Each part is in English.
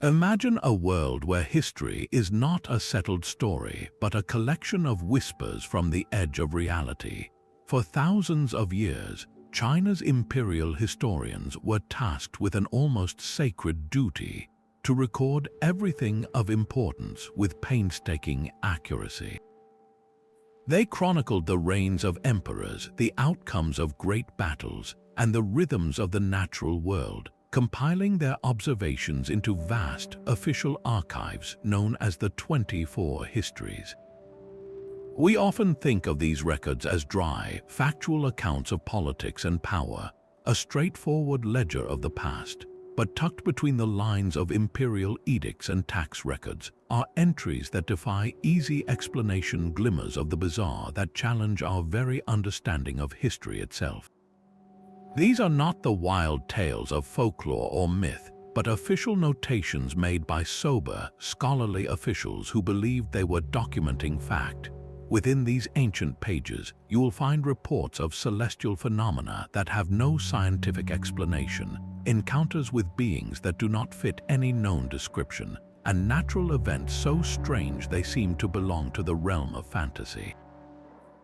Imagine a world where history is not a settled story, but a collection of whispers from the edge of reality. For thousands of years, China's imperial historians were tasked with an almost sacred duty to record everything of importance with painstaking accuracy. They chronicled the reigns of emperors, the outcomes of great battles, and the rhythms of the natural world, compiling their observations into vast official archives known as the 24 Histories. We often think of these records as dry, factual accounts of politics and power, a straightforward ledger of the past. But tucked between the lines of imperial edicts and tax records are entries that defy easy explanation, glimmers of the bizarre that challenge our very understanding of history itself. These are not the wild tales of folklore or myth, but official notations made by sober, scholarly officials who believed they were documenting fact. Within these ancient pages, you will find reports of celestial phenomena that have no scientific explanation, encounters with beings that do not fit any known description, and natural events so strange they seem to belong to the realm of fantasy.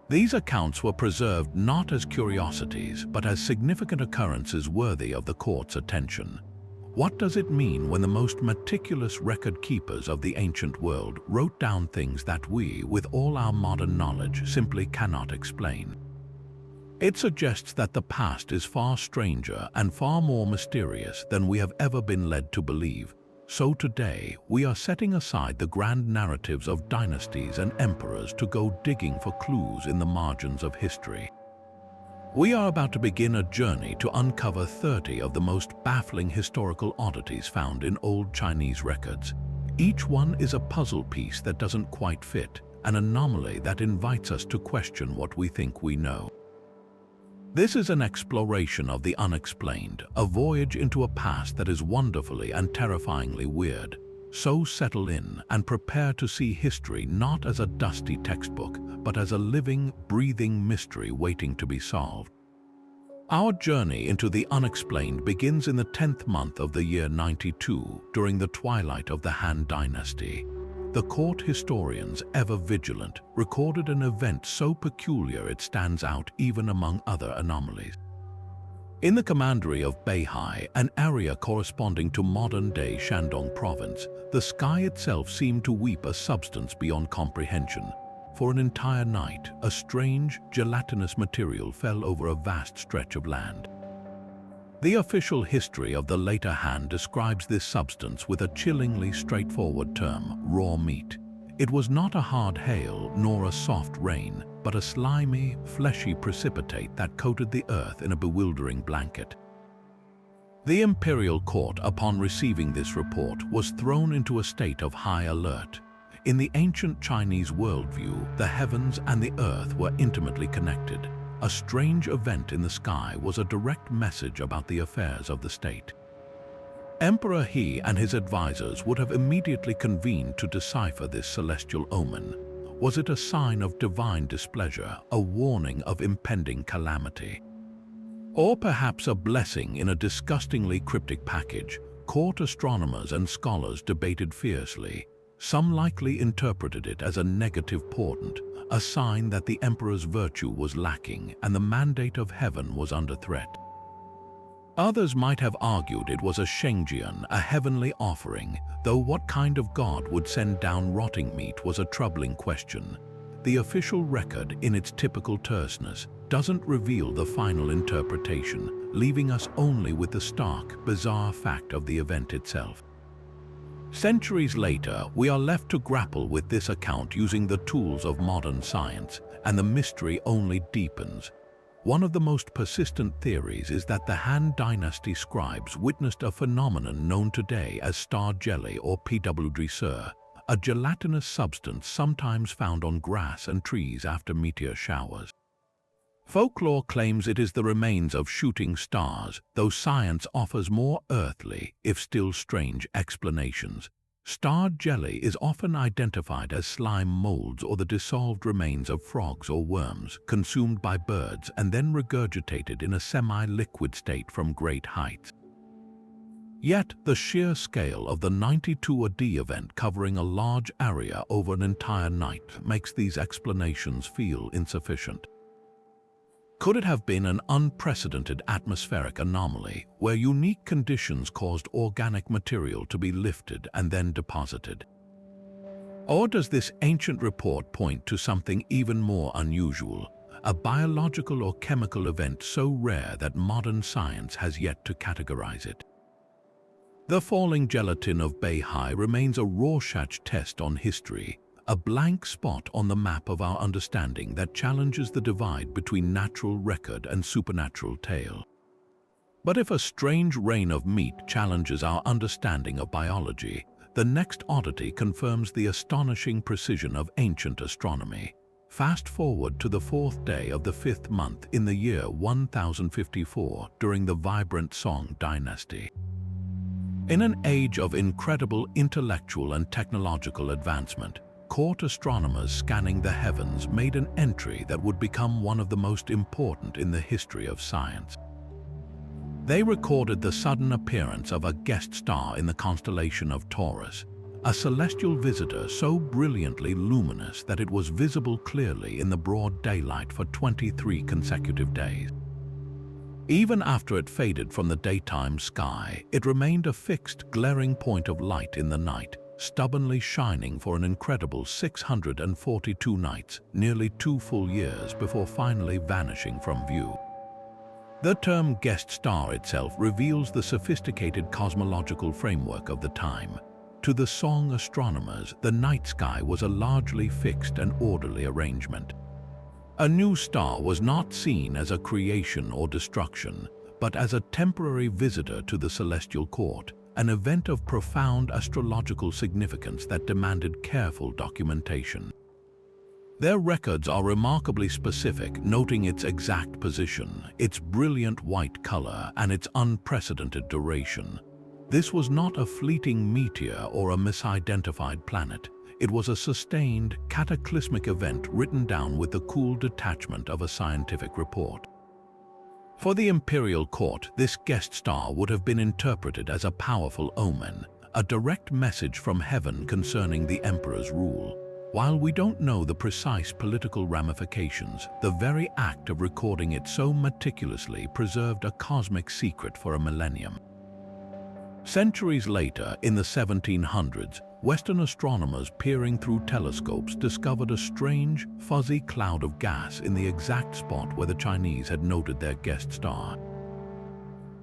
These accounts were preserved not as curiosities, but as significant occurrences worthy of the court's attention. What does it mean when the most meticulous record keepers of the ancient world wrote down things that we, with all our modern knowledge, simply cannot explain? It suggests that the past is far stranger and far more mysterious than we have ever been led to believe. So today, we are setting aside the grand narratives of dynasties and emperors to go digging for clues in the margins of history. We are about to begin a journey to uncover 30 of the most baffling historical oddities found in old Chinese records. Each one is a puzzle piece that doesn't quite fit, an anomaly that invites us to question what we think we know. This is an exploration of the unexplained, a voyage into a past that is wonderfully and terrifyingly weird. So settle in and prepare to see history not as a dusty textbook, but as a living, breathing mystery waiting to be solved. Our journey into the unexplained begins in the 10th month of the year 92, during the twilight of the Han Dynasty. The court historians, ever vigilant, recorded an event so peculiar it stands out even among other anomalies. In the commandery of Beihai, an area corresponding to modern-day Shandong province, the sky itself seemed to weep a substance beyond comprehension. For an entire night, a strange, gelatinous material fell over a vast stretch of land. The official history of the later Han describes this substance with a chillingly straightforward term: raw meat. It was not a hard hail nor a soft rain, but a slimy, fleshy precipitate that coated the earth in a bewildering blanket. The imperial court, upon receiving this report, was thrown into a state of high alert. In the ancient Chinese worldview, the heavens and the earth were intimately connected. A strange event in the sky was a direct message about the affairs of the state. Emperor He and his advisors would have immediately convened to decipher this celestial omen. Was it a sign of divine displeasure, a warning of impending calamity? Or perhaps a blessing in a disgustingly cryptic package? Court astronomers and scholars debated fiercely. Some likely interpreted it as a negative portent, a sign that the emperor's virtue was lacking and the mandate of heaven was under threat. Others might have argued it was a Shengjian, a heavenly offering, though what kind of god would send down rotting meat was a troubling question. The official record, in its typical terseness, doesn't reveal the final interpretation, leaving us only with the stark, bizarre fact of the event itself. Centuries later, we are left to grapple with this account using the tools of modern science, and the mystery only deepens. One of the most persistent theories is that the Han Dynasty scribes witnessed a phenomenon known today as star jelly or pwdressur, a gelatinous substance sometimes found on grass and trees after meteor showers. Folklore claims it is the remains of shooting stars, though science offers more earthly, if still strange, explanations. Star jelly is often identified as slime molds or the dissolved remains of frogs or worms, consumed by birds and then regurgitated in a semi-liquid state from great heights. Yet, the sheer scale of the 92 AD event covering a large area over an entire night makes these explanations feel insufficient. Could it have been an unprecedented atmospheric anomaly where unique conditions caused organic material to be lifted and then deposited? Or does this ancient report point to something even more unusual, a biological or chemical event so rare that modern science has yet to categorize it? The falling gelatin of Beihai remains a Rorschach test on history, a blank spot on the map of our understanding that challenges the divide between natural record and supernatural tale. But if a strange rain of meat challenges our understanding of biology, the next oddity confirms the astonishing precision of ancient astronomy. Fast forward to the 4th day of the 5th month in the year 1054 during the vibrant Song dynasty. In an age of incredible intellectual and technological advancement, court astronomers scanning the heavens made an entry that would become one of the most important in the history of science. They recorded the sudden appearance of a guest star in the constellation of Taurus, a celestial visitor so brilliantly luminous that it was visible clearly in the broad daylight for 23 consecutive days. Even after it faded from the daytime sky, it remained a fixed, glaring point of light in the night, stubbornly shining for an incredible 642 nights, nearly 2 full years before finally vanishing from view. The term guest star itself reveals the sophisticated cosmological framework of the time. To the Song astronomers, the night sky was a largely fixed and orderly arrangement. A new star was not seen as a creation or destruction, but as a temporary visitor to the celestial court, an event of profound astrological significance that demanded careful documentation. Their records are remarkably specific, noting its exact position, its brilliant white color, and its unprecedented duration. This was not a fleeting meteor or a misidentified planet. It was a sustained, cataclysmic event written down with the cool detachment of a scientific report. For the imperial court, this guest star would have been interpreted as a powerful omen, a direct message from heaven concerning the emperor's rule. While we don't know the precise political ramifications, the very act of recording it so meticulously preserved a cosmic secret for a millennium. Centuries later, in the 1700s, Western astronomers peering through telescopes discovered a strange, fuzzy cloud of gas in the exact spot where the Chinese had noted their guest star.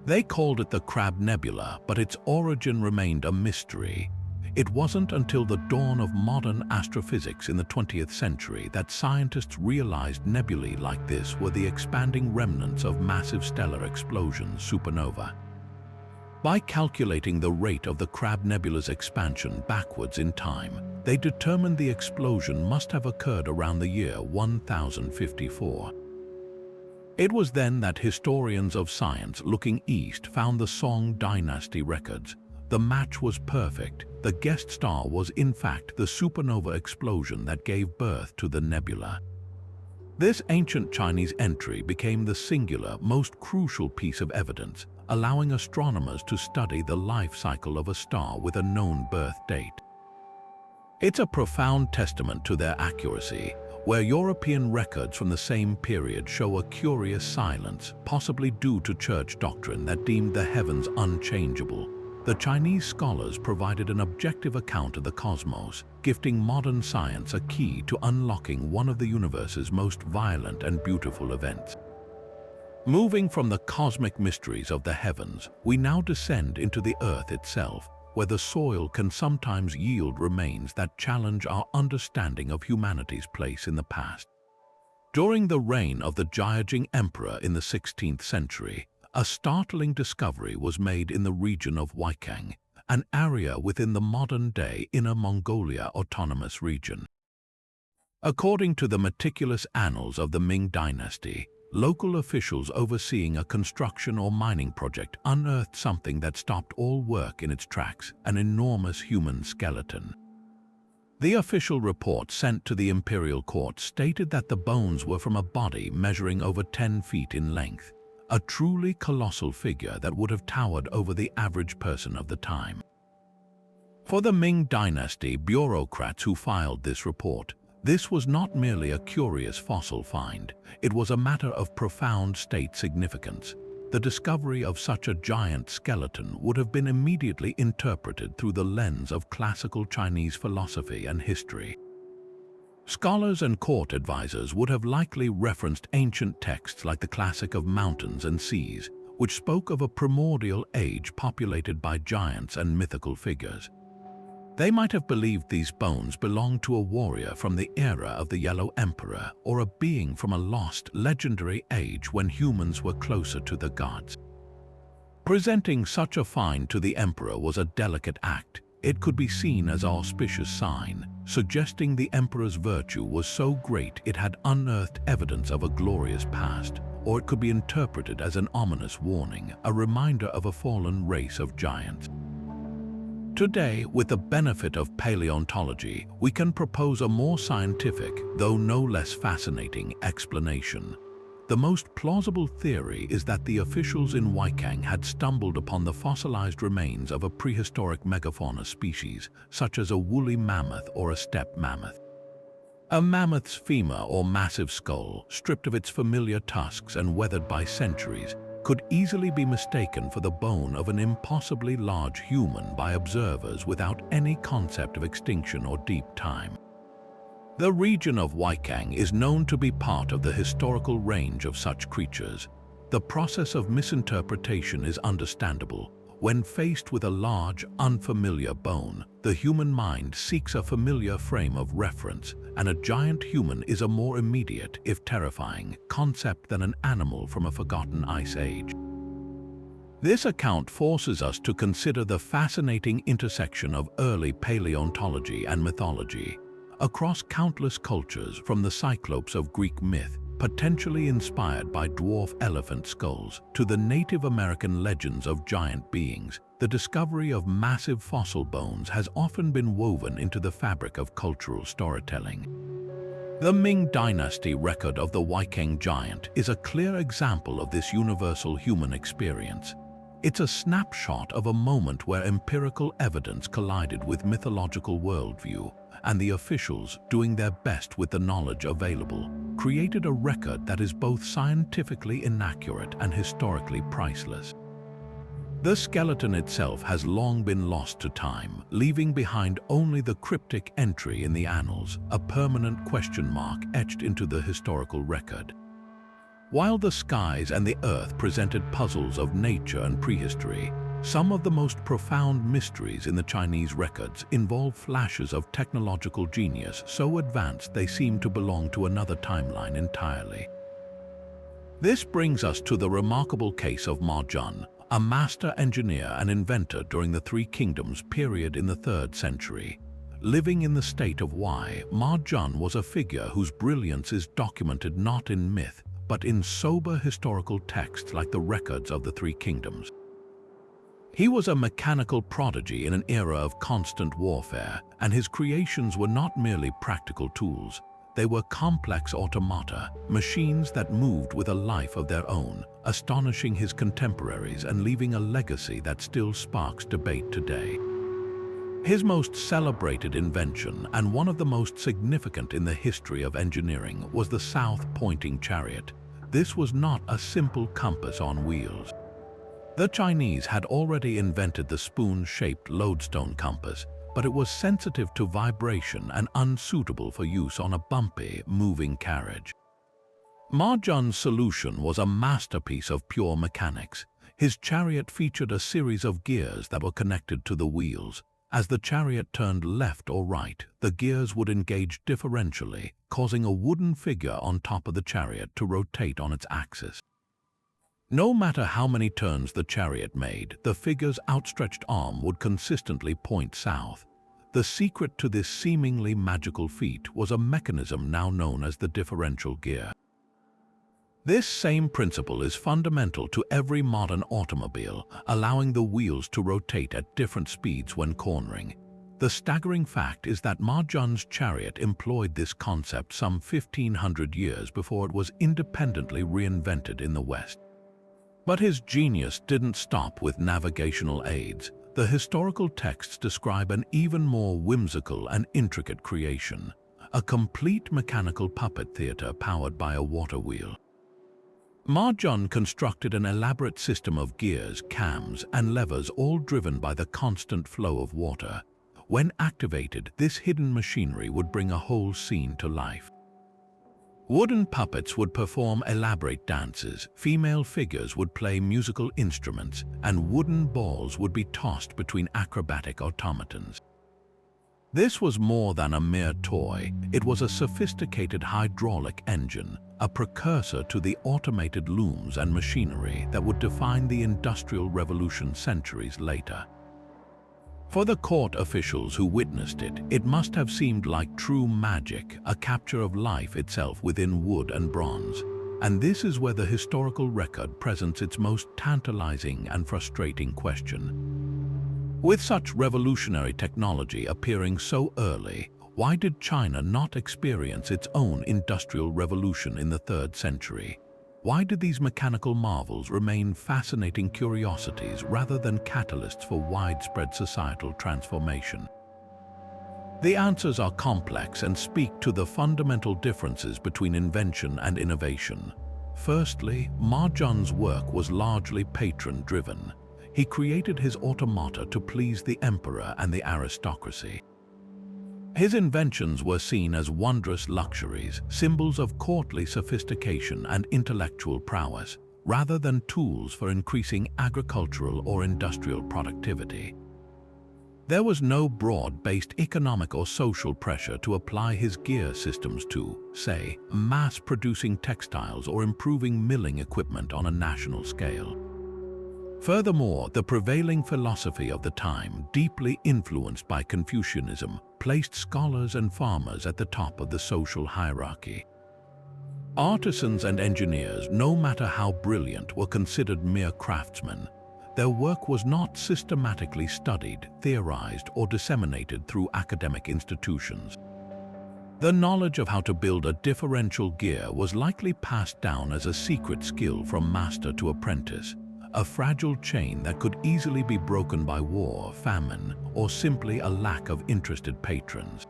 They called it the Crab Nebula, but its origin remained a mystery. It wasn't until the dawn of modern astrophysics in the 20th century that scientists realized nebulae like this were the expanding remnants of massive stellar explosions, supernova. By calculating the rate of the Crab Nebula's expansion backwards in time, they determined the explosion must have occurred around the year 1054. It was then that historians of science looking east found the Song dynasty records. The match was perfect. The guest star was in fact the supernova explosion that gave birth to the nebula. This ancient Chinese entry became the singular, most crucial piece of evidence, allowing astronomers to study the life cycle of a star with a known birth date. It's a profound testament to their accuracy, where European records from the same period show a curious silence, possibly due to church doctrine that deemed the heavens unchangeable. The Chinese scholars provided an objective account of the cosmos, gifting modern science a key to unlocking one of the universe's most violent and beautiful events. Moving from the cosmic mysteries of the heavens, we now descend into the earth itself, where the soil can sometimes yield remains that challenge our understanding of humanity's place in the past. During the reign of the Zhejiang Emperor in the 16th century, a startling discovery was made in the region of Weichang, an area within the modern-day Inner Mongolia Autonomous Region. According to the meticulous annals of the Ming Dynasty, local officials overseeing a construction or mining project unearthed something that stopped all work in its tracks, an enormous human skeleton. The official report sent to the imperial court stated that the bones were from a body measuring over 10 feet in length, a truly colossal figure that would have towered over the average person of the time. For the Ming Dynasty bureaucrats who filed this report, this was not merely a curious fossil find, it was a matter of profound state significance. The discovery of such a giant skeleton would have been immediately interpreted through the lens of classical Chinese philosophy and history. Scholars and court advisors would have likely referenced ancient texts like the Classic of Mountains and Seas, which spoke of a primordial age populated by giants and mythical figures. They might have believed these bones belonged to a warrior from the era of the Yellow Emperor or a being from a lost, legendary age when humans were closer to the gods. Presenting such a find to the emperor was a delicate act. It could be seen as an auspicious sign, suggesting the emperor's virtue was so great it had unearthed evidence of a glorious past, or it could be interpreted as an ominous warning, a reminder of a fallen race of giants. Today, with the benefit of paleontology, we can propose a more scientific, though no less fascinating, explanation. The most plausible theory is that the officials in Weichang had stumbled upon the fossilized remains of a prehistoric megafauna species, such as a woolly mammoth or a steppe mammoth. A mammoth's femur or massive skull, stripped of its familiar tusks and weathered by centuries, could easily be mistaken for the bone of an impossibly large human by observers without any concept of extinction or deep time. The region of Weichang is known to be part of the historical range of such creatures. The process of misinterpretation is understandable. When faced with a large, unfamiliar bone, the human mind seeks a familiar frame of reference, and a giant human is a more immediate, if terrifying, concept than an animal from a forgotten ice age. This account forces us to consider the fascinating intersection of early paleontology and mythology. Across countless cultures, from the Cyclopes of Greek myth, potentially inspired by dwarf elephant skulls, to the Native American legends of giant beings, the discovery of massive fossil bones has often been woven into the fabric of cultural storytelling. The Ming Dynasty record of the Weichang giant is a clear example of this universal human experience. It's a snapshot of a moment where empirical evidence collided with mythological worldview, and the officials, doing their best with the knowledge available, created a record that is both scientifically inaccurate and historically priceless. The skeleton itself has long been lost to time, leaving behind only the cryptic entry in the annals, a permanent question mark etched into the historical record. While the skies and the earth presented puzzles of nature and prehistory, some of the most profound mysteries in the Chinese records involve flashes of technological genius so advanced they seem to belong to another timeline entirely. This brings us to the remarkable case of Mao Kun, a master engineer and inventor during the Three Kingdoms period in the 3rd century. Living in the state of Wei, Mao Kun was a figure whose brilliance is documented not in myth, but in sober historical texts like the records of the Three Kingdoms. He was a mechanical prodigy in an era of constant warfare, and his creations were not merely practical tools. They were complex automata, machines that moved with a life of their own, astonishing his contemporaries and leaving a legacy that still sparks debate today. His most celebrated invention, and one of the most significant in the history of engineering, was the south-pointing chariot. This was not a simple compass on wheels. The Chinese had already invented the spoon-shaped lodestone compass, but it was sensitive to vibration and unsuitable for use on a bumpy, moving carriage. Mao Kun's solution was a masterpiece of pure mechanics. His chariot featured a series of gears that were connected to the wheels. As the chariot turned left or right, the gears would engage differentially, causing a wooden figure on top of the chariot to rotate on its axis. No matter how many turns the chariot made, the figure's outstretched arm would consistently point south. The secret to this seemingly magical feat was a mechanism now known as the differential gear. This same principle is fundamental to every modern automobile, allowing the wheels to rotate at different speeds when cornering. The staggering fact is that Mao Kun's chariot employed this concept some 1500 years before it was independently reinvented in the West. But his genius didn't stop with navigational aids. The historical texts describe an even more whimsical and intricate creation, a complete mechanical puppet theater powered by a water wheel. Mao Kun constructed an elaborate system of gears, cams, and levers, all driven by the constant flow of water. When activated, this hidden machinery would bring a whole scene to life. Wooden puppets would perform elaborate dances, female figures would play musical instruments, and wooden balls would be tossed between acrobatic automatons. This was more than a mere toy. It was a sophisticated hydraulic engine, a precursor to the automated looms and machinery that would define the Industrial Revolution centuries later. For the court officials who witnessed it, it must have seemed like true magic, a capture of life itself within wood and bronze. And this is where the historical record presents its most tantalizing and frustrating question. With such revolutionary technology appearing so early, why did China not experience its own industrial revolution in the 3rd century? Why did these mechanical marvels remain fascinating curiosities rather than catalysts for widespread societal transformation? The answers are complex and speak to the fundamental differences between invention and innovation. Firstly, Mao Kun's work was largely patron-driven. He created his automata to please the emperor and the aristocracy. His inventions were seen as wondrous luxuries, symbols of courtly sophistication and intellectual prowess, rather than tools for increasing agricultural or industrial productivity. There was no broad-based economic or social pressure to apply his gear systems to, say, mass-producing textiles or improving milling equipment on a national scale. Furthermore, the prevailing philosophy of the time, deeply influenced by Confucianism, placed scholars and farmers at the top of the social hierarchy. Artisans and engineers, no matter how brilliant, were considered mere craftsmen. Their work was not systematically studied, theorized, or disseminated through academic institutions. The knowledge of how to build a differential gear was likely passed down as a secret skill from master to apprentice, a fragile chain that could easily be broken by war, famine, or simply a lack of interested patrons.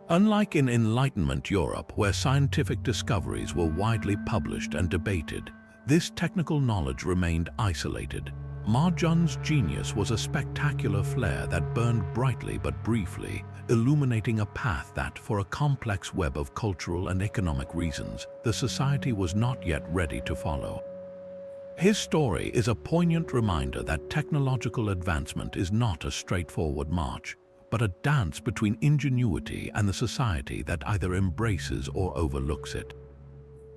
Unlike in Enlightenment Europe, where scientific discoveries were widely published and debated, this technical knowledge remained isolated. Mao Kun's genius was a spectacular flare that burned brightly but briefly, illuminating a path that, for a complex web of cultural and economic reasons, the society was not yet ready to follow. His story is a poignant reminder that technological advancement is not a straightforward march, but a dance between ingenuity and the society that either embraces or overlooks it.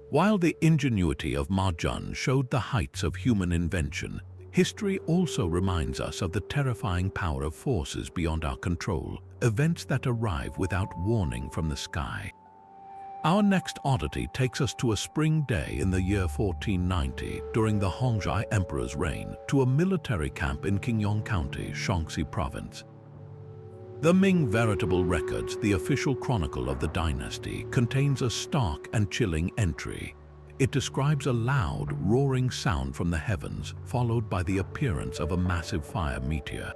While the ingenuity of Mao Kun showed the heights of human invention, history also reminds us of the terrifying power of forces beyond our control, events that arrive without warning from the sky. Our next oddity takes us to a spring day in the year 1490, during the Hongzhi Emperor's reign, to a military camp in Qingyong County, Shaanxi Province. The Ming Veritable Records, the official chronicle of the dynasty, contains a stark and chilling entry. It describes a loud, roaring sound from the heavens, followed by the appearance of a massive fire meteor.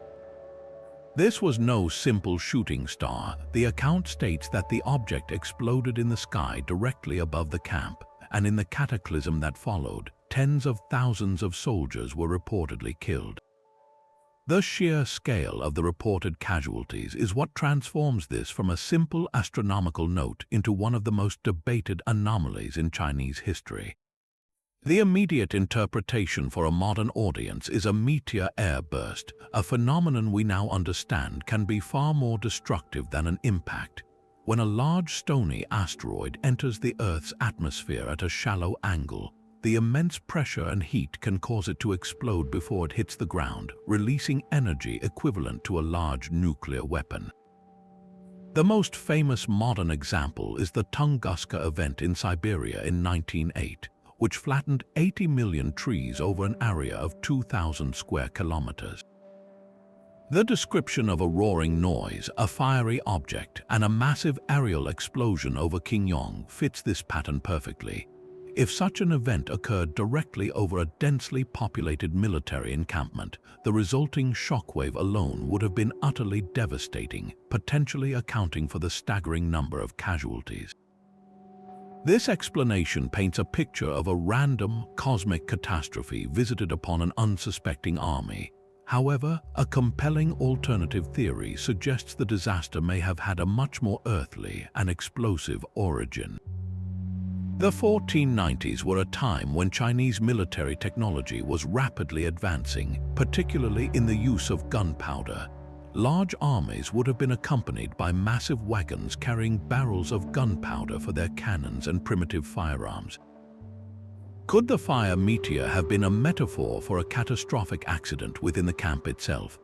This was no simple shooting star. The account states that the object exploded in the sky directly above the camp, and in the cataclysm that followed, tens of thousands of soldiers were reportedly killed. The sheer scale of the reported casualties is what transforms this from a simple astronomical note into one of the most debated anomalies in Chinese history. The immediate interpretation for a modern audience is a meteor airburst, a phenomenon we now understand can be far more destructive than an impact. When a large stony asteroid enters the Earth's atmosphere at a shallow angle, the immense pressure and heat can cause it to explode before it hits the ground, releasing energy equivalent to a large nuclear weapon. The most famous modern example is the Tunguska event in Siberia in 1908. Which flattened 80 million trees over an area of 2,000 square kilometers. The description of a roaring noise, a fiery object, and a massive aerial explosion over Qingyong fits this pattern perfectly. If such an event occurred directly over a densely populated military encampment, the resulting shockwave alone would have been utterly devastating, potentially accounting for the staggering number of casualties. This explanation paints a picture of a random, cosmic catastrophe visited upon an unsuspecting army. However, a compelling alternative theory suggests the disaster may have had a much more earthly and explosive origin. The 1490s were a time when Chinese military technology was rapidly advancing, particularly in the use of gunpowder. Large armies would have been accompanied by massive wagons carrying barrels of gunpowder for their cannons and primitive firearms. Could the fire meteor have been a metaphor for a catastrophic accident within the camp itself?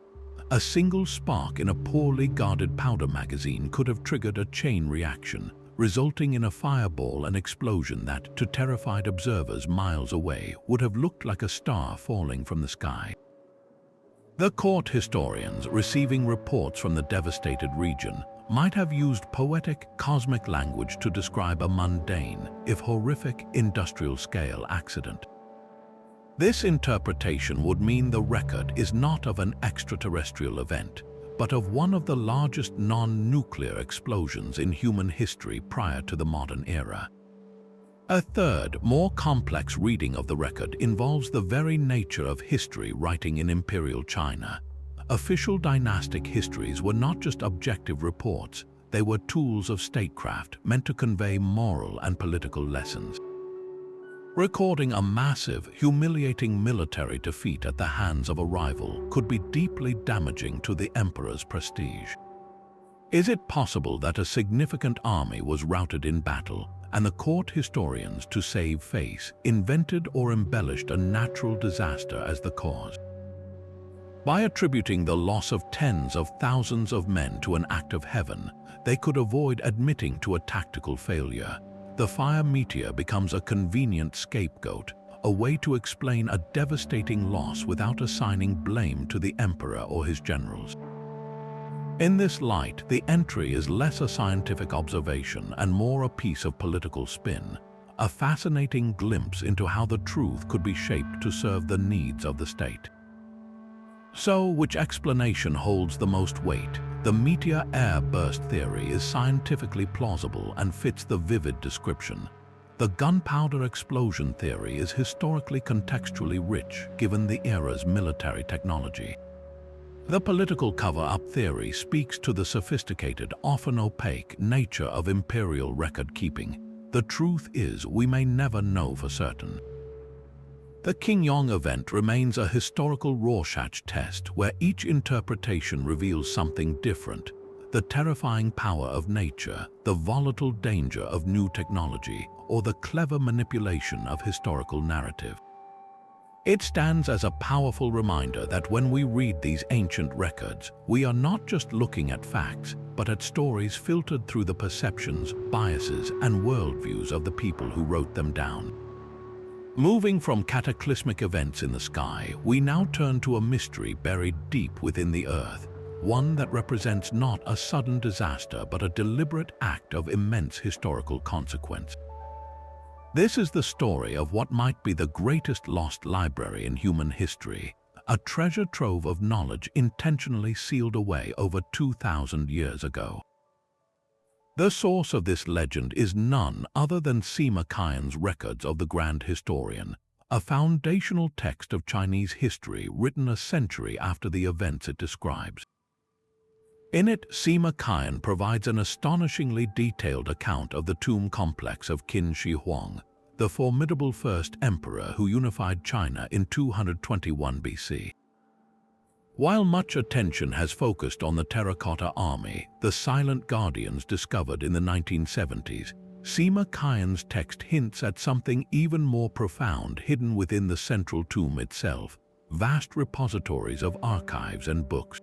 A single spark in a poorly guarded powder magazine could have triggered a chain reaction, resulting in a fireball and explosion that, to terrified observers miles away, would have looked like a star falling from the sky. The court historians, receiving reports from the devastated region, might have used poetic, cosmic language to describe a mundane, if horrific, industrial-scale accident. This interpretation would mean the record is not of an extraterrestrial event, but of one of the largest non-nuclear explosions in human history prior to the modern era. A third, more complex reading of the record involves the very nature of history writing in Imperial China. Official dynastic histories were not just objective reports, they were tools of statecraft meant to convey moral and political lessons. Recording a massive, humiliating military defeat at the hands of a rival could be deeply damaging to the emperor's prestige. Is it possible that a significant army was routed in battle, and the court historians, to save face, invented or embellished a natural disaster as the cause? By attributing the loss of tens of thousands of men to an act of heaven, they could avoid admitting to a tactical failure. The fire meteor becomes a convenient scapegoat, a way to explain a devastating loss without assigning blame to the emperor or his generals. In this light, the entry is less a scientific observation and more a piece of political spin, a fascinating glimpse into how the truth could be shaped to serve the needs of the state. So, which explanation holds the most weight? The meteor air burst theory is scientifically plausible and fits the vivid description. The gunpowder explosion theory is historically contextually rich given the era's military technology. The political cover-up theory speaks to the sophisticated, often opaque, nature of imperial record-keeping. The truth is, we may never know for certain. The Qingyong event remains a historical Rorschach test where each interpretation reveals something different: the terrifying power of nature, the volatile danger of new technology, or the clever manipulation of historical narrative. It stands as a powerful reminder that when we read these ancient records, we are not just looking at facts, but at stories filtered through the perceptions, biases, and worldviews of the people who wrote them down. Moving from cataclysmic events in the sky, we now turn to a mystery buried deep within the earth, one that represents not a sudden disaster but a deliberate act of immense historical consequence. This is the story of what might be the greatest lost library in human history, a treasure trove of knowledge intentionally sealed away over 2,000 years ago. The source of this legend is none other than Sima Qian's Records of the Grand Historian, a foundational text of Chinese history written a century after the events it describes. In it, Sima Qian provides an astonishingly detailed account of the tomb complex of Qin Shi Huang, the formidable first emperor who unified China in 221 BC. While much attention has focused on the terracotta army, the silent guardians discovered in the 1970s, Sima Qian's text hints at something even more profound hidden within the central tomb itself: vast repositories of archives and books.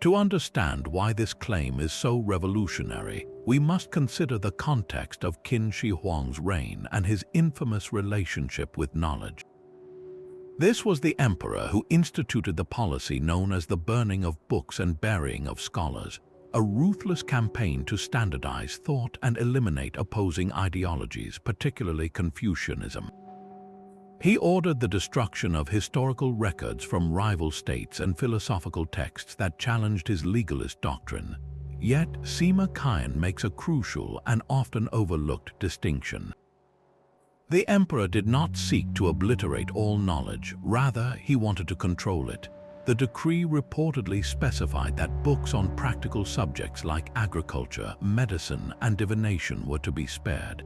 To understand why this claim is so revolutionary, we must consider the context of Qin Shi Huang's reign and his infamous relationship with knowledge. This was the emperor who instituted the policy known as the burning of books and burying of scholars, a ruthless campaign to standardize thought and eliminate opposing ideologies, particularly Confucianism. He ordered the destruction of historical records from rival states and philosophical texts that challenged his legalist doctrine. Yet, Sima Qian makes a crucial and often overlooked distinction. The emperor did not seek to obliterate all knowledge, rather he wanted to control it. The decree reportedly specified that books on practical subjects like agriculture, medicine, and divination were to be spared.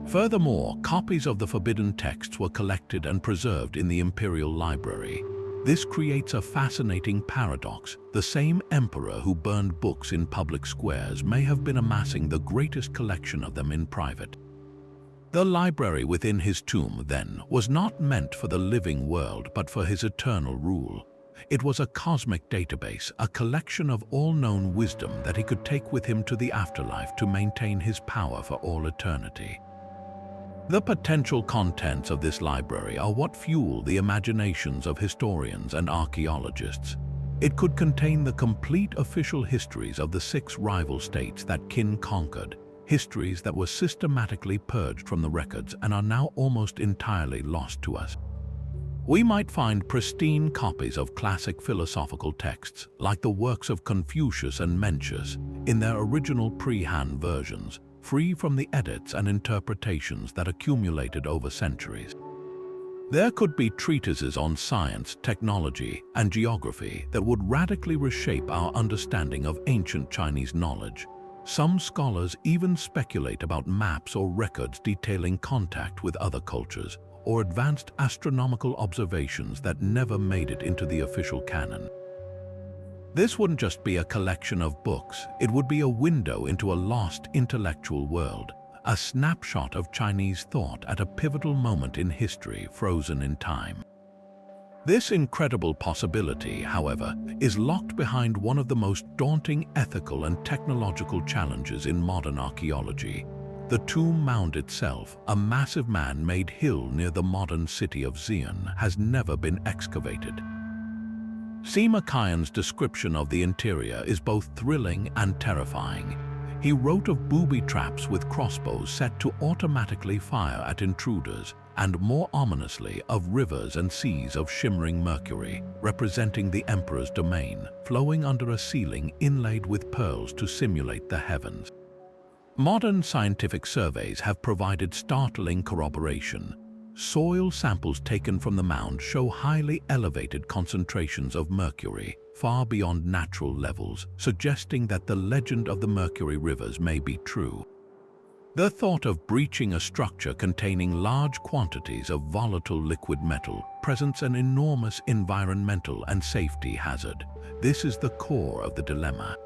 Furthermore, copies of the forbidden texts were collected and preserved in the imperial library. This creates a fascinating paradox. The same emperor who burned books in public squares may have been amassing the greatest collection of them in private. The library within his tomb, then, was not meant for the living world but for his eternal rule. It was a cosmic database, a collection of all known wisdom that he could take with him to the afterlife to maintain his power for all eternity. The potential contents of this library are what fuel the imaginations of historians and archaeologists. It could contain the complete official histories of the 6 rival states that Qin conquered, histories that were systematically purged from the records and are now almost entirely lost to us. We might find pristine copies of classic philosophical texts, like the works of Confucius and Mencius, in their original pre-Han versions, free from the edits and interpretations that accumulated over centuries. There could be treatises on science, technology, and geography that would radically reshape our understanding of ancient Chinese knowledge. Some scholars even speculate about maps or records detailing contact with other cultures, or advanced astronomical observations that never made it into the official canon. This wouldn't just be a collection of books, it would be a window into a lost intellectual world, a snapshot of Chinese thought at a pivotal moment in history frozen in time. This incredible possibility, however, is locked behind one of the most daunting ethical and technological challenges in modern archaeology. The tomb mound itself, a massive man-made hill near the modern city of Xi'an, has never been excavated. Sima Qian's description of the interior is both thrilling and terrifying. He wrote of booby traps with crossbows set to automatically fire at intruders, and more ominously of rivers and seas of shimmering mercury, representing the emperor's domain, flowing under a ceiling inlaid with pearls to simulate the heavens. Modern scientific surveys have provided startling corroboration. Soil samples taken from the mound show highly elevated concentrations of mercury, far beyond natural levels, suggesting that the legend of the mercury rivers may be true. The thought of breaching a structure containing large quantities of volatile liquid metal presents an enormous environmental and safety hazard. This is the core of the dilemma.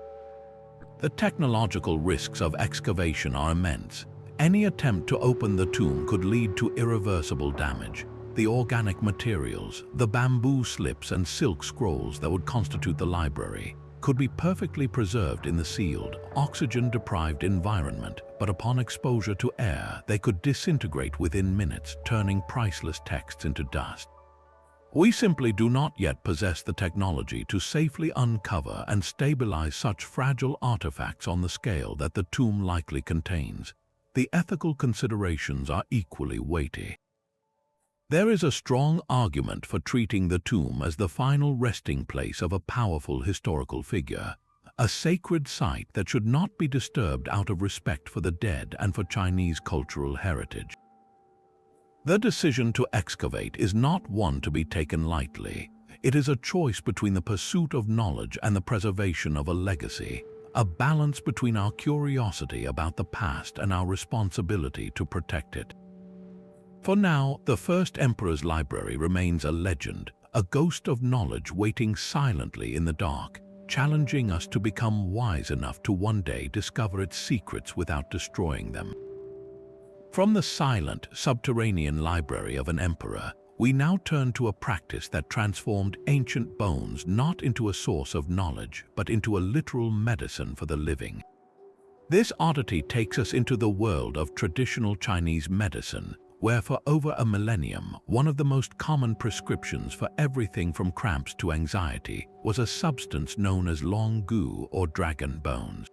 The technological risks of excavation are immense. Any attempt to open the tomb could lead to irreversible damage. The organic materials, the bamboo slips and silk scrolls that would constitute the library, could be perfectly preserved in the sealed, oxygen-deprived environment, but upon exposure to air, they could disintegrate within minutes, turning priceless texts into dust. We simply do not yet possess the technology to safely uncover and stabilize such fragile artifacts on the scale that the tomb likely contains. The ethical considerations are equally weighty. There is a strong argument for treating the tomb as the final resting place of a powerful historical figure, a sacred site that should not be disturbed out of respect for the dead and for Chinese cultural heritage. The decision to excavate is not one to be taken lightly. It is a choice between the pursuit of knowledge and the preservation of a legacy, a balance between our curiosity about the past and our responsibility to protect it. For now, the first emperor's library remains a legend, a ghost of knowledge waiting silently in the dark, challenging us to become wise enough to one day discover its secrets without destroying them. From the silent, subterranean library of an emperor, we now turn to a practice that transformed ancient bones not into a source of knowledge, but into a literal medicine for the living. This oddity takes us into the world of traditional Chinese medicine, where for over a millennium, one of the most common prescriptions for everything from cramps to anxiety was a substance known as long gu or dragon bones.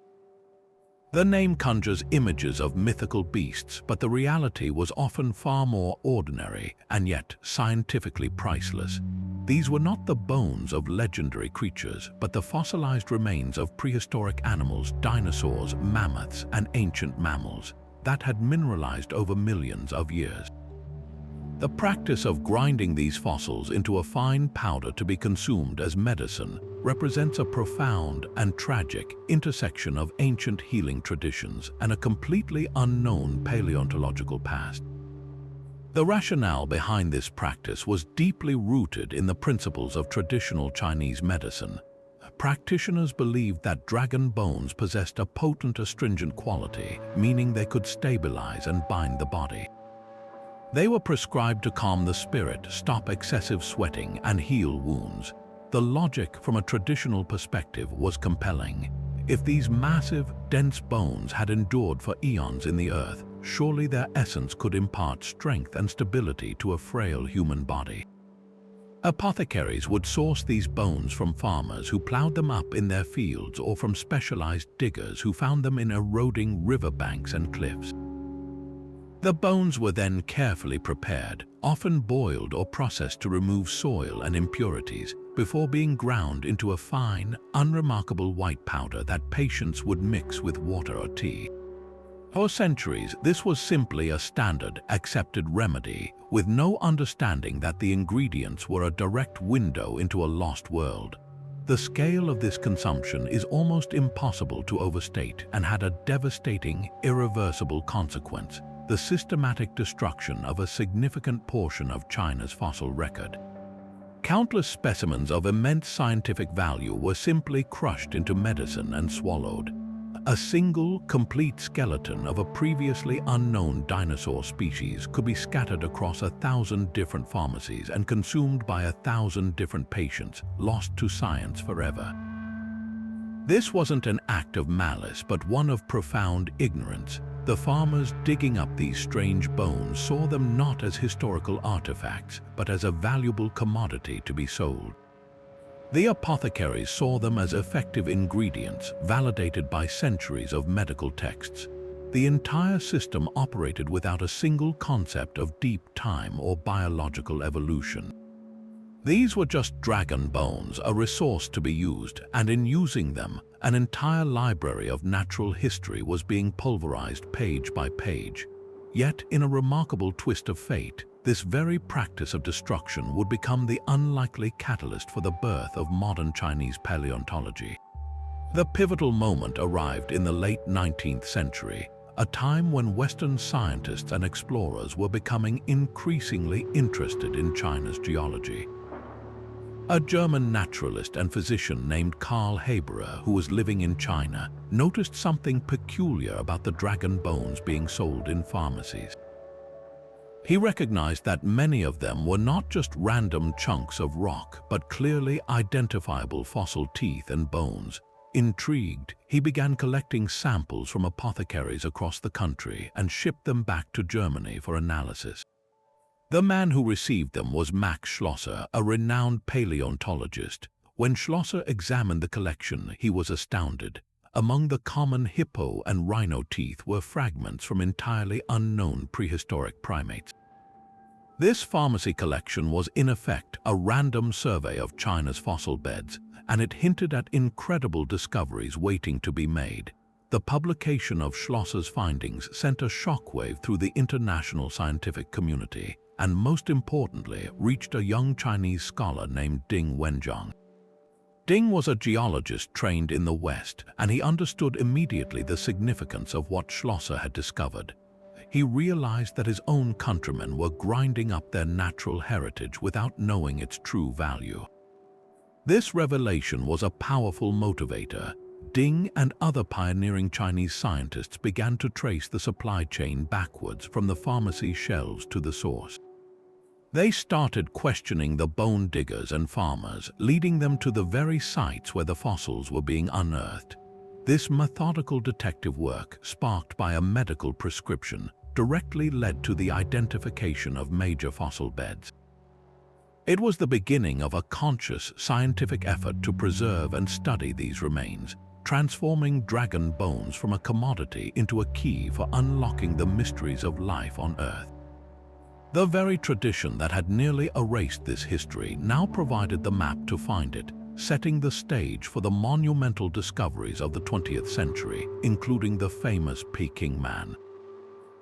The name conjures images of mythical beasts, but the reality was often far more ordinary and yet scientifically priceless. These were not the bones of legendary creatures, but the fossilized remains of prehistoric animals, dinosaurs, mammoths, and ancient mammals that had mineralized over millions of years. The practice of grinding these fossils into a fine powder to be consumed as medicine represents a profound and tragic intersection of ancient healing traditions and a completely unknown paleontological past. The rationale behind this practice was deeply rooted in the principles of traditional Chinese medicine. Practitioners believed that dragon bones possessed a potent astringent quality, meaning they could stabilize and bind the body. They were prescribed to calm the spirit, stop excessive sweating, and heal wounds. The logic from a traditional perspective was compelling. If these massive, dense bones had endured for eons in the earth, surely their essence could impart strength and stability to a frail human body. Apothecaries would source these bones from farmers who plowed them up in their fields or from specialized diggers who found them in eroding riverbanks and cliffs. The bones were then carefully prepared, often boiled or processed to remove soil and impurities, before being ground into a fine, unremarkable white powder that patients would mix with water or tea. For centuries, this was simply a standard, accepted remedy, with no understanding that the ingredients were a direct window into a lost world. The scale of this consumption is almost impossible to overstate and had a devastating, irreversible consequence: the systematic destruction of a significant portion of China's fossil record. Countless specimens of immense scientific value were simply crushed into medicine and swallowed. A single, complete skeleton of a previously unknown dinosaur species could be scattered across 1,000 different pharmacies and consumed by 1,000 different patients, lost to science forever. This wasn't an act of malice, but one of profound ignorance. The farmers digging up these strange bones saw them not as historical artifacts, but as a valuable commodity to be sold. The apothecaries saw them as effective ingredients, validated by centuries of medical texts. The entire system operated without a single concept of deep time or biological evolution. These were just dragon bones, a resource to be used, and in using them, an entire library of natural history was being pulverized page by page. Yet, in a remarkable twist of fate, this very practice of destruction would become the unlikely catalyst for the birth of modern Chinese paleontology. The pivotal moment arrived in the late 19th century, a time when Western scientists and explorers were becoming increasingly interested in China's geology. A German naturalist and physician named Karl Haberer, who was living in China, noticed something peculiar about the dragon bones being sold in pharmacies. He recognized that many of them were not just random chunks of rock, but clearly identifiable fossil teeth and bones. Intrigued, he began collecting samples from apothecaries across the country and shipped them back to Germany for analysis. The man who received them was Max Schlosser, a renowned paleontologist. When Schlosser examined the collection, he was astounded. Among the common hippo and rhino teeth were fragments from entirely unknown prehistoric primates. This pharmacy collection was in effect a random survey of China's fossil beds, and it hinted at incredible discoveries waiting to be made. The publication of Schlosser's findings sent a shockwave through the international scientific community, and most importantly, reached a young Chinese scholar named Ding Wenjiang. Ding was a geologist trained in the West, and he understood immediately the significance of what Schlosser had discovered. He realized that his own countrymen were grinding up their natural heritage without knowing its true value. This revelation was a powerful motivator. Ding and other pioneering Chinese scientists began to trace the supply chain backwards from the pharmacy shelves to the source. They started questioning the bone diggers and farmers, leading them to the very sites where the fossils were being unearthed. This methodical detective work, sparked by a medical prescription, directly led to the identification of major fossil beds. It was the beginning of a conscious scientific effort to preserve and study these remains, transforming dragon bones from a commodity into a key for unlocking the mysteries of life on Earth. The very tradition that had nearly erased this history now provided the map to find it, setting the stage for the monumental discoveries of the 20th century, including the famous Peking Man.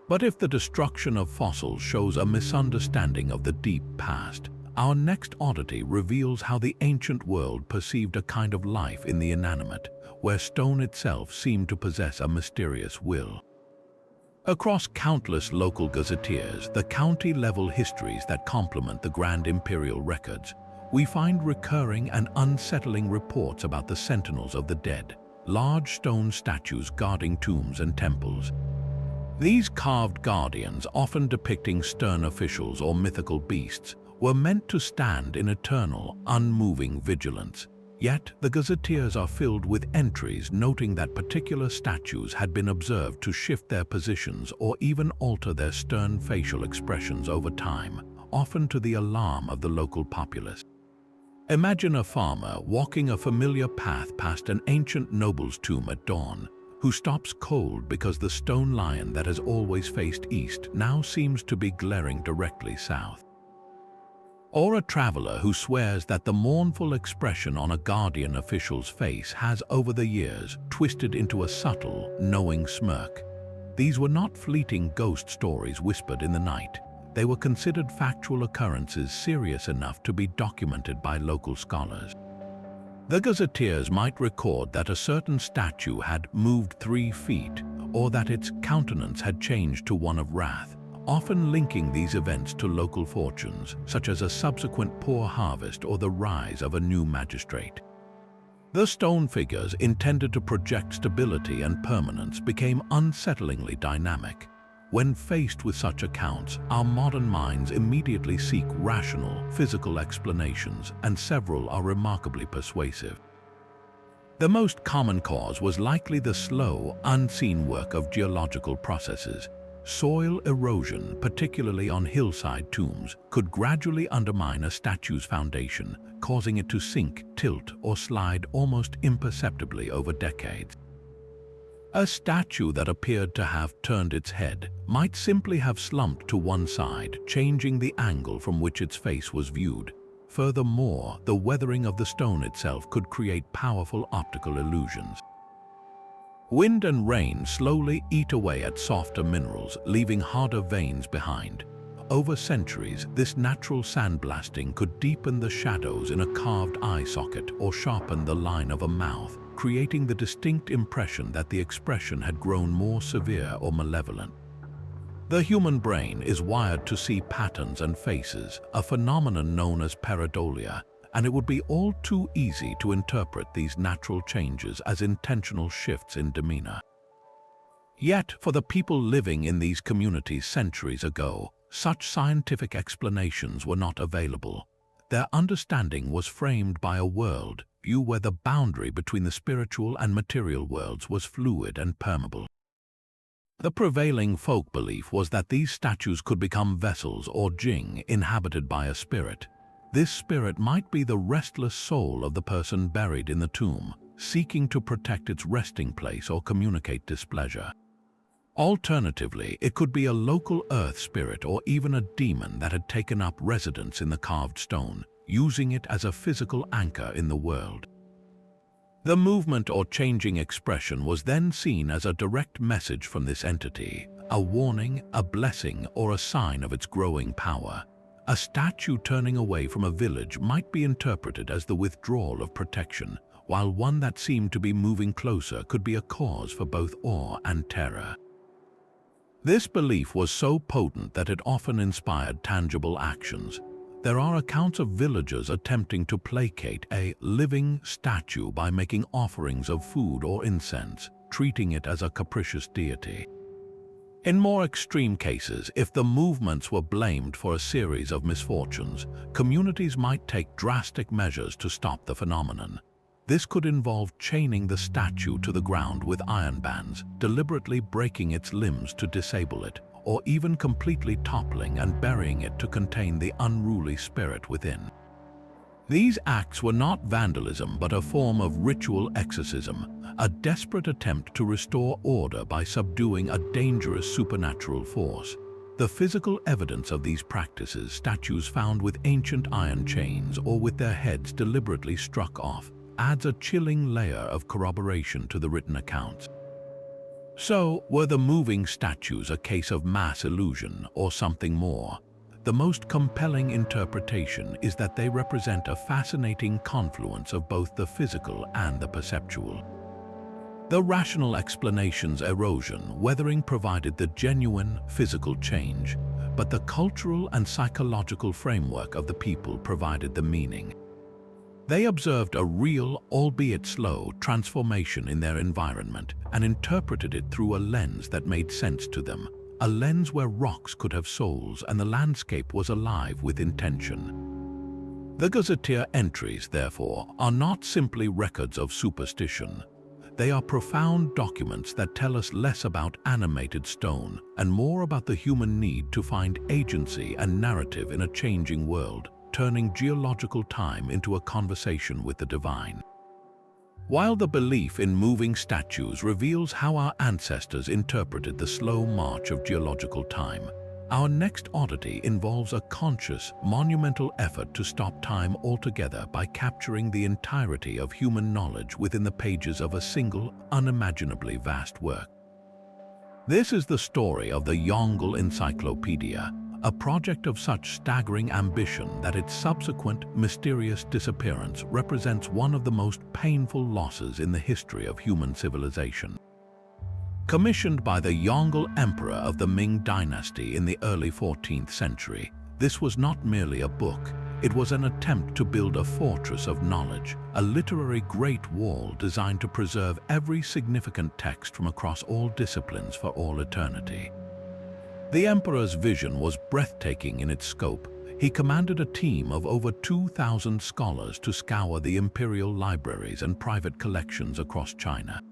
But if the destruction of fossils shows a misunderstanding of the deep past, our next oddity reveals how the ancient world perceived a kind of life in the inanimate, where stone itself seemed to possess a mysterious will. Across countless local gazetteers, the county-level histories that complement the grand imperial records, we find recurring and unsettling reports about the sentinels of the dead, large stone statues guarding tombs and temples. These carved guardians, often depicting stern officials or mythical beasts, were meant to stand in eternal, unmoving vigilance. Yet, the gazetteers are filled with entries noting that particular statues had been observed to shift their positions or even alter their stern facial expressions over time, often to the alarm of the local populace. Imagine a farmer walking a familiar path past an ancient noble's tomb at dawn, who stops cold because the stone lion that has always faced east now seems to be glaring directly south. Or a traveler who swears that the mournful expression on a guardian official's face has, over the years, twisted into a subtle, knowing smirk. These were not fleeting ghost stories whispered in the night. They were considered factual occurrences serious enough to be documented by local scholars. The gazetteers might record that a certain statue had moved 3 feet, or that its countenance had changed to one of wrath, often linking these events to local fortunes, such as a subsequent poor harvest or the rise of a new magistrate. The stone figures intended to project stability and permanence became unsettlingly dynamic. When faced with such accounts, our modern minds immediately seek rational, physical explanations, and several are remarkably persuasive. The most common cause was likely the slow, unseen work of geological processes. Soil erosion, particularly on hillside tombs, could gradually undermine a statue's foundation, causing it to sink, tilt, or slide almost imperceptibly over decades. A statue that appeared to have turned its head might simply have slumped to one side, changing the angle from which its face was viewed. Furthermore, the weathering of the stone itself could create powerful optical illusions. Wind and rain slowly eat away at softer minerals, leaving harder veins behind. Over centuries, this natural sandblasting could deepen the shadows in a carved eye socket or sharpen the line of a mouth, creating the distinct impression that the expression had grown more severe or malevolent. The human brain is wired to see patterns and faces, a phenomenon known as pareidolia, and it would be all too easy to interpret these natural changes as intentional shifts in demeanor. Yet, for the people living in these communities centuries ago, such scientific explanations were not available. Their understanding was framed by a world view where the boundary between the spiritual and material worlds was fluid and permeable. The prevailing folk belief was that these statues could become vessels or jing inhabited by a spirit. This spirit might be the restless soul of the person buried in the tomb, seeking to protect its resting place or communicate displeasure. Alternatively, it could be a local earth spirit or even a demon that had taken up residence in the carved stone, using it as a physical anchor in the world. The movement or changing expression was then seen as a direct message from this entity, a warning, a blessing, or a sign of its growing power. A statue turning away from a village might be interpreted as the withdrawal of protection, while one that seemed to be moving closer could be a cause for both awe and terror. This belief was so potent that it often inspired tangible actions. There are accounts of villagers attempting to placate a living statue by making offerings of food or incense, treating it as a capricious deity. In more extreme cases, if the movements were blamed for a series of misfortunes, communities might take drastic measures to stop the phenomenon. This could involve chaining the statue to the ground with iron bands, deliberately breaking its limbs to disable it, or even completely toppling and burying it to contain the unruly spirit within. These acts were not vandalism but a form of ritual exorcism, a desperate attempt to restore order by subduing a dangerous supernatural force. The physical evidence of these practices, statues found with ancient iron chains or with their heads deliberately struck off, adds a chilling layer of corroboration to the written accounts. So, were the moving statues a case of mass illusion or something more? The most compelling interpretation is that they represent a fascinating confluence of both the physical and the perceptual. The rational explanation's erosion, weathering provided the genuine physical change, but the cultural and psychological framework of the people provided the meaning. They observed a real, albeit slow, transformation in their environment and interpreted it through a lens that made sense to them, a lens where rocks could have souls and the landscape was alive with intention. The gazetteer entries, therefore, are not simply records of superstition. They are profound documents that tell us less about animated stone and more about the human need to find agency and narrative in a changing world, turning geological time into a conversation with the divine. While the belief in moving statues reveals how our ancestors interpreted the slow march of geological time, our next oddity involves a conscious, monumental effort to stop time altogether by capturing the entirety of human knowledge within the pages of a single, unimaginably vast work. This is the story of the Yongle Encyclopedia, a project of such staggering ambition that its subsequent mysterious disappearance represents one of the most painful losses in the history of human civilization. Commissioned by the Yongle Emperor of the Ming Dynasty in the early 14th century, this was not merely a book, it was an attempt to build a fortress of knowledge, a literary great wall designed to preserve every significant text from across all disciplines for all eternity. The emperor's vision was breathtaking in its scope. He commanded a team of over 2,000 scholars to scour the imperial libraries and private collections across China.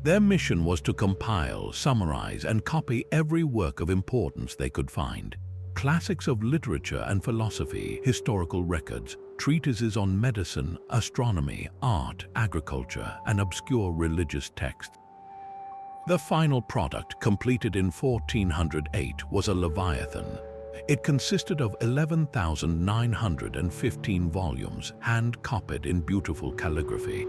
Their mission was to compile, summarize, and copy every work of importance they could find. Classics of literature and philosophy, historical records, treatises on medicine, astronomy, art, agriculture, and obscure religious texts. The final product, completed in 1408, was a Leviathan. It consisted of 11,915 volumes, hand-copied in beautiful calligraphy.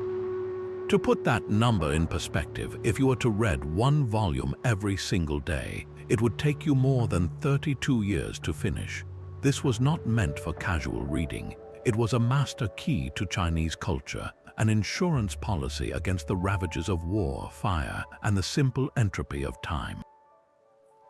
To put that number in perspective, if you were to read one volume every single day, it would take you more than 32 years to finish. This was not meant for casual reading. It was a master key to Chinese culture, an insurance policy against the ravages of war, fire, and the simple entropy of time.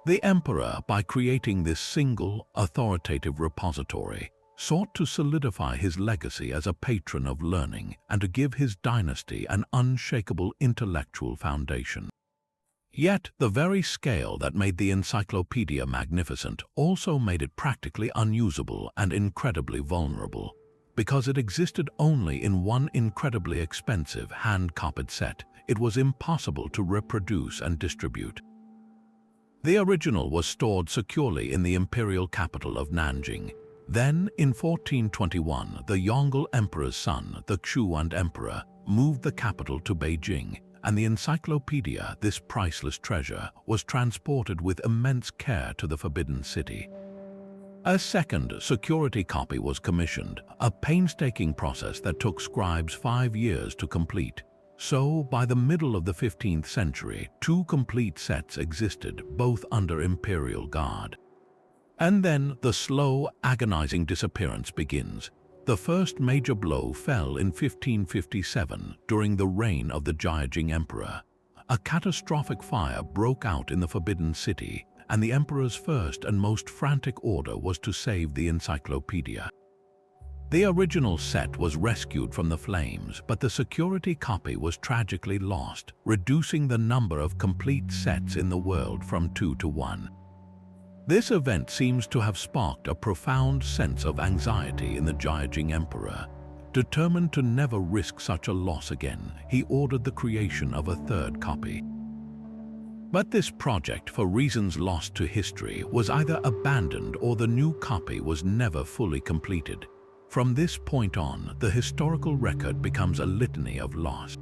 The emperor, by creating this single, authoritative repository, sought to solidify his legacy as a patron of learning and to give his dynasty an unshakable intellectual foundation. Yet, the very scale that made the encyclopedia magnificent also made it practically unusable and incredibly vulnerable. Because it existed only in one incredibly expensive hand-copied set, it was impossible to reproduce and distribute. The original was stored securely in the imperial capital of Nanjing. Then, in 1421, the Yongle Emperor's son, the Xuan Emperor, moved the capital to Beijing, and the encyclopedia, this priceless treasure, was transported with immense care to the Forbidden City. A second security copy was commissioned, a painstaking process that took scribes 5 years to complete. So, by the middle of the 15th century, 2 complete sets existed, both under imperial guard. And then the slow, agonizing disappearance begins. The first major blow fell in 1557 during the reign of the Zhejiang Emperor. A catastrophic fire broke out in the Forbidden City, and the emperor's first and most frantic order was to save the encyclopedia. The original set was rescued from the flames, but the security copy was tragically lost, reducing the number of complete sets in the world from 2 to 1. This event seems to have sparked a profound sense of anxiety in the Zhejiang Emperor. Determined to never risk such a loss again, he ordered the creation of a third copy. But this project, for reasons lost to history, was either abandoned or the new copy was never fully completed. From this point on, the historical record becomes a litany of loss.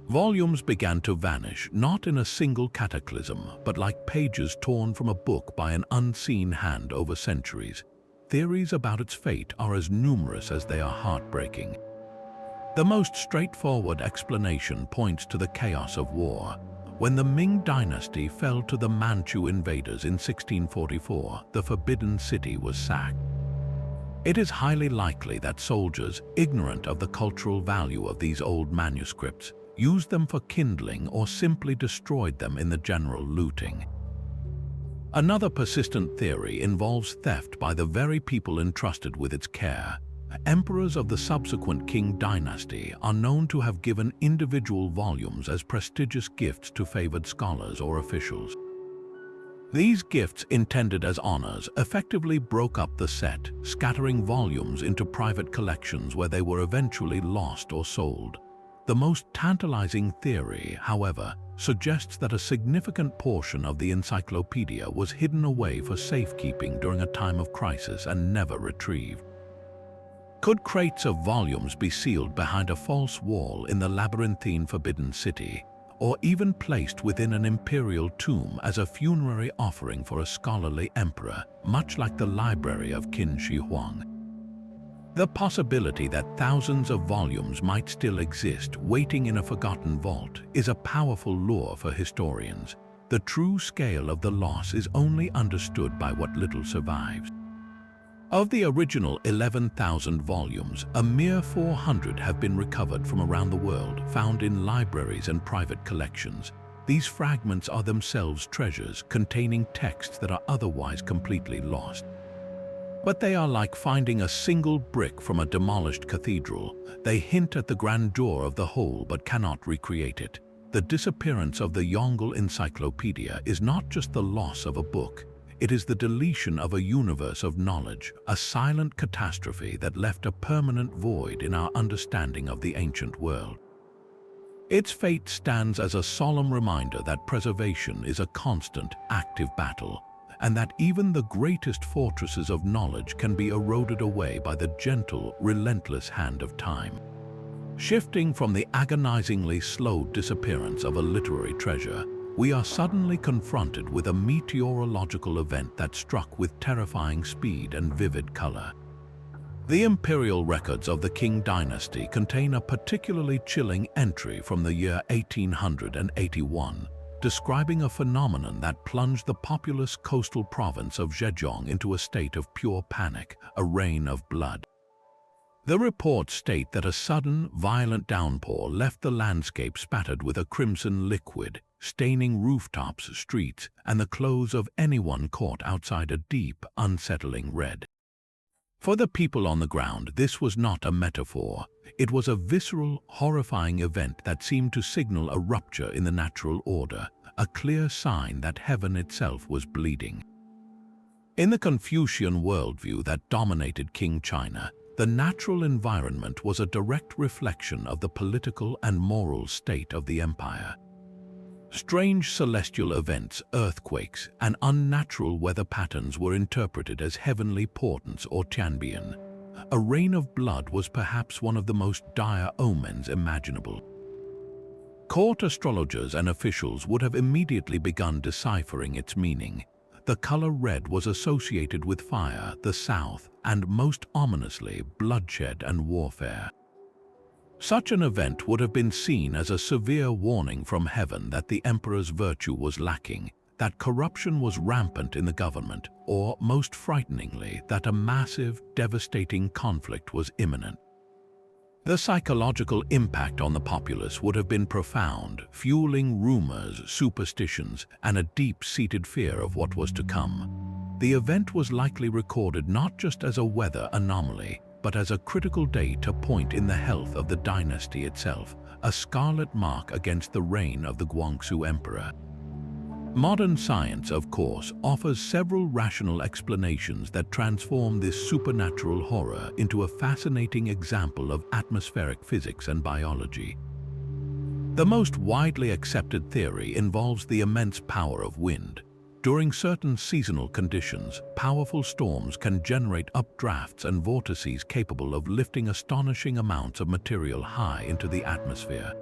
Volumes began to vanish, not in a single cataclysm, but like pages torn from a book by an unseen hand over centuries. Theories about its fate are as numerous as they are heartbreaking. The most straightforward explanation points to the chaos of war. When the Ming dynasty fell to the Manchu invaders in 1644, the Forbidden City was sacked. It is highly likely that soldiers, ignorant of the cultural value of these old manuscripts, used them for kindling or simply destroyed them in the general looting. Another persistent theory involves theft by the very people entrusted with its care. Emperors of the subsequent Qing dynasty are known to have given individual volumes as prestigious gifts to favored scholars or officials. These gifts, intended as honors, effectively broke up the set, scattering volumes into private collections where they were eventually lost or sold. The most tantalizing theory, however, suggests that a significant portion of the encyclopedia was hidden away for safekeeping during a time of crisis and never retrieved. Could crates of volumes be sealed behind a false wall in the labyrinthine Forbidden City, or even placed within an imperial tomb as a funerary offering for a scholarly emperor, much like the library of Qin Shi Huang? The possibility that thousands of volumes might still exist waiting in a forgotten vault is a powerful lure for historians. The true scale of the loss is only understood by what little survives. Of the original 11,000 volumes, a mere 400 have been recovered from around the world, found in libraries and private collections. These fragments are themselves treasures containing texts that are otherwise completely lost. But they are like finding a single brick from a demolished cathedral. They hint at the grandeur of the whole but cannot recreate it. The disappearance of the Yongle Encyclopedia is not just the loss of a book. It is the deletion of a universe of knowledge, a silent catastrophe that left a permanent void in our understanding of the ancient world. Its fate stands as a solemn reminder that preservation is a constant, active battle, and that even the greatest fortresses of knowledge can be eroded away by the gentle, relentless hand of time. Shifting from the agonizingly slow disappearance of a literary treasure, we are suddenly confronted with a meteorological event that struck with terrifying speed and vivid color. The imperial records of the Qing dynasty contain a particularly chilling entry from the year 1881, describing a phenomenon that plunged the populous coastal province of Zhejiang into a state of pure panic, a rain of blood. The reports state that a sudden, violent downpour left the landscape spattered with a crimson liquid, staining rooftops, streets, and the clothes of anyone caught outside a deep, unsettling red. For the people on the ground, this was not a metaphor. It was a visceral, horrifying event that seemed to signal a rupture in the natural order, a clear sign that heaven itself was bleeding. In the Confucian worldview that dominated Qing China, the natural environment was a direct reflection of the political and moral state of the empire. Strange celestial events, earthquakes, and unnatural weather patterns were interpreted as heavenly portents or tianbian. A rain of blood was perhaps one of the most dire omens imaginable. Court astrologers and officials would have immediately begun deciphering its meaning. The color red was associated with fire, the south, and most ominously, bloodshed and warfare. Such an event would have been seen as a severe warning from heaven that the emperor's virtue was lacking, that corruption was rampant in the government, or, most frighteningly, that a massive, devastating conflict was imminent. The psychological impact on the populace would have been profound, fueling rumors, superstitions, and a deep-seated fear of what was to come. The event was likely recorded not just as a weather anomaly, but as a critical data point in the health of the dynasty itself, a scarlet mark against the reign of the Guangxu emperor. Modern science, of course, offers several rational explanations that transform this supernatural horror into a fascinating example of atmospheric physics and biology. The most widely accepted theory involves the immense power of wind. During certain seasonal conditions, powerful storms can generate updrafts and vortices capable of lifting astonishing amounts of material high into the atmosphere.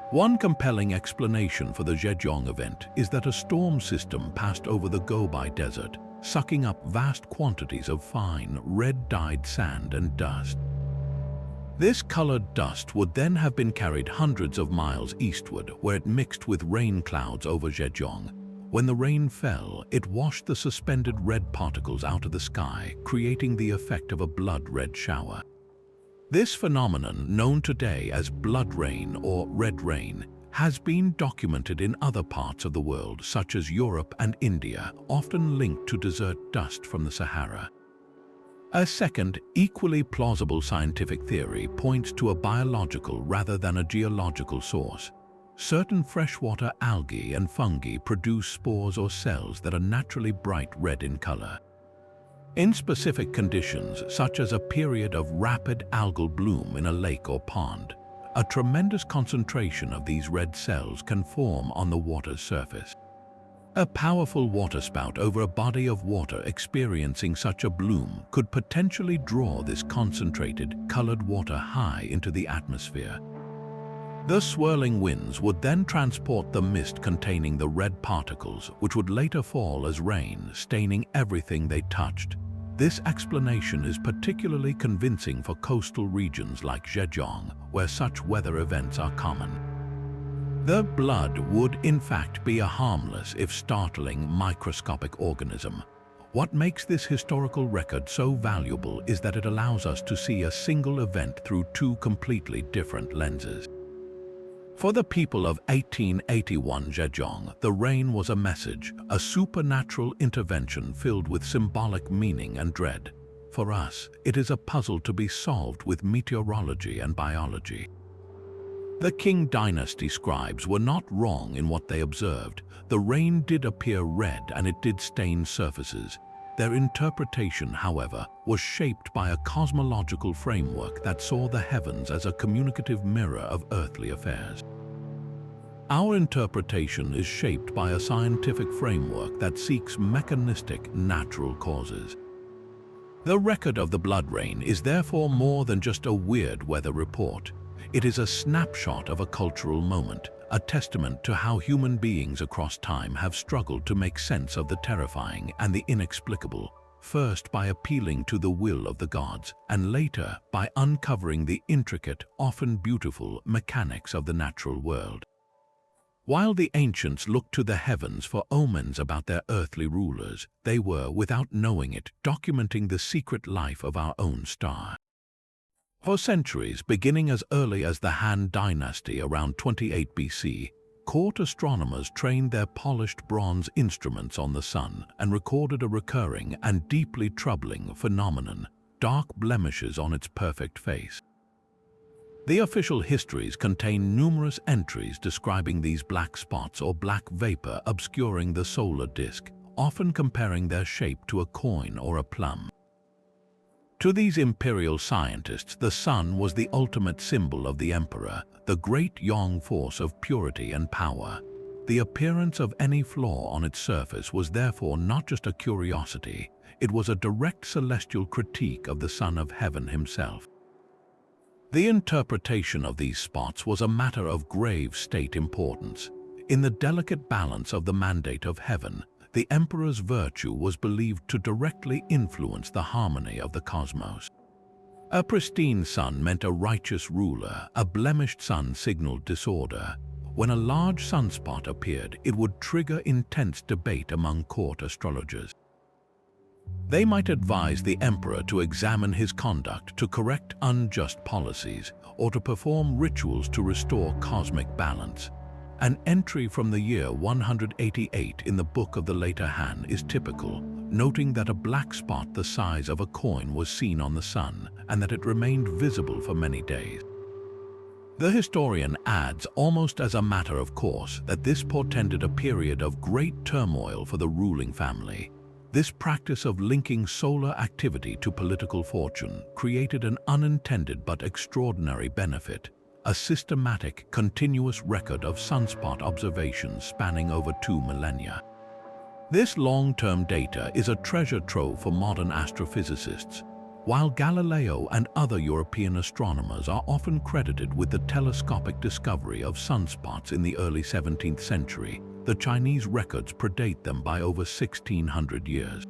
One compelling explanation for the Zhejiang event is that a storm system passed over the Gobi Desert, sucking up vast quantities of fine, red-dyed sand and dust. This colored dust would then have been carried hundreds of miles eastward, where it mixed with rain clouds over Zhejiang. When the rain fell, it washed the suspended red particles out of the sky, creating the effect of a blood-red shower. This phenomenon, known today as blood rain or red rain, has been documented in other parts of the world, such as Europe and India, often linked to desert dust from the Sahara. A second, equally plausible scientific theory points to a biological rather than a geological source. Certain freshwater algae and fungi produce spores or cells that are naturally bright red in color. In specific conditions, such as a period of rapid algal bloom in a lake or pond, a tremendous concentration of these red cells can form on the water's surface. A powerful waterspout over a body of water experiencing such a bloom could potentially draw this concentrated, colored water high into the atmosphere. The swirling winds would then transport the mist containing the red particles, which would later fall as rain, staining everything they touched. This explanation is particularly convincing for coastal regions like Zhejiang, where such weather events are common. The blood would, in fact, be a harmless, if startling, microscopic organism. What makes this historical record so valuable is that it allows us to see a single event through two completely different lenses. For the people of 1881 Zhejiang, the rain was a message, a supernatural intervention filled with symbolic meaning and dread. For us, it is a puzzle to be solved with meteorology and biology. The Qing dynasty scribes were not wrong in what they observed. The rain did appear red and it did stain surfaces. Their interpretation, however, was shaped by a cosmological framework that saw the heavens as a communicative mirror of earthly affairs. Our interpretation is shaped by a scientific framework that seeks mechanistic, natural causes. The record of the blood rain is therefore more than just a weird weather report. It is a snapshot of a cultural moment, a testament to how human beings across time have struggled to make sense of the terrifying and the inexplicable, first by appealing to the will of the gods, and later by uncovering the intricate, often beautiful, mechanics of the natural world. While the ancients looked to the heavens for omens about their earthly rulers, they were, without knowing it, documenting the secret life of our own star. For centuries, beginning as early as the Han Dynasty around 28 BC, court astronomers trained their polished bronze instruments on the sun and recorded a recurring and deeply troubling phenomenon, dark blemishes on its perfect face. The official histories contain numerous entries describing these black spots or black vapor obscuring the solar disk, often comparing their shape to a coin or a plum. To these imperial scientists, the sun was the ultimate symbol of the emperor, the great yang force of purity and power. The appearance of any flaw on its surface was therefore not just a curiosity, it was a direct celestial critique of the Son of Heaven himself. The interpretation of these spots was a matter of grave state importance. In the delicate balance of the mandate of heaven, the emperor's virtue was believed to directly influence the harmony of the cosmos. A pristine sun meant a righteous ruler, a blemished sun signaled disorder. When a large sunspot appeared, it would trigger intense debate among court astrologers. They might advise the emperor to examine his conduct, to correct unjust policies, or to perform rituals to restore cosmic balance. An entry from the year 188 in the Book of the Later Han is typical, noting that a black spot the size of a coin was seen on the sun and that it remained visible for many days. The historian adds, almost as a matter of course, that this portended a period of great turmoil for the ruling family. This practice of linking solar activity to political fortune created an unintended but extraordinary benefit. a systematic, continuous record of sunspot observations spanning over 2 millennia. This long-term data is a treasure trove for modern astrophysicists, while Galileo and other European astronomers are often credited with the telescopic discovery of sunspots in the early 17th century. The Chinese records predate them by over 1,600 years.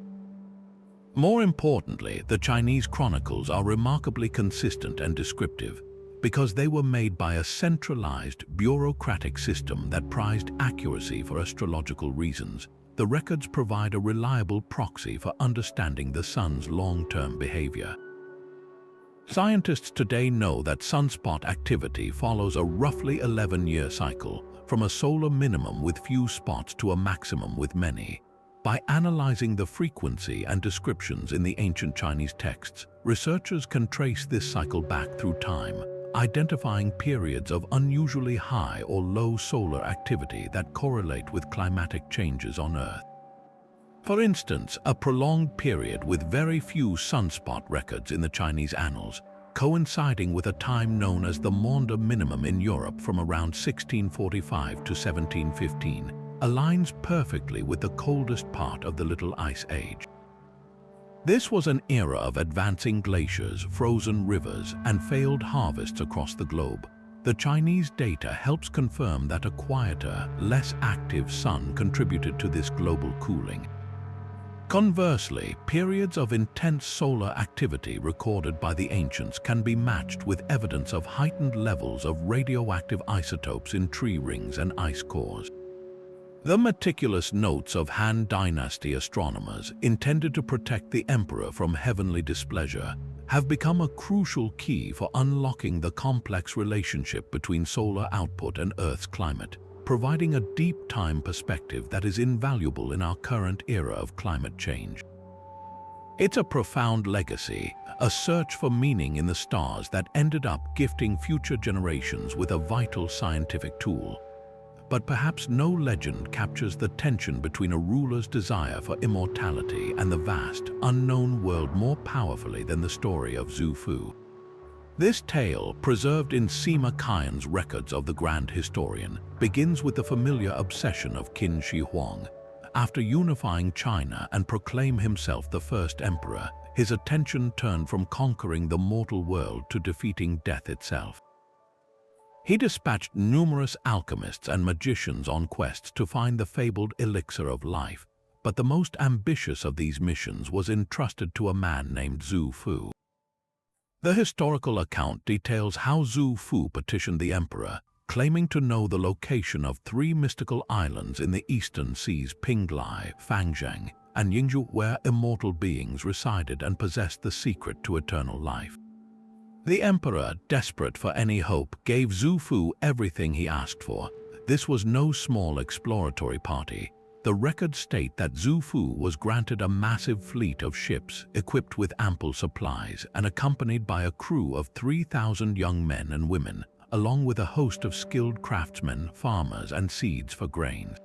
More importantly, the Chinese chronicles are remarkably consistent and descriptive because they were made by a centralized, bureaucratic system that prized accuracy for astrological reasons. The records provide a reliable proxy for understanding the sun's long-term behavior. Scientists today know that sunspot activity follows a roughly 11-year cycle, from a solar minimum with few spots to a maximum with many. By analyzing the frequency and descriptions in the ancient Chinese texts, researchers can trace this cycle back through time, identifying periods of unusually high or low solar activity that correlate with climatic changes on Earth. For instance, a prolonged period with very few sunspot records in the Chinese annals, coinciding with a time known as the Maunder minimum in Europe from around 1645 to 1715, aligns perfectly with the coldest part of the Little Ice Age. This was an era of advancing glaciers, frozen rivers, and failed harvests across the globe. The Chinese data helps confirm that a quieter, less active sun contributed to this global cooling. Conversely, periods of intense solar activity recorded by the ancients can be matched with evidence of heightened levels of radioactive isotopes in tree rings and ice cores. The meticulous notes of Han Dynasty astronomers, intended to protect the emperor from heavenly displeasure, have become a crucial key for unlocking the complex relationship between solar output and Earth's climate, providing a deep time perspective that is invaluable in our current era of climate change. It's a profound legacy, a search for meaning in the stars that ended up gifting future generations with a vital scientific tool. But perhaps no legend captures the tension between a ruler's desire for immortality and the vast, unknown world more powerfully than the story of Xu Fu. This tale, preserved in Sima Qian's records of the Grand Historian, begins with the familiar obsession of Qin Shi Huang. After unifying China and proclaim himself the first emperor, his attention turned from conquering the mortal world to defeating death itself. He dispatched numerous alchemists and magicians on quests to find the fabled elixir of life, but the most ambitious of these missions was entrusted to a man named Xu Fu. The historical account details how Xu Fu petitioned the emperor, claiming to know the location of 3 mystical islands in the eastern seas, Pinglai, Fangzheng, and Yingzhou, where immortal beings resided and possessed the secret to eternal life. The emperor, desperate for any hope, gave Xu Fu everything he asked for. This was no small exploratory party. The records state that Xu Fu was granted a massive fleet of ships equipped with ample supplies and accompanied by a crew of 3,000 young men and women, along with a host of skilled craftsmen, farmers, and seeds for grains.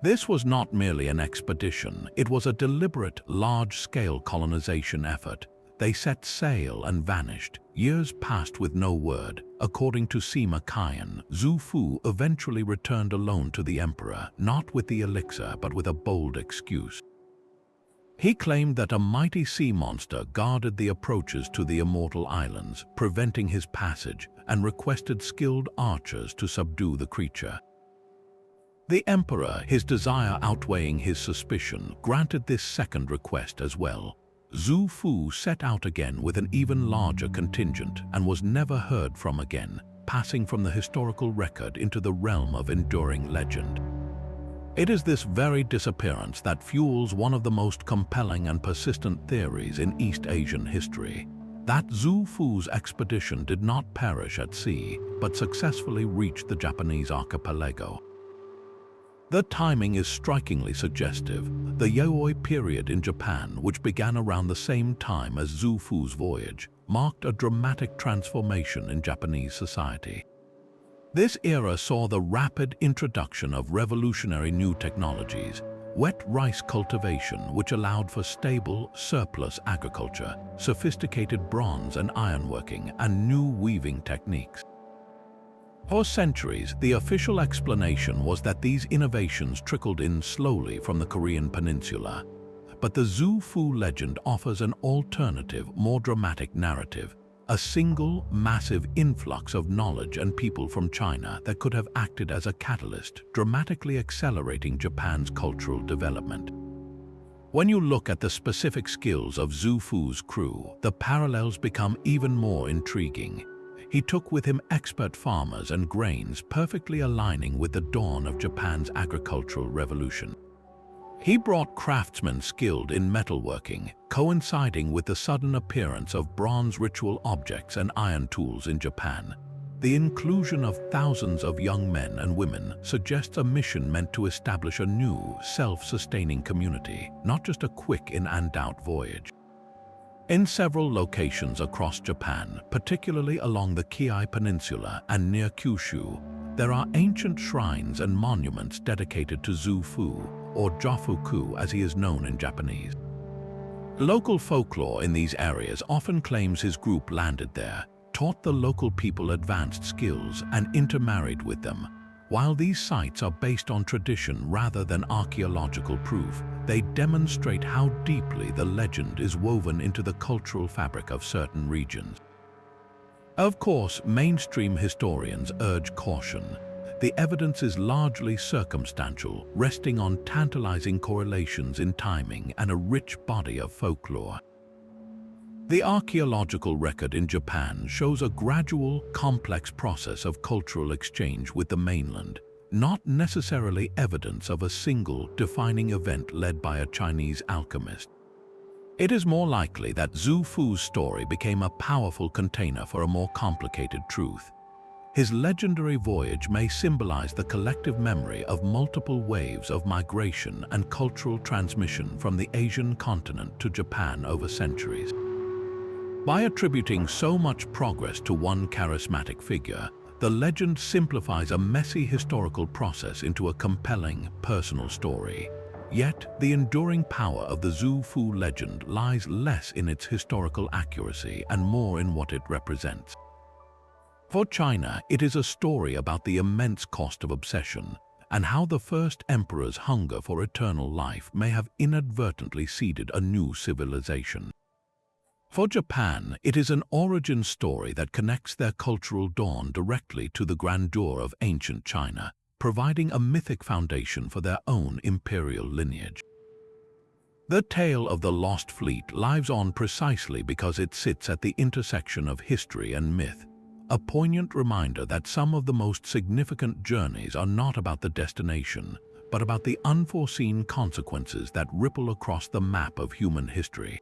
This was not merely an expedition, it was a deliberate, large-scale colonization effort. They set sail and vanished. Years passed with no word. According to Sima Qian, Xu Fu eventually returned alone to the emperor, not with the elixir but with a bold excuse. He claimed that a mighty sea monster guarded the approaches to the immortal islands, preventing his passage, and requested skilled archers to subdue the creature. The emperor, his desire outweighing his suspicion, granted this second request as well. Xu Fu set out again with an even larger contingent and was never heard from again, passing from the historical record into the realm of enduring legend. It is this very disappearance that fuels one of the most compelling and persistent theories in East Asian history, that Xu Fu's expedition did not perish at sea, but successfully reached the Japanese archipelago. The timing is strikingly suggestive. The Yayoi period in Japan, which began around the same time as Xu Fu's voyage, marked a dramatic transformation in Japanese society. This era saw the rapid introduction of revolutionary new technologies, wet rice cultivation, which allowed for stable, surplus agriculture, sophisticated bronze and ironworking, and new weaving techniques. For centuries, the official explanation was that these innovations trickled in slowly from the Korean peninsula. But the Zhu Fu legend offers an alternative, more dramatic narrative, a single, massive influx of knowledge and people from China that could have acted as a catalyst, dramatically accelerating Japan's cultural development. When you look at the specific skills of Zhu Fu's crew, the parallels become even more intriguing. He took with him expert farmers and grains, perfectly aligning with the dawn of Japan's agricultural revolution. He brought craftsmen skilled in metalworking, coinciding with the sudden appearance of bronze ritual objects and iron tools in Japan. The inclusion of thousands of young men and women suggests a mission meant to establish a new, self-sustaining community, not just a quick in-and-out voyage. In several locations across Japan, particularly along the Kii Peninsula and near Kyushu, there are ancient shrines and monuments dedicated to Zhu Fu, or Jofuku as he is known in Japanese. Local folklore in these areas often claims his group landed there, taught the local people advanced skills, and intermarried with them. While these sites are based on tradition rather than archaeological proof, they demonstrate how deeply the legend is woven into the cultural fabric of certain regions. Of course, mainstream historians urge caution. The evidence is largely circumstantial, resting on tantalizing correlations in timing and a rich body of folklore. The archaeological record in Japan shows a gradual, complex process of cultural exchange with the mainland, not necessarily evidence of a single, defining event led by a Chinese alchemist. It is more likely that Zhu Fu's story became a powerful container for a more complicated truth. His legendary voyage may symbolize the collective memory of multiple waves of migration and cultural transmission from the Asian continent to Japan over centuries. By attributing so much progress to one charismatic figure, the legend simplifies a messy historical process into a compelling, personal story. Yet, the enduring power of the Zhu Fu legend lies less in its historical accuracy and more in what it represents. For China, it is a story about the immense cost of obsession and how the first emperor's hunger for eternal life may have inadvertently seeded a new civilization. For Japan, it is an origin story that connects their cultural dawn directly to the grandeur of ancient China, providing a mythic foundation for their own imperial lineage. The tale of the Lost Fleet lives on precisely because it sits at the intersection of history and myth, a poignant reminder that some of the most significant journeys are not about the destination, but about the unforeseen consequences that ripple across the map of human history.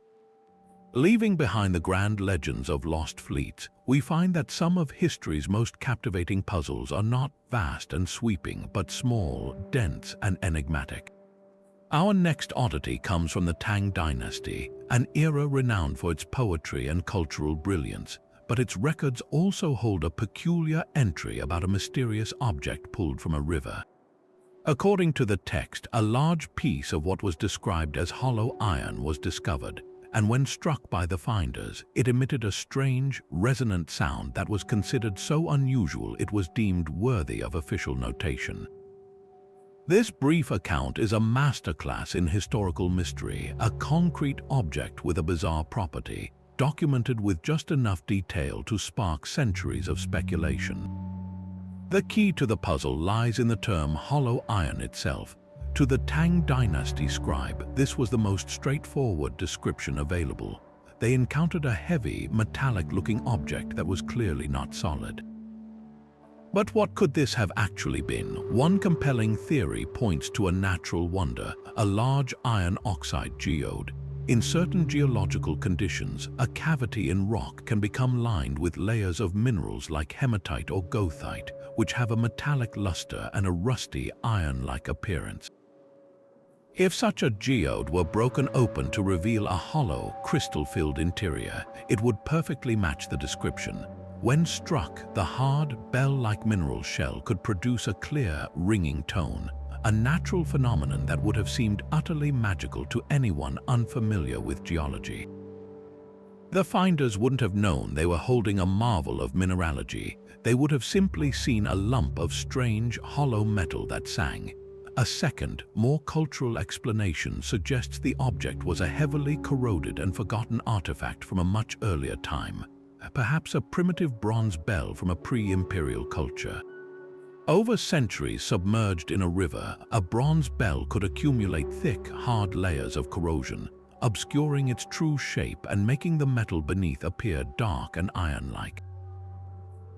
Leaving behind the grand legends of lost fleets, we find that some of history's most captivating puzzles are not vast and sweeping, but small, dense, and enigmatic. Our next oddity comes from the Tang dynasty, an era renowned for its poetry and cultural brilliance, but its records also hold a peculiar entry about a mysterious object pulled from a river. According to the text, a large piece of what was described as hollow iron was discovered, and when struck by the finders, it emitted a strange, resonant sound that was considered so unusual it was deemed worthy of official notation. This brief account is a masterclass in historical mystery, a concrete object with a bizarre property, documented with just enough detail to spark centuries of speculation. The key to the puzzle lies in the term hollow iron itself. To the Tang dynasty scribe, this was the most straightforward description available. They encountered a heavy, metallic-looking object that was clearly not solid. But what could this have actually been? One compelling theory points to a natural wonder, a large iron oxide geode. In certain geological conditions, a cavity in rock can become lined with layers of minerals like hematite or goethite, which have a metallic luster and a rusty, iron-like appearance. If such a geode were broken open to reveal a hollow, crystal-filled interior, it would perfectly match the description. When struck, the hard, bell-like mineral shell could produce a clear, ringing tone, a natural phenomenon that would have seemed utterly magical to anyone unfamiliar with geology. The finders wouldn't have known they were holding a marvel of mineralogy. They would have simply seen a lump of strange, hollow metal that sang. A second, more cultural explanation suggests the object was a heavily corroded and forgotten artifact from a much earlier time, perhaps a primitive bronze bell from a pre-imperial culture. Over centuries submerged in a river, a bronze bell could accumulate thick, hard layers of corrosion, obscuring its true shape and making the metal beneath appear dark and iron-like.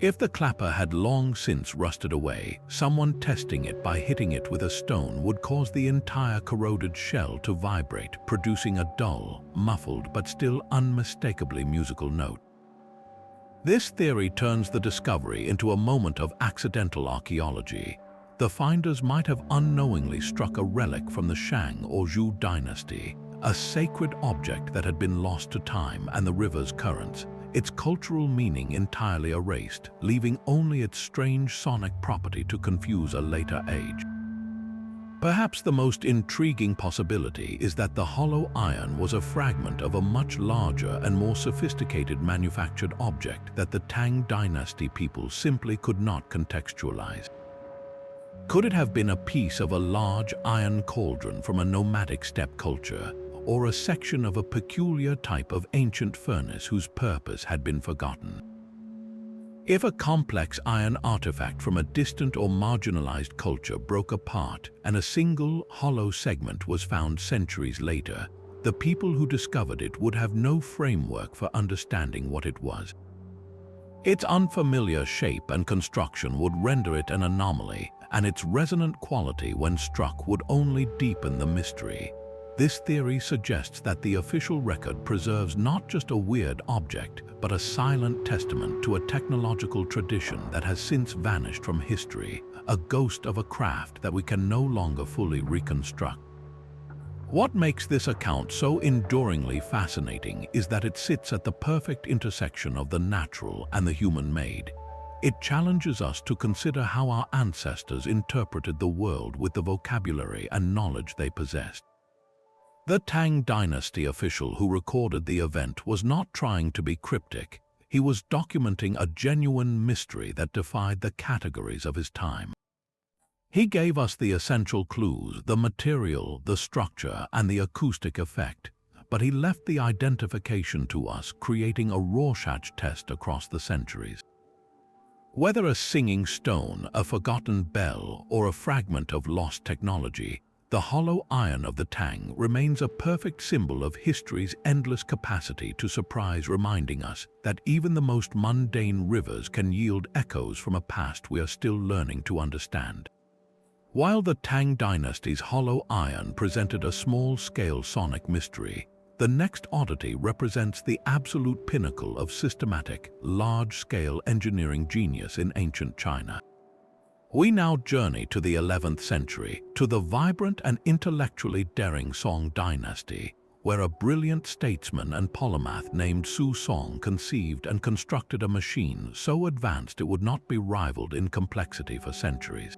If the clapper had long since rusted away, someone testing it by hitting it with a stone would cause the entire corroded shell to vibrate, producing a dull, muffled but still unmistakably musical note. This theory turns the discovery into a moment of accidental archaeology. The finders might have unknowingly struck a relic from the Shang or Zhou dynasty, a sacred object that had been lost to time and the river's currents, its cultural meaning entirely erased, leaving only its strange sonic property to confuse a later age. Perhaps the most intriguing possibility is that the hollow iron was a fragment of a much larger and more sophisticated manufactured object that the Tang dynasty people simply could not contextualize. Could it have been a piece of a large iron cauldron from a nomadic steppe culture, or a section of a peculiar type of ancient furnace whose purpose had been forgotten? If a complex iron artifact from a distant or marginalized culture broke apart and a single hollow segment was found centuries later, the people who discovered it would have no framework for understanding what it was. Its unfamiliar shape and construction would render it an anomaly, and its resonant quality when struck would only deepen the mystery. This theory suggests that the official record preserves not just a weird object, but a silent testament to a technological tradition that has since vanished from history, a ghost of a craft that we can no longer fully reconstruct. What makes this account so enduringly fascinating is that it sits at the perfect intersection of the natural and the human-made. It challenges us to consider how our ancestors interpreted the world with the vocabulary and knowledge they possessed. The Tang dynasty official who recorded the event was not trying to be cryptic. He was documenting a genuine mystery that defied the categories of his time. He gave us the essential clues, the material, the structure, and the acoustic effect, but he left the identification to us, creating a Rorschach test across the centuries. Whether a singing stone, a forgotten bell, or a fragment of lost technology, the hollow iron of the Tang remains a perfect symbol of history's endless capacity to surprise, reminding us that even the most mundane rivers can yield echoes from a past we are still learning to understand. While the Tang dynasty's hollow iron presented a small-scale sonic mystery, the next oddity represents the absolute pinnacle of systematic, large-scale engineering genius in ancient China. We now journey to the 11th century, to the vibrant and intellectually daring Song dynasty, where a brilliant statesman and polymath named Su Song conceived and constructed a machine so advanced it would not be rivaled in complexity for centuries.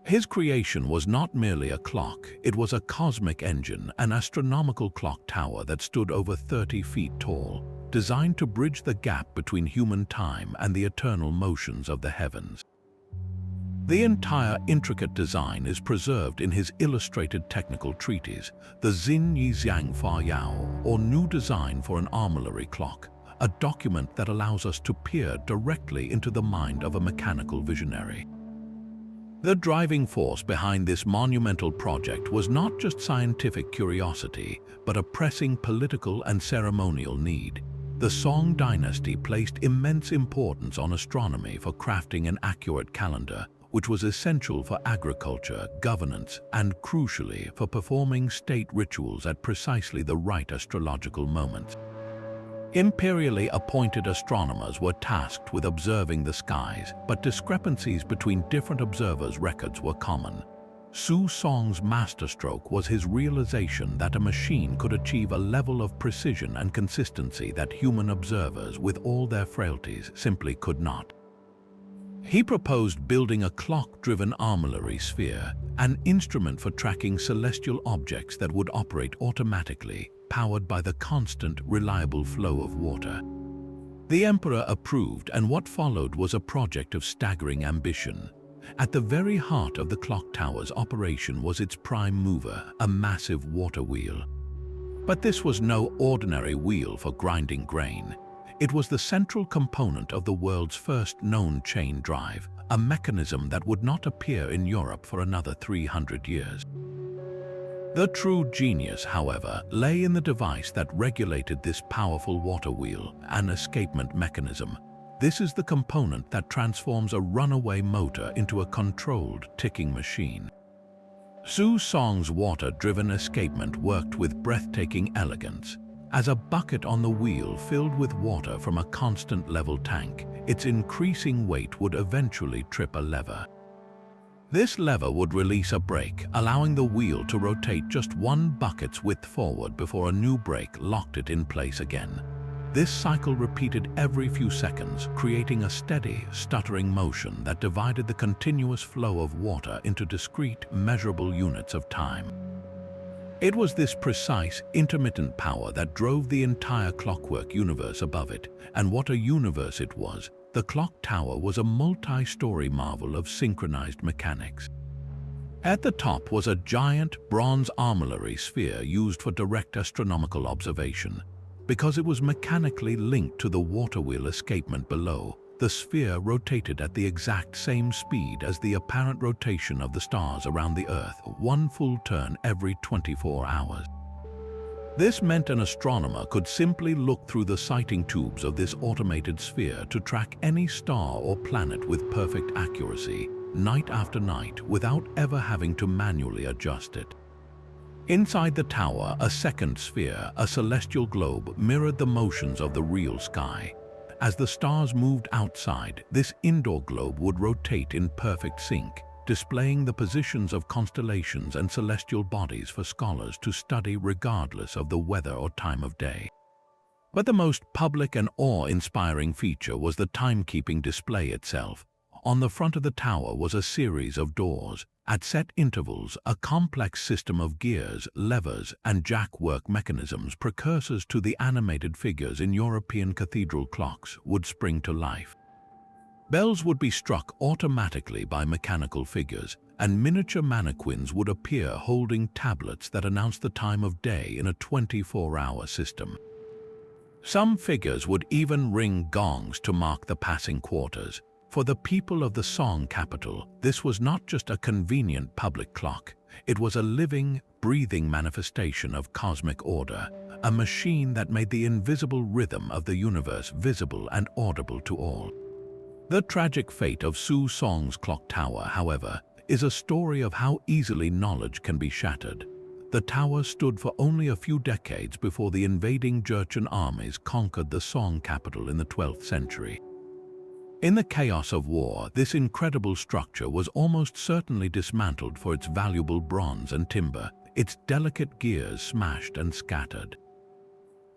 His creation was not merely a clock, it was a cosmic engine, an astronomical clock tower that stood over 30 feet tall, designed to bridge the gap between human time and the eternal motions of the heavens. The entire intricate design is preserved in his illustrated technical treatise, the Xin Yi Xiang Fa Yao, or New Design for an Armillary Clock, a document that allows us to peer directly into the mind of a mechanical visionary. The driving force behind this monumental project was not just scientific curiosity, but a pressing political and ceremonial need. The Song dynasty placed immense importance on astronomy for crafting an accurate calendar, which was essential for agriculture, governance, and crucially for performing state rituals at precisely the right astrological moments. Imperially appointed astronomers were tasked with observing the skies, but discrepancies between different observers' records were common. Su Song's masterstroke was his realization that a machine could achieve a level of precision and consistency that human observers, with all their frailties, simply could not. He proposed building a clock-driven armillary sphere, an instrument for tracking celestial objects that would operate automatically, powered by the constant, reliable flow of water. The emperor approved, and what followed was a project of staggering ambition. At the very heart of the clock tower's operation was its prime mover, a massive water wheel. But this was no ordinary wheel for grinding grain. It was the central component of the world's first known chain drive, a mechanism that would not appear in Europe for another 300 years. The true genius, however, lay in the device that regulated this powerful water wheel, an escapement mechanism. This is the component that transforms a runaway motor into a controlled, ticking machine. Su Song's water-driven escapement worked with breathtaking elegance. As a bucket on the wheel filled with water from a constant level tank, its increasing weight would eventually trip a lever. This lever would release a brake, allowing the wheel to rotate just one bucket's width forward before a new brake locked it in place again. This cycle repeated every few seconds, creating a steady, stuttering motion that divided the continuous flow of water into discrete, measurable units of time. It was this precise, intermittent power that drove the entire clockwork universe above it, and what a universe it was. The clock tower was a multi-story marvel of synchronized mechanics. At the top was a giant bronze armillary sphere used for direct astronomical observation. Because it was mechanically linked to the water wheel escapement below, the sphere rotated at the exact same speed as the apparent rotation of the stars around the Earth, one full turn every 24 hours. This meant an astronomer could simply look through the sighting tubes of this automated sphere to track any star or planet with perfect accuracy, night after night, without ever having to manually adjust it. Inside the tower, a second sphere, a celestial globe, mirrored the motions of the real sky. As the stars moved outside, this indoor globe would rotate in perfect sync, displaying the positions of constellations and celestial bodies for scholars to study regardless of the weather or time of day. But the most public and awe-inspiring feature was the timekeeping display itself. On the front of the tower was a series of doors. At set intervals, a complex system of gears, levers, and jackwork mechanisms, precursors to the animated figures in European cathedral clocks, would spring to life. Bells would be struck automatically by mechanical figures, and miniature mannequins would appear holding tablets that announced the time of day in a 24-hour system. Some figures would even ring gongs to mark the passing quarters. For the people of the Song capital, this was not just a convenient public clock. It was a living, breathing manifestation of cosmic order, a machine that made the invisible rhythm of the universe visible and audible to all. The tragic fate of Su Song's clock tower, however, is a story of how easily knowledge can be shattered. The tower stood for only a few decades before the invading Jurchen armies conquered the Song capital in the 12th century. In the chaos of war, this incredible structure was almost certainly dismantled for its valuable bronze and timber, its delicate gears smashed and scattered.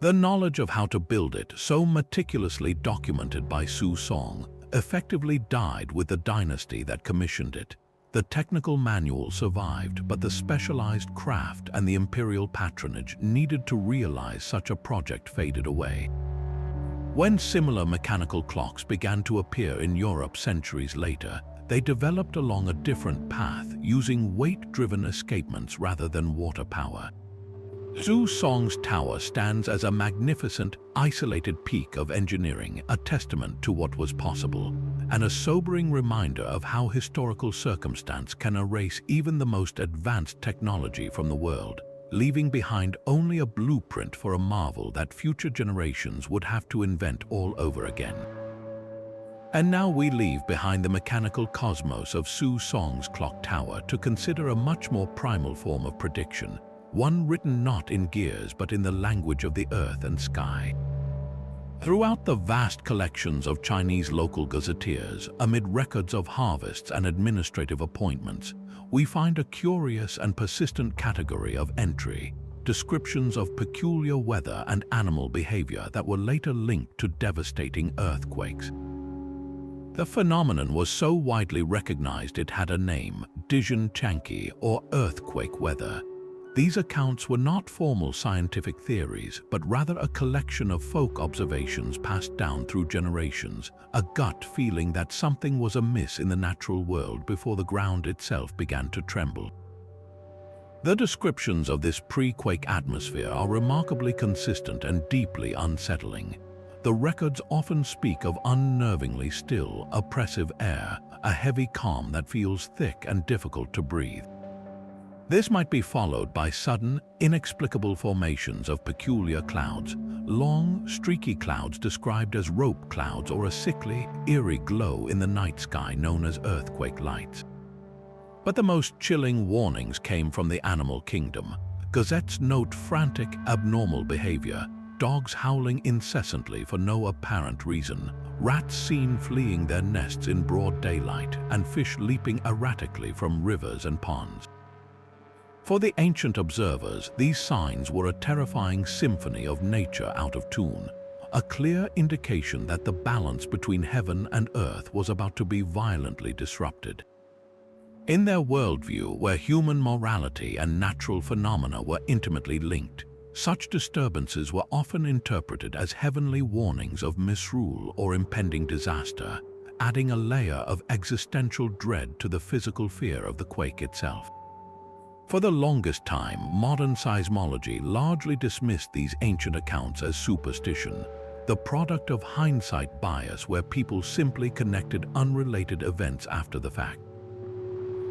The knowledge of how to build it, so meticulously documented by Su Song, effectively died with the dynasty that commissioned it. The technical manual survived, but the specialized craft and the imperial patronage needed to realize such a project faded away. When similar mechanical clocks began to appear in Europe centuries later, they developed along a different path, using weight-driven escapements rather than water power. Su Song's tower stands as a magnificent, isolated peak of engineering, a testament to what was possible, and a sobering reminder of how historical circumstance can erase even the most advanced technology from the world, leaving behind only a blueprint for a marvel that future generations would have to invent all over again. And now we leave behind the mechanical cosmos of Su Song's clock tower to consider a much more primal form of prediction, one written not in gears but in the language of the earth and sky. Throughout the vast collections of Chinese local gazetteers, amid records of harvests and administrative appointments, we find a curious and persistent category of entry, descriptions of peculiar weather and animal behavior that were later linked to devastating earthquakes. The phenomenon was so widely recognized it had a name, Dijin Chanqi, or earthquake weather. These accounts were not formal scientific theories, but rather a collection of folk observations passed down through generations, a gut feeling that something was amiss in the natural world before the ground itself began to tremble. The descriptions of this pre-quake atmosphere are remarkably consistent and deeply unsettling. The records often speak of unnervingly still, oppressive air, a heavy calm that feels thick and difficult to breathe. This might be followed by sudden, inexplicable formations of peculiar clouds, long, streaky clouds described as rope clouds or a sickly, eerie glow in the night sky known as earthquake lights. But the most chilling warnings came from the animal kingdom. Gazettes note frantic, abnormal behavior, dogs howling incessantly for no apparent reason, rats seen fleeing their nests in broad daylight, and fish leaping erratically from rivers and ponds. For the ancient observers, these signs were a terrifying symphony of nature out of tune, a clear indication that the balance between heaven and earth was about to be violently disrupted. In their worldview, where human morality and natural phenomena were intimately linked, such disturbances were often interpreted as heavenly warnings of misrule or impending disaster, adding a layer of existential dread to the physical fear of the quake itself. For the longest time, modern seismology largely dismissed these ancient accounts as superstition, the product of hindsight bias where people simply connected unrelated events after the fact.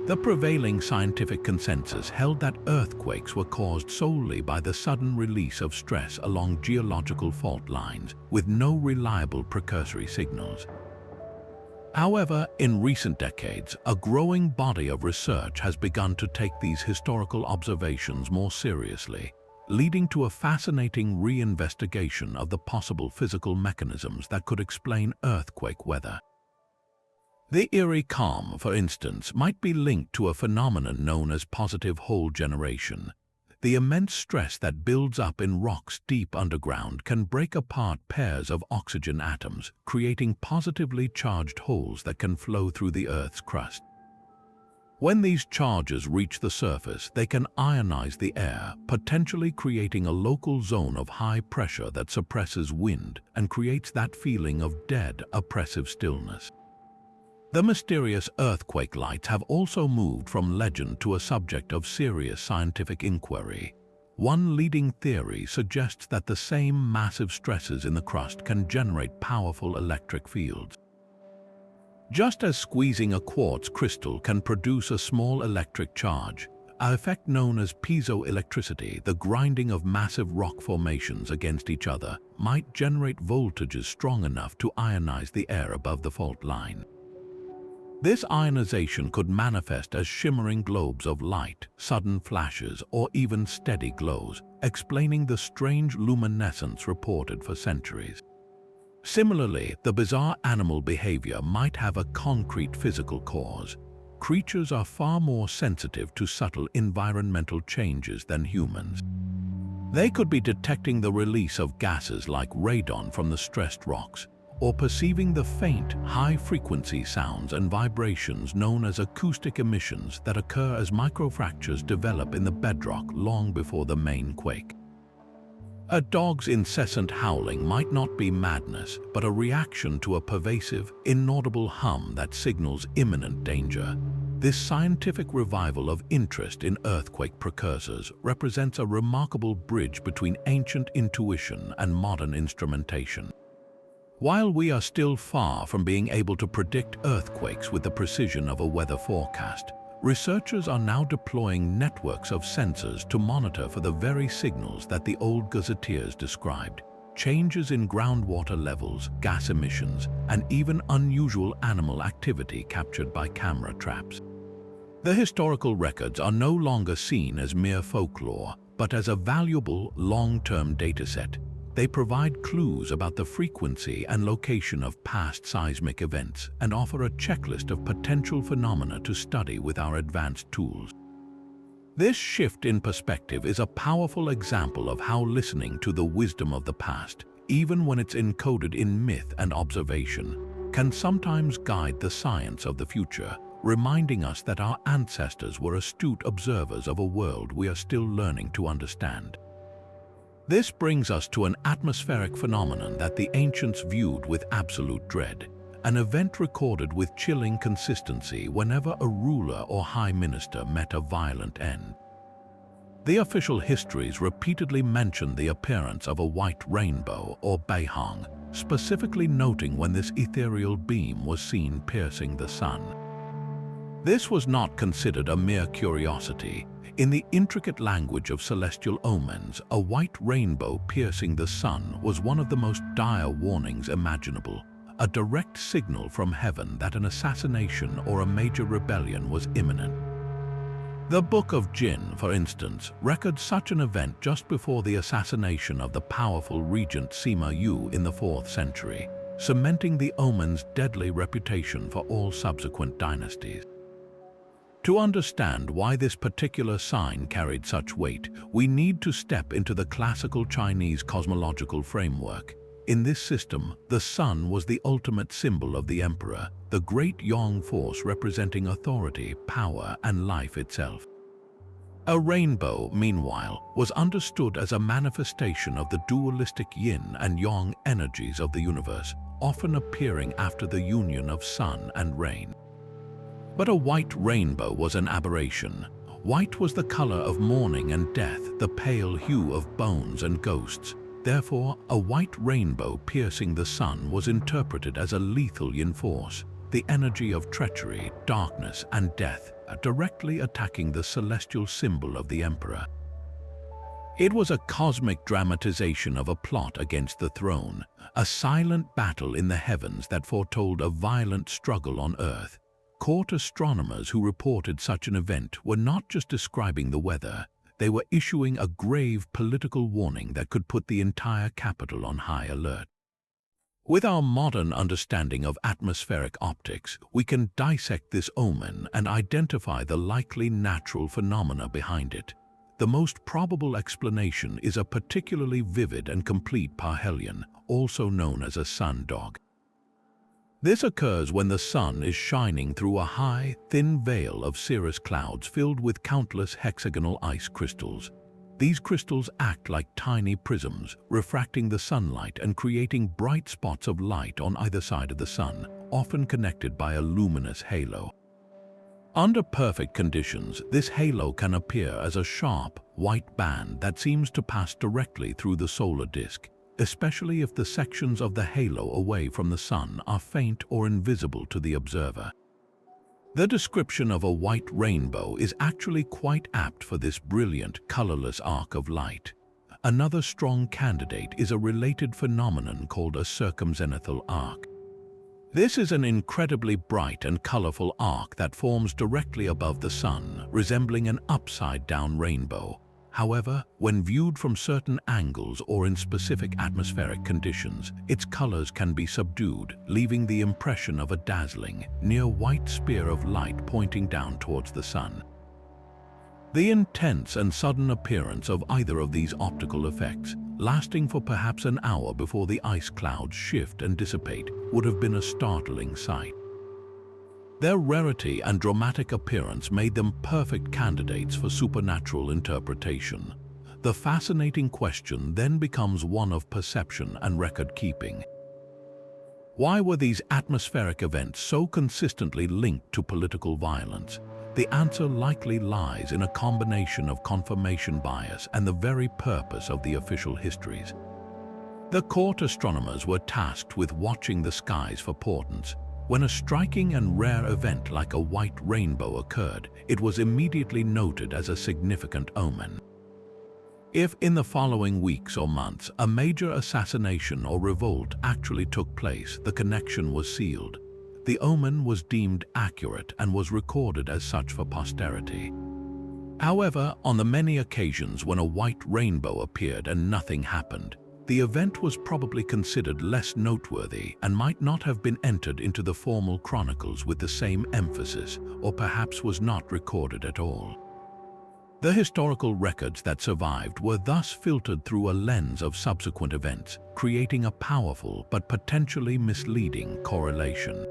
The prevailing scientific consensus held that earthquakes were caused solely by the sudden release of stress along geological fault lines, with no reliable precursory signals. However, in recent decades, a growing body of research has begun to take these historical observations more seriously, leading to a fascinating reinvestigation of the possible physical mechanisms that could explain earthquake weather. The eerie calm, for instance, might be linked to a phenomenon known as positive hole generation. The immense stress that builds up in rocks deep underground can break apart pairs of oxygen atoms, creating positively charged holes that can flow through the Earth's crust. When these charges reach the surface, they can ionize the air, potentially creating a local zone of high pressure that suppresses wind and creates that feeling of dead, oppressive stillness. The mysterious earthquake lights have also moved from legend to a subject of serious scientific inquiry. One leading theory suggests that the same massive stresses in the crust can generate powerful electric fields. Just as squeezing a quartz crystal can produce a small electric charge, an effect known as piezoelectricity, the grinding of massive rock formations against each other, might generate voltages strong enough to ionize the air above the fault line. This ionization could manifest as shimmering globes of light, sudden flashes, or even steady glows, explaining the strange luminescence reported for centuries. Similarly, the bizarre animal behavior might have a concrete physical cause. Creatures are far more sensitive to subtle environmental changes than humans. They could be detecting the release of gases like radon from the stressed rocks, or perceiving the faint, high-frequency sounds and vibrations known as acoustic emissions that occur as microfractures develop in the bedrock long before the main quake. A dog's incessant howling might not be madness, but a reaction to a pervasive, inaudible hum that signals imminent danger. This scientific revival of interest in earthquake precursors represents a remarkable bridge between ancient intuition and modern instrumentation. While we are still far from being able to predict earthquakes with the precision of a weather forecast, researchers are now deploying networks of sensors to monitor for the very signals that the old gazetteers described: changes in groundwater levels, gas emissions, and even unusual animal activity captured by camera traps. The historical records are no longer seen as mere folklore, but as a valuable, long-term dataset. They provide clues about the frequency and location of past seismic events and offer a checklist of potential phenomena to study with our advanced tools. This shift in perspective is a powerful example of how listening to the wisdom of the past, even when it's encoded in myth and observation, can sometimes guide the science of the future, reminding us that our ancestors were astute observers of a world we are still learning to understand. This brings us to an atmospheric phenomenon that the ancients viewed with absolute dread, an event recorded with chilling consistency whenever a ruler or high minister met a violent end. The official histories repeatedly mention the appearance of a white rainbow or Beihang, specifically noting when this ethereal beam was seen piercing the sun. This was not considered a mere curiosity. In the intricate language of celestial omens, a white rainbow piercing the sun was one of the most dire warnings imaginable, a direct signal from heaven that an assassination or a major rebellion was imminent. The Book of Jin, for instance, records such an event just before the assassination of the powerful regent Sima Yu in the 4th century, cementing the omen's deadly reputation for all subsequent dynasties. To understand why this particular sign carried such weight, we need to step into the classical Chinese cosmological framework. In this system, the sun was the ultimate symbol of the emperor, the great yang force representing authority, power, and life itself. A rainbow, meanwhile, was understood as a manifestation of the dualistic yin and yang energies of the universe, often appearing after the union of sun and rain. But a white rainbow was an aberration. White was the color of mourning and death, the pale hue of bones and ghosts. Therefore, a white rainbow piercing the sun was interpreted as a lethal yin force, the energy of treachery, darkness, and death, directly attacking the celestial symbol of the emperor. It was a cosmic dramatization of a plot against the throne, a silent battle in the heavens that foretold a violent struggle on earth. Court astronomers who reported such an event were not just describing the weather, they were issuing a grave political warning that could put the entire capital on high alert. With our modern understanding of atmospheric optics, we can dissect this omen and identify the likely natural phenomena behind it. The most probable explanation is a particularly vivid and complete parhelion, also known as a sun dog. This occurs when the sun is shining through a high, thin veil of cirrus clouds filled with countless hexagonal ice crystals. These crystals act like tiny prisms, refracting the sunlight and creating bright spots of light on either side of the sun, often connected by a luminous halo. Under perfect conditions, this halo can appear as a sharp, white band that seems to pass directly through the solar disk, especially if the sections of the halo away from the sun are faint or invisible to the observer. The description of a white rainbow is actually quite apt for this brilliant, colorless arc of light. Another strong candidate is a related phenomenon called a circumzenithal arc. This is an incredibly bright and colorful arc that forms directly above the sun, resembling an upside-down rainbow. However, when viewed from certain angles or in specific atmospheric conditions, its colors can be subdued, leaving the impression of a dazzling, near-white spear of light pointing down towards the sun. The intense and sudden appearance of either of these optical effects, lasting for perhaps an hour before the ice clouds shift and dissipate, would have been a startling sight. Their rarity and dramatic appearance made them perfect candidates for supernatural interpretation. The fascinating question then becomes one of perception and record-keeping. Why were these atmospheric events so consistently linked to political violence? The answer likely lies in a combination of confirmation bias and the very purpose of the official histories. The court astronomers were tasked with watching the skies for portents. When a striking and rare event like a white rainbow occurred, it was immediately noted as a significant omen. If in the following weeks or months a major assassination or revolt actually took place, the connection was sealed. The omen was deemed accurate and was recorded as such for posterity. However, on the many occasions when a white rainbow appeared and nothing happened, the event was probably considered less noteworthy and might not have been entered into the formal chronicles with the same emphasis, or perhaps was not recorded at all. The historical records that survived were thus filtered through a lens of subsequent events, creating a powerful but potentially misleading correlation.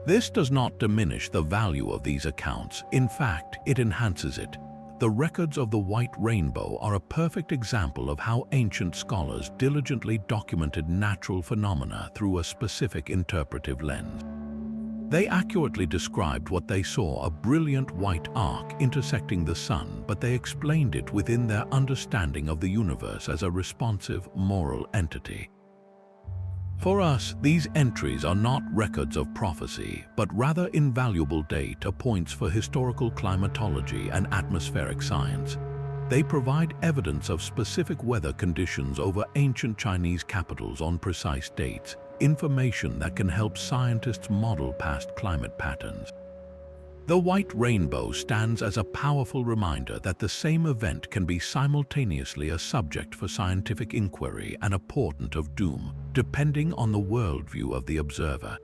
This does not diminish the value of these accounts. In fact, it enhances it. The records of the White Rainbow are a perfect example of how ancient scholars diligently documented natural phenomena through a specific interpretive lens. They accurately described what they saw, a brilliant white arc intersecting the sun, but they explained it within their understanding of the universe as a responsive, moral entity. For us, these entries are not records of prophecy, but rather invaluable data points for historical climatology and atmospheric science. They provide evidence of specific weather conditions over ancient Chinese capitals on precise dates, information that can help scientists model past climate patterns. The White Rainbow stands as a powerful reminder that the same event can be simultaneously a subject for scientific inquiry and a portent of doom, depending on the worldview of the observer.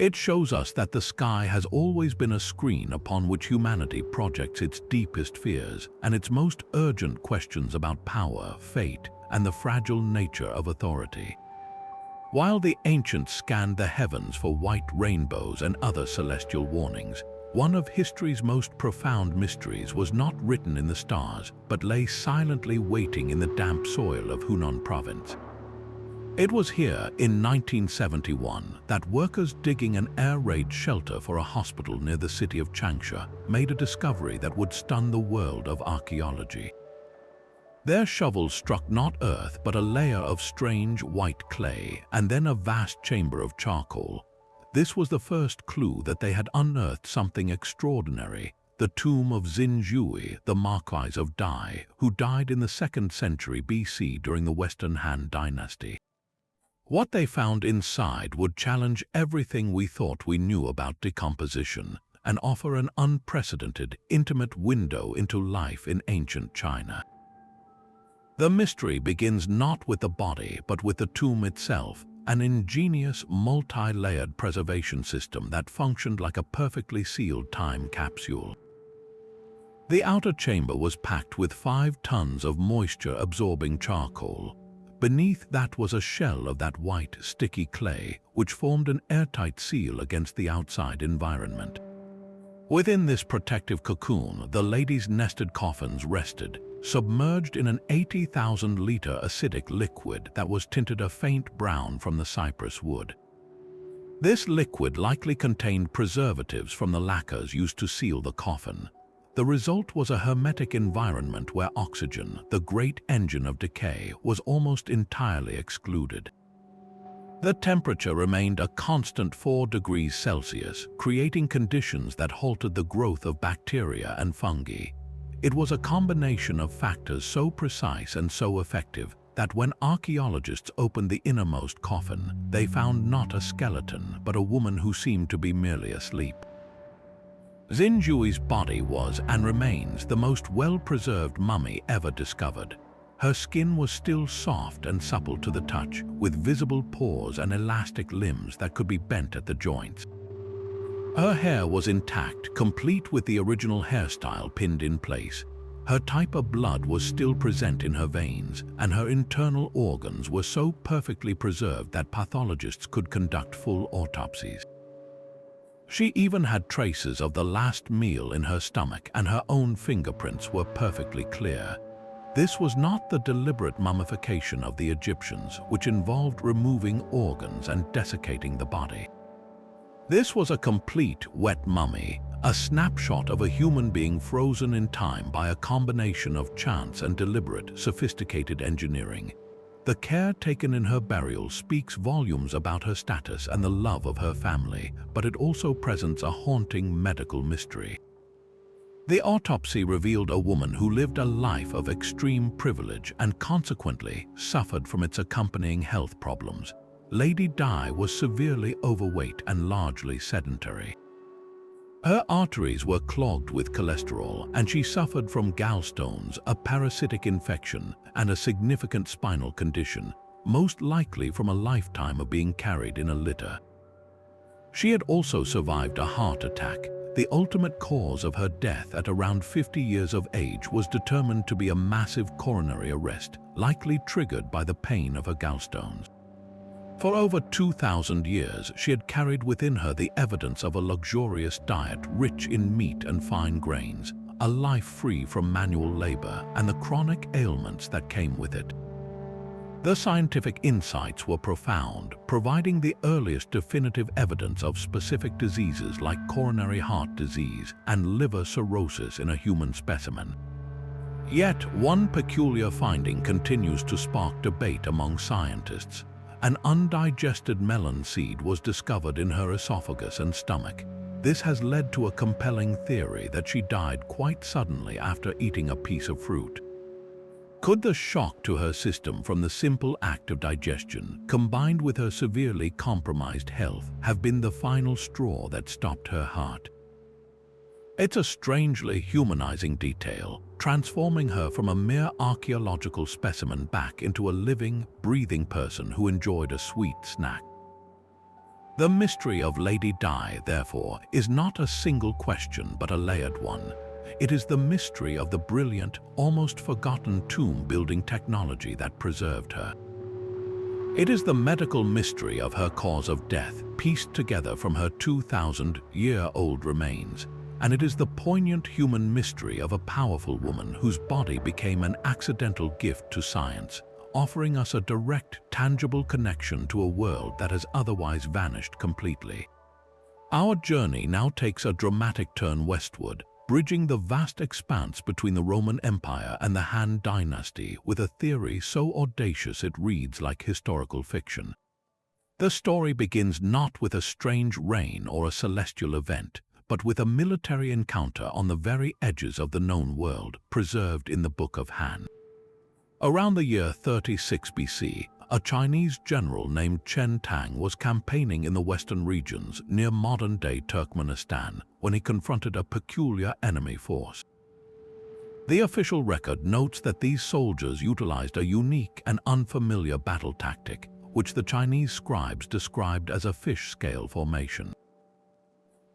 It shows us that the sky has always been a screen upon which humanity projects its deepest fears and its most urgent questions about power, fate, and the fragile nature of authority. While the ancients scanned the heavens for white rainbows and other celestial warnings, one of history's most profound mysteries was not written in the stars, but lay silently waiting in the damp soil of Hunan province. It was here, in 1971, that workers digging an air raid shelter for a hospital near the city of Changsha made a discovery that would stun the world of archaeology. Their shovels struck not earth but a layer of strange white clay and then a vast chamber of charcoal. This was the first clue that they had unearthed something extraordinary, the tomb of Zheng He, the Marquis of Dai, who died in the 2nd century BC during the Western Han dynasty. What they found inside would challenge everything we thought we knew about decomposition and offer an unprecedented, intimate window into life in ancient China. The mystery begins not with the body but with the tomb itself, an ingenious, multi-layered preservation system that functioned like a perfectly sealed time capsule. The outer chamber was packed with 5 tons of moisture-absorbing charcoal. Beneath that was a shell of that white, sticky clay, which formed an airtight seal against the outside environment. Within this protective cocoon, the lady's nested coffins rested, submerged in an 80,000-liter acidic liquid that was tinted a faint brown from the cypress wood. This liquid likely contained preservatives from the lacquers used to seal the coffin. The result was a hermetic environment where oxygen, the great engine of decay, was almost entirely excluded. The temperature remained a constant 4 degrees Celsius, creating conditions that halted the growth of bacteria and fungi. It was a combination of factors so precise and so effective that when archaeologists opened the innermost coffin, they found not a skeleton, but a woman who seemed to be merely asleep. Zheng He's body was, and remains, the most well-preserved mummy ever discovered. Her skin was still soft and supple to the touch, with visible pores and elastic limbs that could be bent at the joints. Her hair was intact, complete with the original hairstyle pinned in place. Her type of blood was still present in her veins, and her internal organs were so perfectly preserved that pathologists could conduct full autopsies. She even had traces of the last meal in her stomach, and her own fingerprints were perfectly clear. This was not the deliberate mummification of the Egyptians, which involved removing organs and desiccating the body. This was a complete wet mummy, a snapshot of a human being frozen in time by a combination of chance and deliberate, sophisticated engineering. The care taken in her burial speaks volumes about her status and the love of her family, but it also presents a haunting medical mystery. The autopsy revealed a woman who lived a life of extreme privilege and consequently suffered from its accompanying health problems. Lady Dai was severely overweight and largely sedentary. Her arteries were clogged with cholesterol, and she suffered from gallstones, a parasitic infection, and a significant spinal condition, most likely from a lifetime of being carried in a litter. She had also survived a heart attack. The ultimate cause of her death at around 50 years of age was determined to be a massive coronary arrest, likely triggered by the pain of her gallstones. For over 2,000 years, she had carried within her the evidence of a luxurious diet rich in meat and fine grains, a life free from manual labor and the chronic ailments that came with it. The scientific insights were profound, providing the earliest definitive evidence of specific diseases like coronary heart disease and liver cirrhosis in a human specimen. Yet, one peculiar finding continues to spark debate among scientists. An undigested melon seed was discovered in her esophagus and stomach. This has led to a compelling theory that she died quite suddenly after eating a piece of fruit. Could the shock to her system from the simple act of digestion, combined with her severely compromised health, have been the final straw that stopped her heart? It's a strangely humanizing detail, transforming her from a mere archaeological specimen back into a living, breathing person who enjoyed a sweet snack. The mystery of Lady Dai, therefore, is not a single question but a layered one. It is the mystery of the brilliant, almost forgotten tomb-building technology that preserved her. It is the medical mystery of her cause of death, pieced together from her 2,000-year-old remains. And it is the poignant human mystery of a powerful woman whose body became an accidental gift to science, offering us a direct, tangible connection to a world that has otherwise vanished completely. Our journey now takes a dramatic turn westward, bridging the vast expanse between the Roman Empire and the Han Dynasty with a theory so audacious it reads like historical fiction. The story begins not with a strange reign or a celestial event, but with a military encounter on the very edges of the known world, preserved in the Book of Han. Around the year 36 BC, a Chinese general named Chen Tang was campaigning in the western regions near modern-day Turkmenistan when he confronted a peculiar enemy force. The official record notes that these soldiers utilized a unique and unfamiliar battle tactic, which the Chinese scribes described as a fish-scale formation.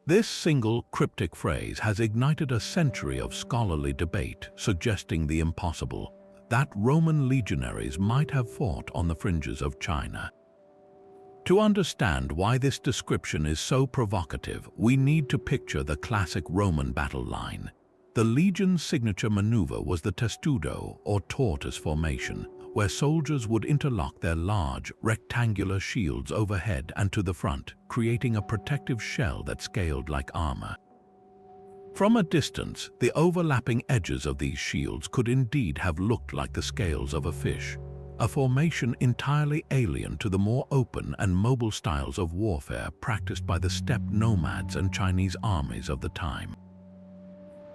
This single cryptic phrase has ignited a century of scholarly debate, suggesting the impossible, that Roman legionaries might have fought on the fringes of China. To understand why this description is so provocative, we need to picture the classic Roman battle line. The legion's signature maneuver was the testudo, or tortoise formation, where soldiers would interlock their large, rectangular shields overhead and to the front, creating a protective shell that scaled like armor. From a distance, the overlapping edges of these shields could indeed have looked like the scales of a fish, a formation entirely alien to the more open and mobile styles of warfare practiced by the steppe nomads and Chinese armies of the time.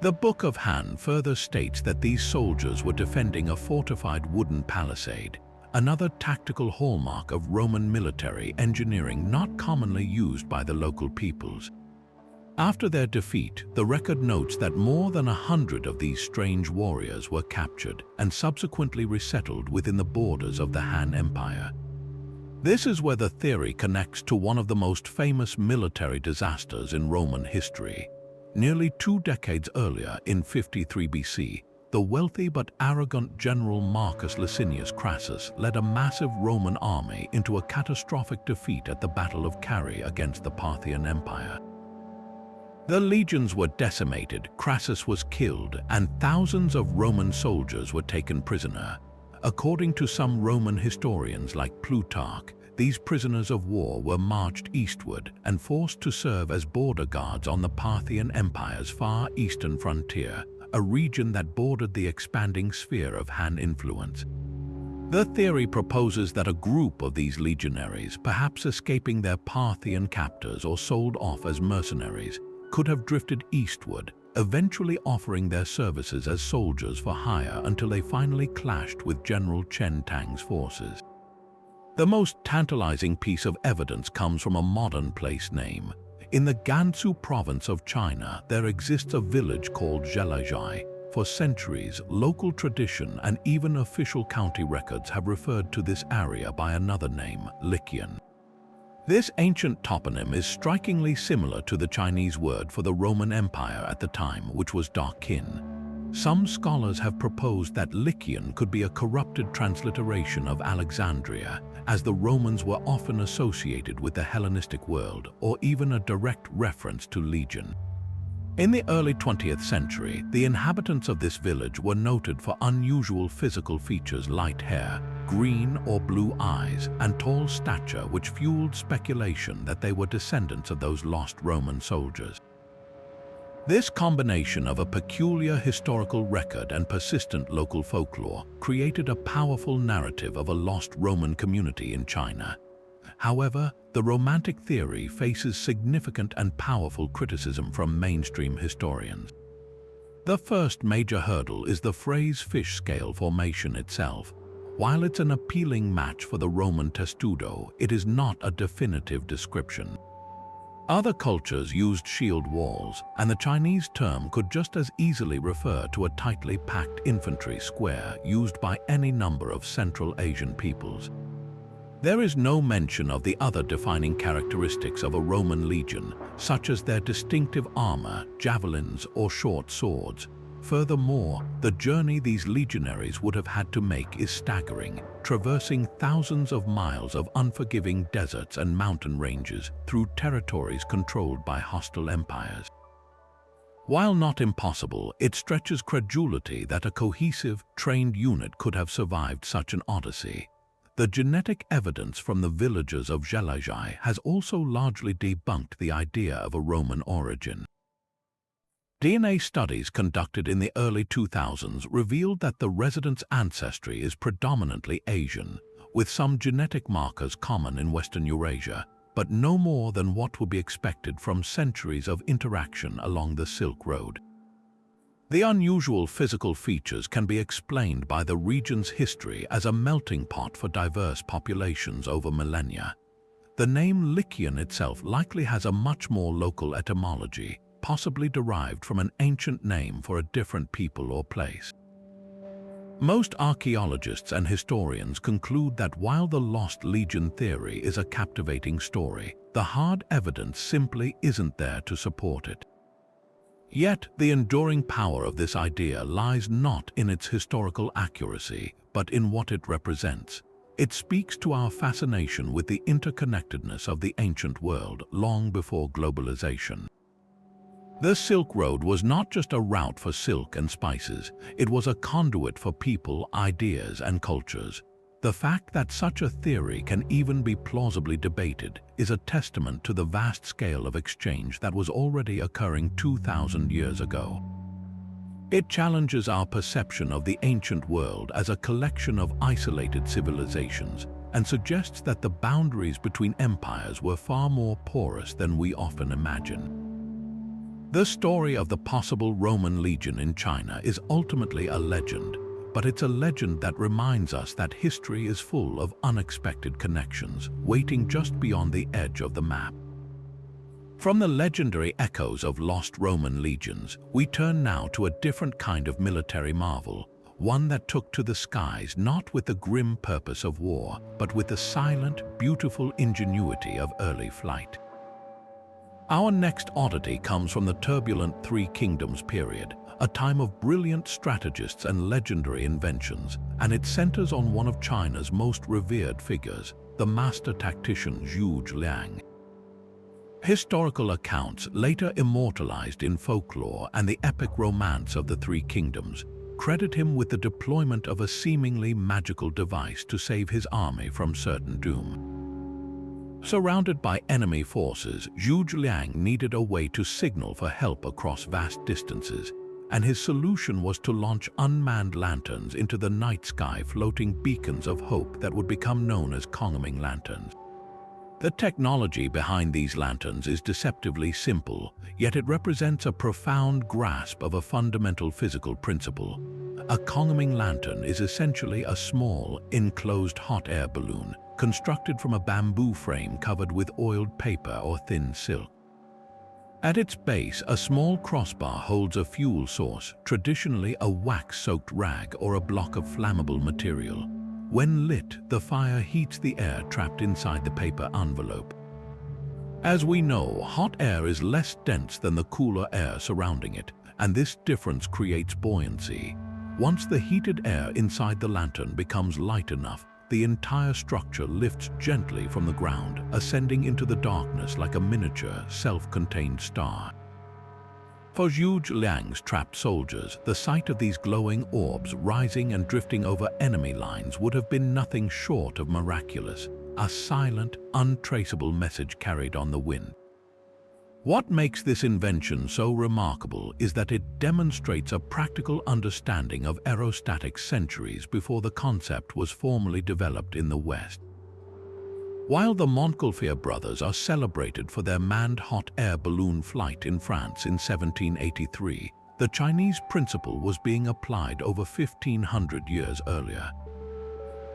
The Book of Han further states that these soldiers were defending a fortified wooden palisade, another tactical hallmark of Roman military engineering not commonly used by the local peoples. After their defeat, the record notes that more than 100 of these strange warriors were captured and subsequently resettled within the borders of the Han Empire. This is where the theory connects to one of the most famous military disasters in Roman history. Nearly 2 decades earlier, in 53 BC, the wealthy but arrogant general Marcus Licinius Crassus led a massive Roman army into a catastrophic defeat at the Battle of Carrhae against the Parthian Empire. The legions were decimated, Crassus was killed, and thousands of Roman soldiers were taken prisoner. According to some Roman historians like Plutarch, these prisoners of war were marched eastward and forced to serve as border guards on the Parthian Empire's far eastern frontier, a region that bordered the expanding sphere of Han influence. The theory proposes that a group of these legionaries, perhaps escaping their Parthian captors or sold off as mercenaries, could have drifted eastward, eventually offering their services as soldiers for hire until they finally clashed with General Chen Tang's forces. The most tantalizing piece of evidence comes from a modern place name. In the Gansu province of China, there exists a village called Zhejiang. For centuries, local tradition and even official county records have referred to this area by another name, Liqian. This ancient toponym is strikingly similar to the Chinese word for the Roman Empire at the time, which was Da Qin. Some scholars have proposed that Lycian could be a corrupted transliteration of Alexandria, as the Romans were often associated with the Hellenistic world, or even a direct reference to legion. In the early 20th century, the inhabitants of this village were noted for unusual physical features: light hair, green or blue eyes, and tall stature, which fueled speculation that they were descendants of those lost Roman soldiers. This combination of a peculiar historical record and persistent local folklore created a powerful narrative of a lost Roman community in China. However, the Romantic theory faces significant and powerful criticism from mainstream historians. The first major hurdle is the phrase fish scale formation itself. While it's an appealing match for the Roman testudo, it is not a definitive description. Other cultures used shield walls, and the Chinese term could just as easily refer to a tightly packed infantry square used by any number of Central Asian peoples. There is no mention of the other defining characteristics of a Roman legion, such as their distinctive armor, javelins, or short swords. Furthermore, the journey these legionaries would have had to make is staggering, traversing thousands of miles of unforgiving deserts and mountain ranges through territories controlled by hostile empires. While not impossible, it stretches credulity that a cohesive, trained unit could have survived such an odyssey. The genetic evidence from the villagers of Zhejiang has also largely debunked the idea of a Roman origin. DNA studies conducted in the early 2000s revealed that the residents' ancestry is predominantly Asian, with some genetic markers common in Western Eurasia, but no more than what would be expected from centuries of interaction along the Silk Road. The unusual physical features can be explained by the region's history as a melting pot for diverse populations over millennia. The name Lycian itself likely has a much more local etymology, possibly derived from an ancient name for a different people or place. Most archaeologists and historians conclude that while the lost legion theory is a captivating story, the hard evidence simply isn't there to support it. Yet, the enduring power of this idea lies not in its historical accuracy, but in what it represents. It speaks to our fascination with the interconnectedness of the ancient world long before globalization. The Silk Road was not just a route for silk and spices, it was a conduit for people, ideas, and cultures. The fact that such a theory can even be plausibly debated is a testament to the vast scale of exchange that was already occurring 2,000 years ago. It challenges our perception of the ancient world as a collection of isolated civilizations and suggests that the boundaries between empires were far more porous than we often imagine. The story of the possible Roman legion in China is ultimately a legend, but it's a legend that reminds us that history is full of unexpected connections, waiting just beyond the edge of the map. From the legendary echoes of lost Roman legions, we turn now to a different kind of military marvel, one that took to the skies not with the grim purpose of war, but with the silent, beautiful ingenuity of early flight. Our next oddity comes from the turbulent Three Kingdoms period, a time of brilliant strategists and legendary inventions, and it centers on one of China's most revered figures, the master tactician Zhuge Liang. Historical accounts, later immortalized in folklore and the epic romance of the Three Kingdoms, credit him with the deployment of a seemingly magical device to save his army from certain doom. Surrounded by enemy forces, Zhuge Liang needed a way to signal for help across vast distances, and his solution was to launch unmanned lanterns into the night sky, floating beacons of hope that would become known as Kongming lanterns. The technology behind these lanterns is deceptively simple, yet it represents a profound grasp of a fundamental physical principle. A Kongming lantern is essentially a small, enclosed hot air balloon, constructed from a bamboo frame covered with oiled paper or thin silk. At its base, a small crossbar holds a fuel source, traditionally a wax-soaked rag or a block of flammable material. When lit, the fire heats the air trapped inside the paper envelope. As we know, hot air is less dense than the cooler air surrounding it, and this difference creates buoyancy. Once the heated air inside the lantern becomes light enough, the entire structure lifts gently from the ground, ascending into the darkness like a miniature, self-contained star. For Zhu Liang's trapped soldiers, the sight of these glowing orbs rising and drifting over enemy lines would have been nothing short of miraculous, a silent, untraceable message carried on the wind. What makes this invention so remarkable is that it demonstrates a practical understanding of aerostatics centuries before the concept was formally developed in the West. While the Montgolfier brothers are celebrated for their manned hot air balloon flight in France in 1783, the Chinese principle was being applied over 1,500 years earlier.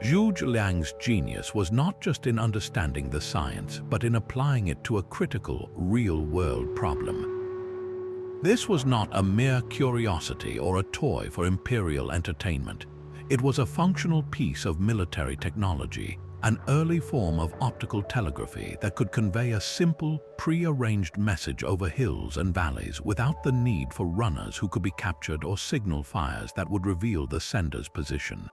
Zhu Liang's genius was not just in understanding the science, but in applying it to a critical, real-world problem. This was not a mere curiosity or a toy for imperial entertainment. It was a functional piece of military technology, an early form of optical telegraphy that could convey a simple, pre-arranged message over hills and valleys without the need for runners who could be captured or signal fires that would reveal the sender's position.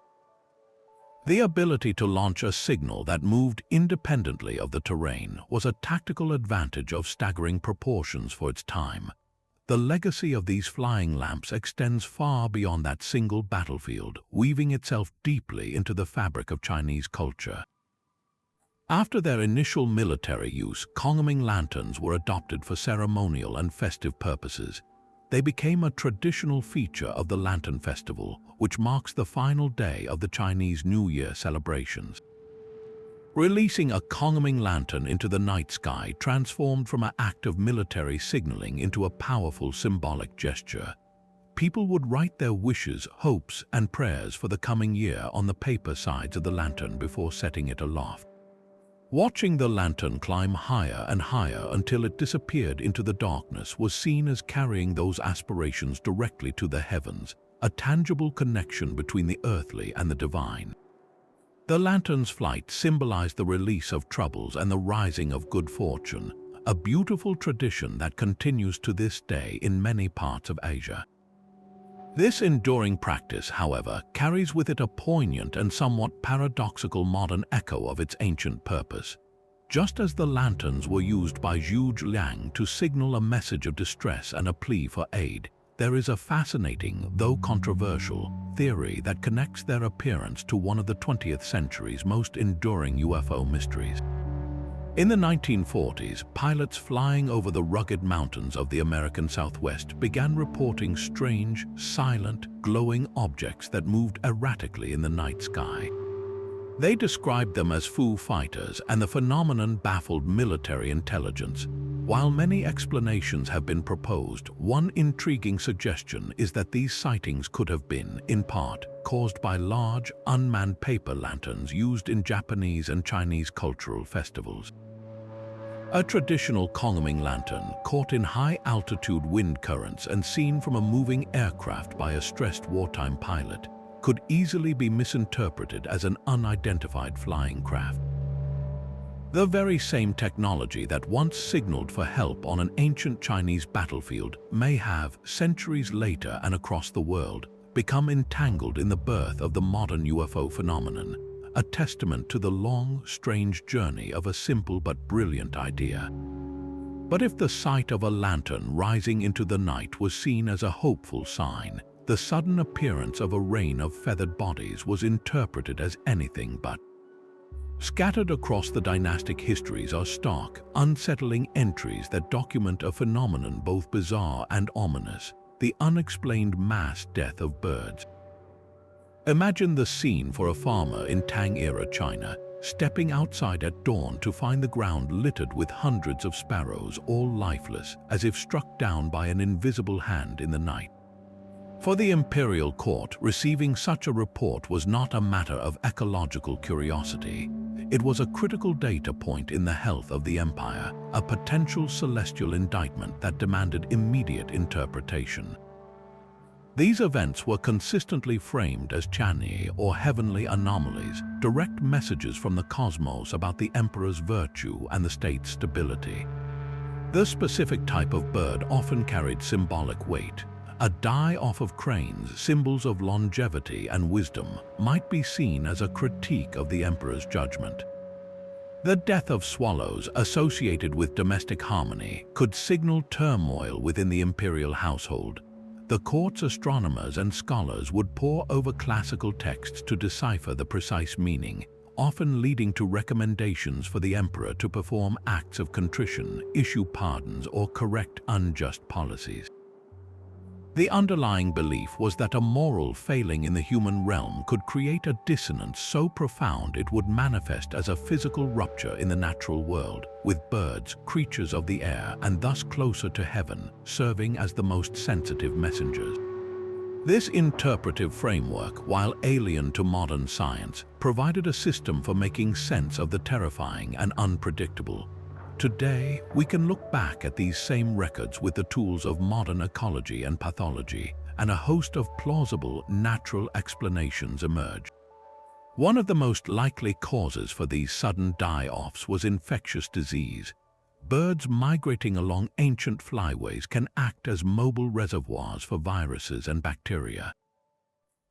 The ability to launch a signal that moved independently of the terrain was a tactical advantage of staggering proportions for its time. The legacy of these flying lamps extends far beyond that single battlefield, weaving itself deeply into the fabric of Chinese culture. After their initial military use, Kongming lanterns were adopted for ceremonial and festive purposes. They became a traditional feature of the Lantern Festival, which marks the final day of the Chinese New Year celebrations. Releasing a Kongming lantern into the night sky transformed from an act of military signaling into a powerful symbolic gesture. People would write their wishes, hopes, and prayers for the coming year on the paper sides of the lantern before setting it aloft. Watching the lantern climb higher and higher until it disappeared into the darkness was seen as carrying those aspirations directly to the heavens, a tangible connection between the earthly and the divine. The lantern's flight symbolized the release of troubles and the rising of good fortune, a beautiful tradition that continues to this day in many parts of Asia. This enduring practice, however, carries with it a poignant and somewhat paradoxical modern echo of its ancient purpose. Just as the lanterns were used by Zhu Liang to signal a message of distress and a plea for aid, there is a fascinating, though controversial, theory that connects their appearance to one of the 20th century's most enduring UFO mysteries. In the 1940s, pilots flying over the rugged mountains of the American Southwest began reporting strange, silent, glowing objects that moved erratically in the night sky. They described them as Foo Fighters, and the phenomenon baffled military intelligence. While many explanations have been proposed, one intriguing suggestion is that these sightings could have been, in part, caused by large, unmanned paper lanterns used in Japanese and Chinese cultural festivals. A traditional Kongming lantern, caught in high-altitude wind currents and seen from a moving aircraft by a stressed wartime pilot, could easily be misinterpreted as an unidentified flying craft. The very same technology that once signaled for help on an ancient Chinese battlefield may have, centuries later and across the world, become entangled in the birth of the modern UFO phenomenon, a testament to the long, strange journey of a simple but brilliant idea. But if the sight of a lantern rising into the night was seen as a hopeful sign, the sudden appearance of a rain of feathered bodies was interpreted as anything but. Scattered across the dynastic histories are stark, unsettling entries that document a phenomenon both bizarre and ominous: the unexplained mass death of birds. Imagine the scene for a farmer in Tang-era China, stepping outside at dawn to find the ground littered with hundreds of sparrows, all lifeless, as if struck down by an invisible hand in the night. For the imperial court, receiving such a report was not a matter of ecological curiosity. It was a critical data point in the health of the empire, a potential celestial indictment that demanded immediate interpretation. These events were consistently framed as Chani, or heavenly anomalies, direct messages from the cosmos about the emperor's virtue and the state's stability. The specific type of bird often carried symbolic weight. A die-off of cranes, symbols of longevity and wisdom, might be seen as a critique of the emperor's judgment. The death of swallows associated with domestic harmony could signal turmoil within the imperial household. The court's astronomers and scholars would pore over classical texts to decipher the precise meaning, often leading to recommendations for the emperor to perform acts of contrition, issue pardons, or correct unjust policies. The underlying belief was that a moral failing in the human realm could create a dissonance so profound it would manifest as a physical rupture in the natural world, with birds, creatures of the air, and thus closer to heaven, serving as the most sensitive messengers. This interpretive framework, while alien to modern science, provided a system for making sense of the terrifying and unpredictable. Today, we can look back at these same records with the tools of modern ecology and pathology, and a host of plausible, natural explanations emerge. One of the most likely causes for these sudden die-offs was infectious disease. Birds migrating along ancient flyways can act as mobile reservoirs for viruses and bacteria.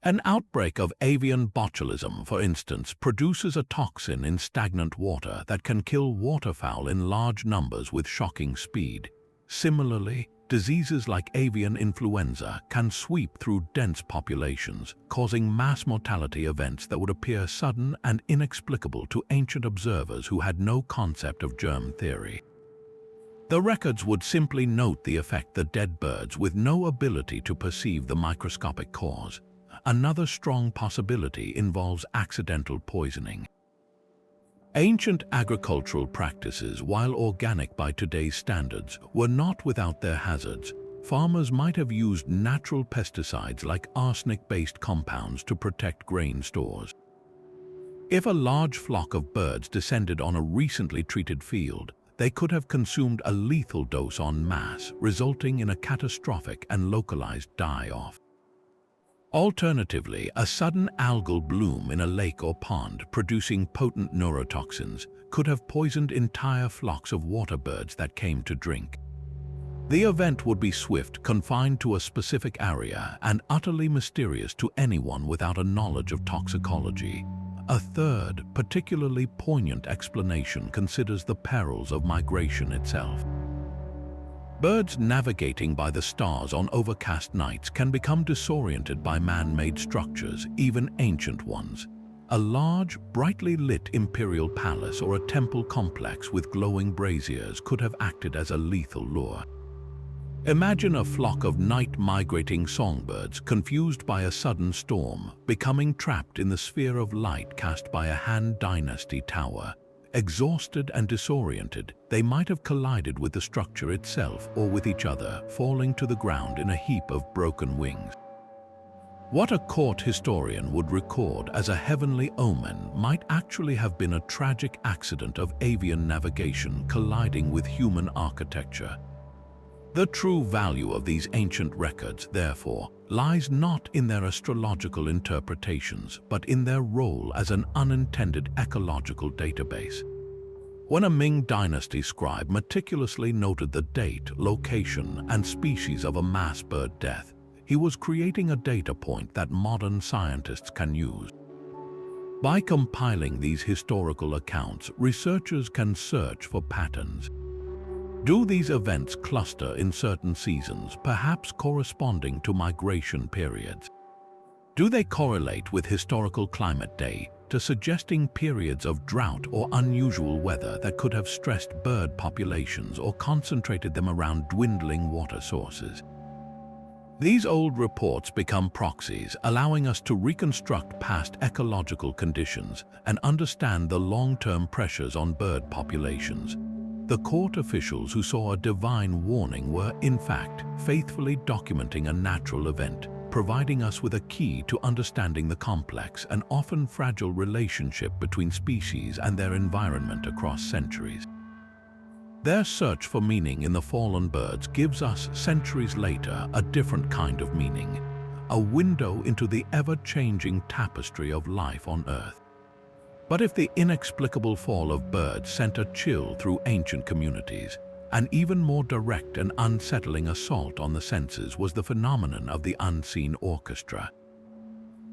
An outbreak of avian botulism, for instance, produces a toxin in stagnant water that can kill waterfowl in large numbers with shocking speed. Similarly, diseases like avian influenza can sweep through dense populations, causing mass mortality events that would appear sudden and inexplicable to ancient observers who had no concept of germ theory. The records would simply note the effect of dead birds with no ability to perceive the microscopic cause. Another strong possibility involves accidental poisoning. Ancient agricultural practices, while organic by today's standards, were not without their hazards. Farmers might have used natural pesticides like arsenic-based compounds to protect grain stores. If a large flock of birds descended on a recently treated field, they could have consumed a lethal dose en masse, resulting in a catastrophic and localized die-off. Alternatively, a sudden algal bloom in a lake or pond producing potent neurotoxins could have poisoned entire flocks of water birds that came to drink. The event would be swift, confined to a specific area, and utterly mysterious to anyone without a knowledge of toxicology. A third, particularly poignant explanation considers the perils of migration itself. Birds navigating by the stars on overcast nights can become disoriented by man-made structures, even ancient ones. A large, brightly lit imperial palace or a temple complex with glowing braziers could have acted as a lethal lure. Imagine a flock of night-migrating songbirds confused by a sudden storm, becoming trapped in the sphere of light cast by a Han Dynasty tower. Exhausted and disoriented, they might have collided with the structure itself or with each other, falling to the ground in a heap of broken wings. What a court historian would record as a heavenly omen might actually have been a tragic accident of avian navigation colliding with human architecture. The true value of these ancient records, therefore, lies not in their astrological interpretations, but in their role as an unintended ecological database. When a Ming Dynasty scribe meticulously noted the date, location, and species of a mass bird death, he was creating a data point that modern scientists can use. By compiling these historical accounts, researchers can search for patterns. Do these events cluster in certain seasons, perhaps corresponding to migration periods? Do they correlate with historical climate data, suggesting periods of drought or unusual weather that could have stressed bird populations or concentrated them around dwindling water sources? These old reports become proxies, allowing us to reconstruct past ecological conditions and understand the long-term pressures on bird populations. The court officials who saw a divine warning were, in fact, faithfully documenting a natural event, providing us with a key to understanding the complex and often fragile relationship between species and their environment across centuries. Their search for meaning in the fallen birds gives us, centuries later, a different kind of meaning, a window into the ever-changing tapestry of life on Earth. But if the inexplicable fall of birds sent a chill through ancient communities, An even more direct and unsettling assault on the senses was the phenomenon of the unseen orchestra.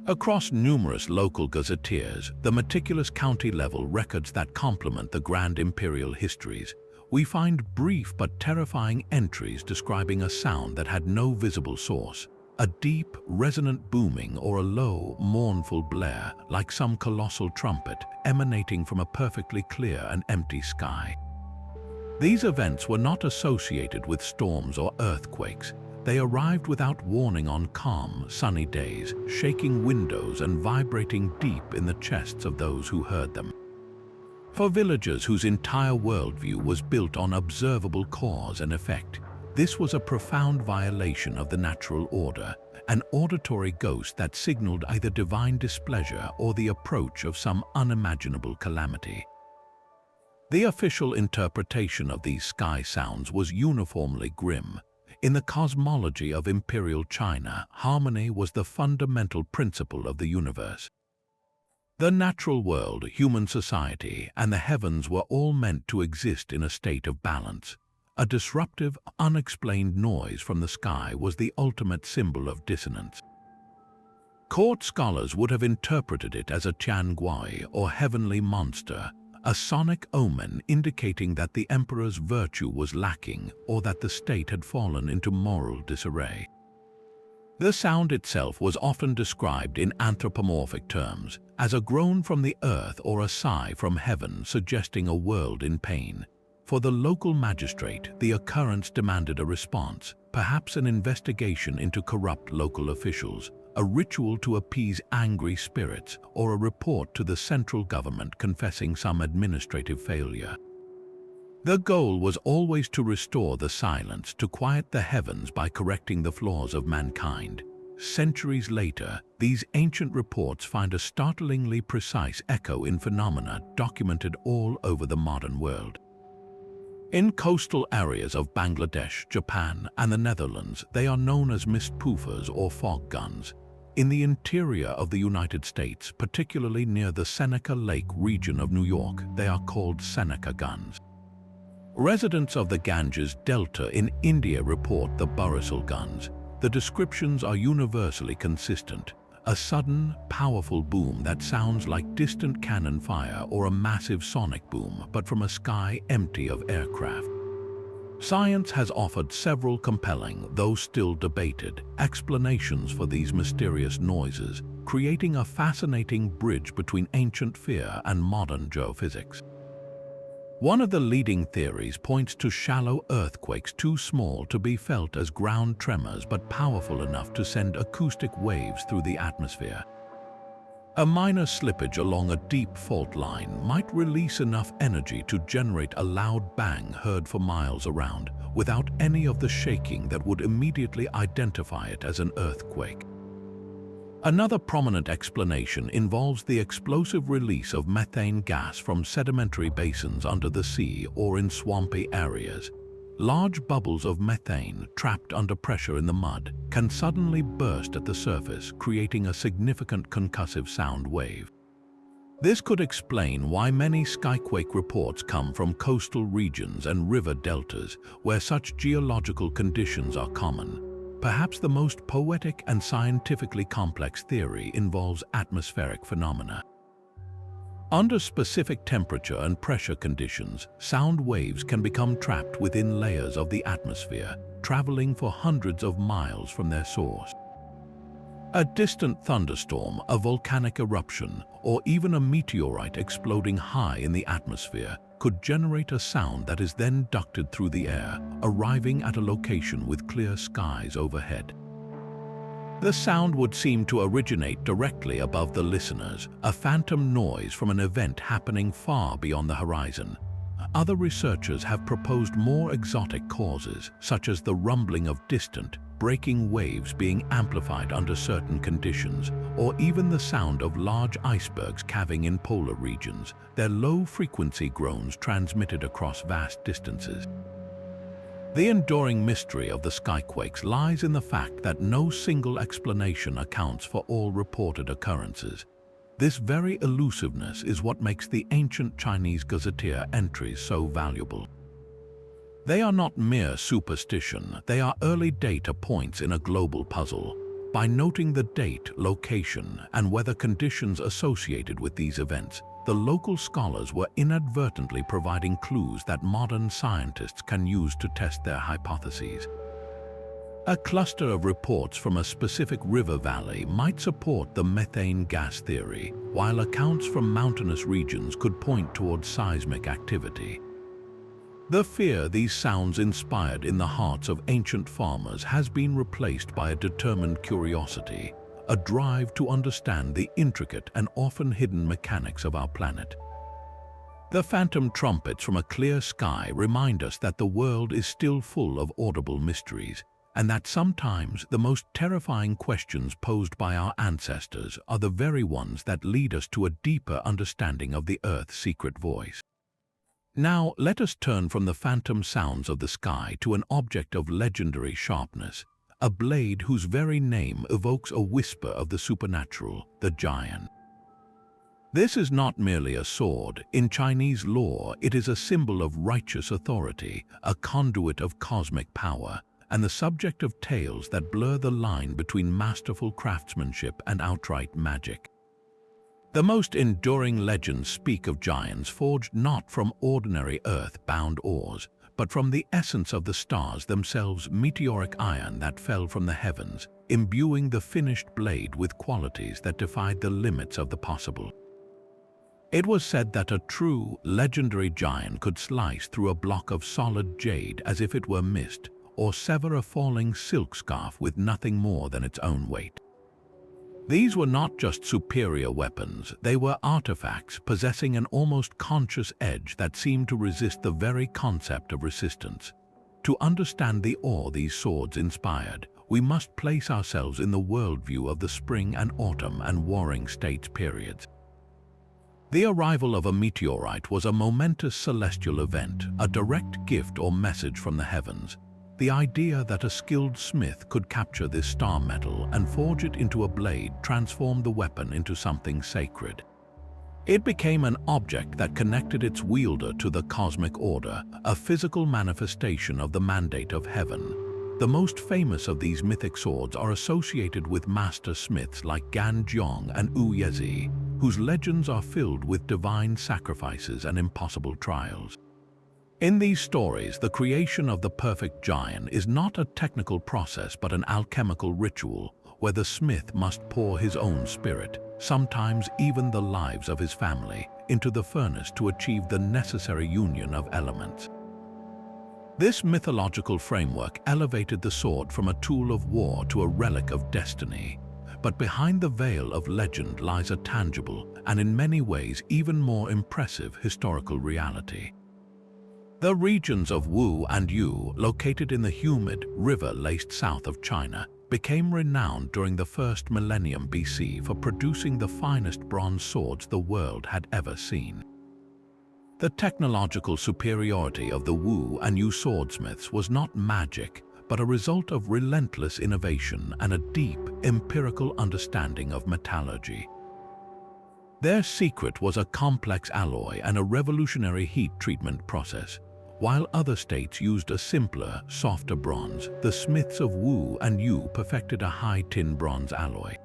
Across numerous local gazetteers, the meticulous county-level records that complement the grand imperial histories, we find brief but terrifying entries describing a sound that had no visible source, a deep, resonant booming or a low, mournful blare like some colossal trumpet emanating from a perfectly clear and empty sky. These events were not associated with storms or earthquakes. They arrived without warning on calm, sunny days, shaking windows and vibrating deep in the chests of those who heard them. For villagers whose entire worldview was built on observable cause and effect, this was a profound violation of the natural order, an auditory ghost that signaled either divine displeasure or the approach of some unimaginable calamity. The official interpretation of these sky sounds was uniformly grim. In the cosmology of imperial China, harmony was the fundamental principle of the universe. The natural world, human society, and the heavens were all meant to exist in a state of balance. A disruptive, unexplained noise from the sky was the ultimate symbol of dissonance. Court scholars would have interpreted it as a tianguai or heavenly monster, a sonic omen indicating that the emperor's virtue was lacking or that the state had fallen into moral disarray. The sound itself was often described in anthropomorphic terms, as a groan from the earth or a sigh from heaven suggesting a world in pain. For the local magistrate, the occurrence demanded a response, perhaps an investigation into corrupt local officials, a ritual to appease angry spirits, or a report to the central government confessing some administrative failure. The goal was always to restore the silence, to quiet the heavens by correcting the flaws of mankind. Centuries later, these ancient reports find a startlingly precise echo in phenomena documented all over the modern world. In coastal areas of Bangladesh, Japan, and the Netherlands, they are known as mist poofers or fog guns. In the interior of the United States, particularly near the Seneca Lake region of New York, they are called Seneca guns. Residents of the Ganges Delta in India report the Burisil guns. The descriptions are universally consistent. A sudden, powerful boom that sounds like distant cannon fire or a massive sonic boom, but from a sky empty of aircraft. Science has offered several compelling, though still debated, explanations for these mysterious noises, creating a fascinating bridge between ancient fear and modern geophysics. One of the leading theories points to shallow earthquakes too small to be felt as ground tremors but powerful enough to send acoustic waves through the atmosphere. A minor slippage along a deep fault line might release enough energy to generate a loud bang heard for miles around, without any of the shaking that would immediately identify it as an earthquake. Another prominent explanation involves the explosive release of methane gas from sedimentary basins under the sea or in swampy areas. Large bubbles of methane trapped under pressure in the mud can suddenly burst at the surface, creating a significant concussive sound wave. This could explain why many skyquake reports come from coastal regions and river deltas, where such geological conditions are common. Perhaps the most poetic and scientifically complex theory involves atmospheric phenomena. Under specific temperature and pressure conditions, sound waves can become trapped within layers of the atmosphere, traveling for hundreds of miles from their source. A distant thunderstorm, a volcanic eruption, or even a meteorite exploding high in the atmosphere could generate a sound that is then ducted through the air, arriving at a location with clear skies overhead. The sound would seem to originate directly above the listeners, a phantom noise from an event happening far beyond the horizon. Other researchers have proposed more exotic causes, such as the rumbling of distant, breaking waves being amplified under certain conditions, or even the sound of large icebergs calving in polar regions, their low-frequency groans transmitted across vast distances. The enduring mystery of the skyquakes lies in the fact that no single explanation accounts for all reported occurrences. This very elusiveness is what makes the ancient Chinese gazetteer entries so valuable. They are not mere superstition, they are early data points in a global puzzle. By noting the date, location, and weather conditions associated with these events, the local scholars were inadvertently providing clues that modern scientists can use to test their hypotheses. A cluster of reports from a specific river valley might support the methane gas theory, while accounts from mountainous regions could point towards seismic activity. The fear these sounds inspired in the hearts of ancient farmers has been replaced by a determined curiosity, a drive to understand the intricate and often hidden mechanics of our planet. The phantom trumpets from a clear sky remind us that the world is still full of audible mysteries, and that sometimes the most terrifying questions posed by our ancestors are the very ones that lead us to a deeper understanding of the Earth's secret voice. Now, let us turn from the phantom sounds of the sky to an object of legendary sharpness, a blade whose very name evokes a whisper of the supernatural, the Jian. This is not merely a sword. In Chinese lore, it is a symbol of righteous authority, a conduit of cosmic power, and the subject of tales that blur the line between masterful craftsmanship and outright magic. The most enduring legends speak of giants forged not from ordinary earth-bound ores, but from the essence of the stars themselves, meteoric iron that fell from the heavens, imbuing the finished blade with qualities that defied the limits of the possible. It was said that a true, legendary giant could slice through a block of solid jade as if it were mist, or sever a falling silk scarf with nothing more than its own weight. These were not just superior weapons, they were artifacts possessing an almost conscious edge that seemed to resist the very concept of resistance. To understand the awe these swords inspired, we must place ourselves in the worldview of the spring and autumn and warring states periods. The arrival of a meteorite was a momentous celestial event, a direct gift or message from the heavens. The idea that a skilled smith could capture this star metal and forge it into a blade transformed the weapon into something sacred. It became an object that connected its wielder to the cosmic order, a physical manifestation of the mandate of heaven. The most famous of these mythic swords are associated with master smiths like Gan Zhong and Wu Yezi, whose legends are filled with divine sacrifices and impossible trials. In these stories, the creation of the perfect giant is not a technical process but an alchemical ritual where the smith must pour his own spirit, sometimes even the lives of his family, into the furnace to achieve the necessary union of elements. This mythological framework elevated the sword from a tool of war to a relic of destiny. But behind the veil of legend lies a tangible, and in many ways even more impressive, historical reality. The regions of Wu and Yu, located in the humid, river-laced south of China, became renowned during the first millennium BC for producing the finest bronze swords the world had ever seen. The technological superiority of the Wu and Yu swordsmiths was not magic, but a result of relentless innovation and a deep, empirical understanding of metallurgy. Their secret was a complex alloy and a revolutionary heat treatment process. While other states used a simpler, softer bronze, the smiths of Wu and Yu perfected a high tin-bronze alloy.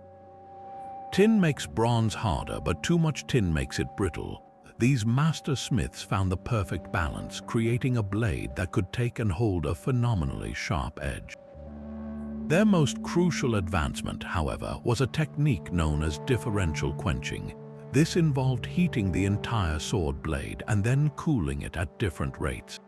Tin makes bronze harder, but too much tin makes it brittle. These master smiths found the perfect balance, creating a blade that could take and hold a phenomenally sharp edge. Their most crucial advancement, however, was a technique known as differential quenching. This involved heating the entire sword blade and then cooling it at different rates.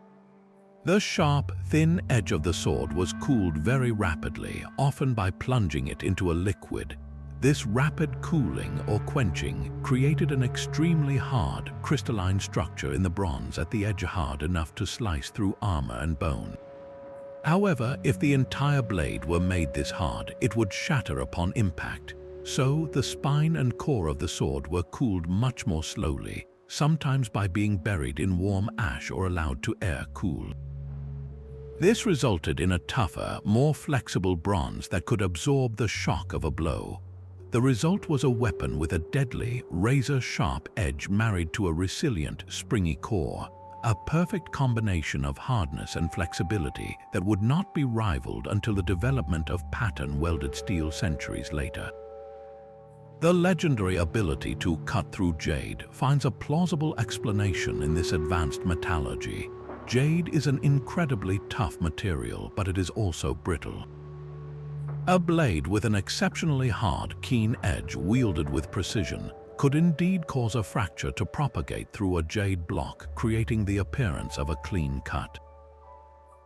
The sharp, thin edge of the sword was cooled very rapidly, often by plunging it into a liquid. This rapid cooling or quenching created an extremely hard, crystalline structure in the bronze at the edge, hard enough to slice through armor and bone. However, if the entire blade were made this hard, it would shatter upon impact. So, the spine and core of the sword were cooled much more slowly, sometimes by being buried in warm ash or allowed to air cool. This resulted in a tougher, more flexible bronze that could absorb the shock of a blow. The result was a weapon with a deadly, razor-sharp edge married to a resilient, springy core, a perfect combination of hardness and flexibility that would not be rivaled until the development of pattern-welded steel centuries later. The legendary ability to cut through jade finds a plausible explanation in this advanced metallurgy. Jade is an incredibly tough material, but it is also brittle. A blade with an exceptionally hard, keen edge wielded with precision could indeed cause a fracture to propagate through a jade block, creating the appearance of a clean cut.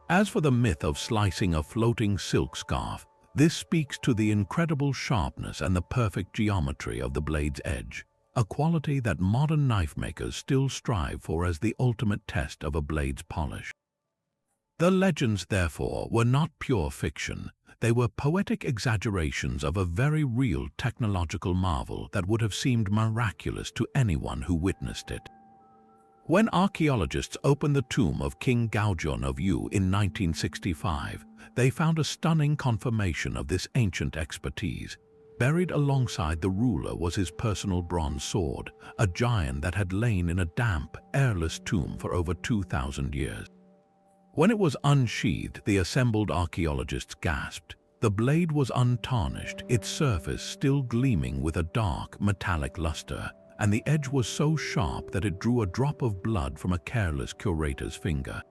As for the myth of slicing a floating silk scarf, this speaks to the incredible sharpness and the perfect geometry of the blade's edge, a quality that modern knife makers still strive for as the ultimate test of a blade's polish. The legends, therefore, were not pure fiction. They were poetic exaggerations of a very real technological marvel that would have seemed miraculous to anyone who witnessed it. When archaeologists opened the tomb of King Gaojun of Yu in 1965, they found a stunning confirmation of this ancient expertise. Buried alongside the ruler was his personal bronze sword, a giant that had lain in a damp, airless tomb for over 2,000 years. When it was unsheathed, the assembled archaeologists gasped. The blade was untarnished, its surface still gleaming with a dark, metallic luster, and the edge was so sharp that it drew a drop of blood from a careless curator's finger.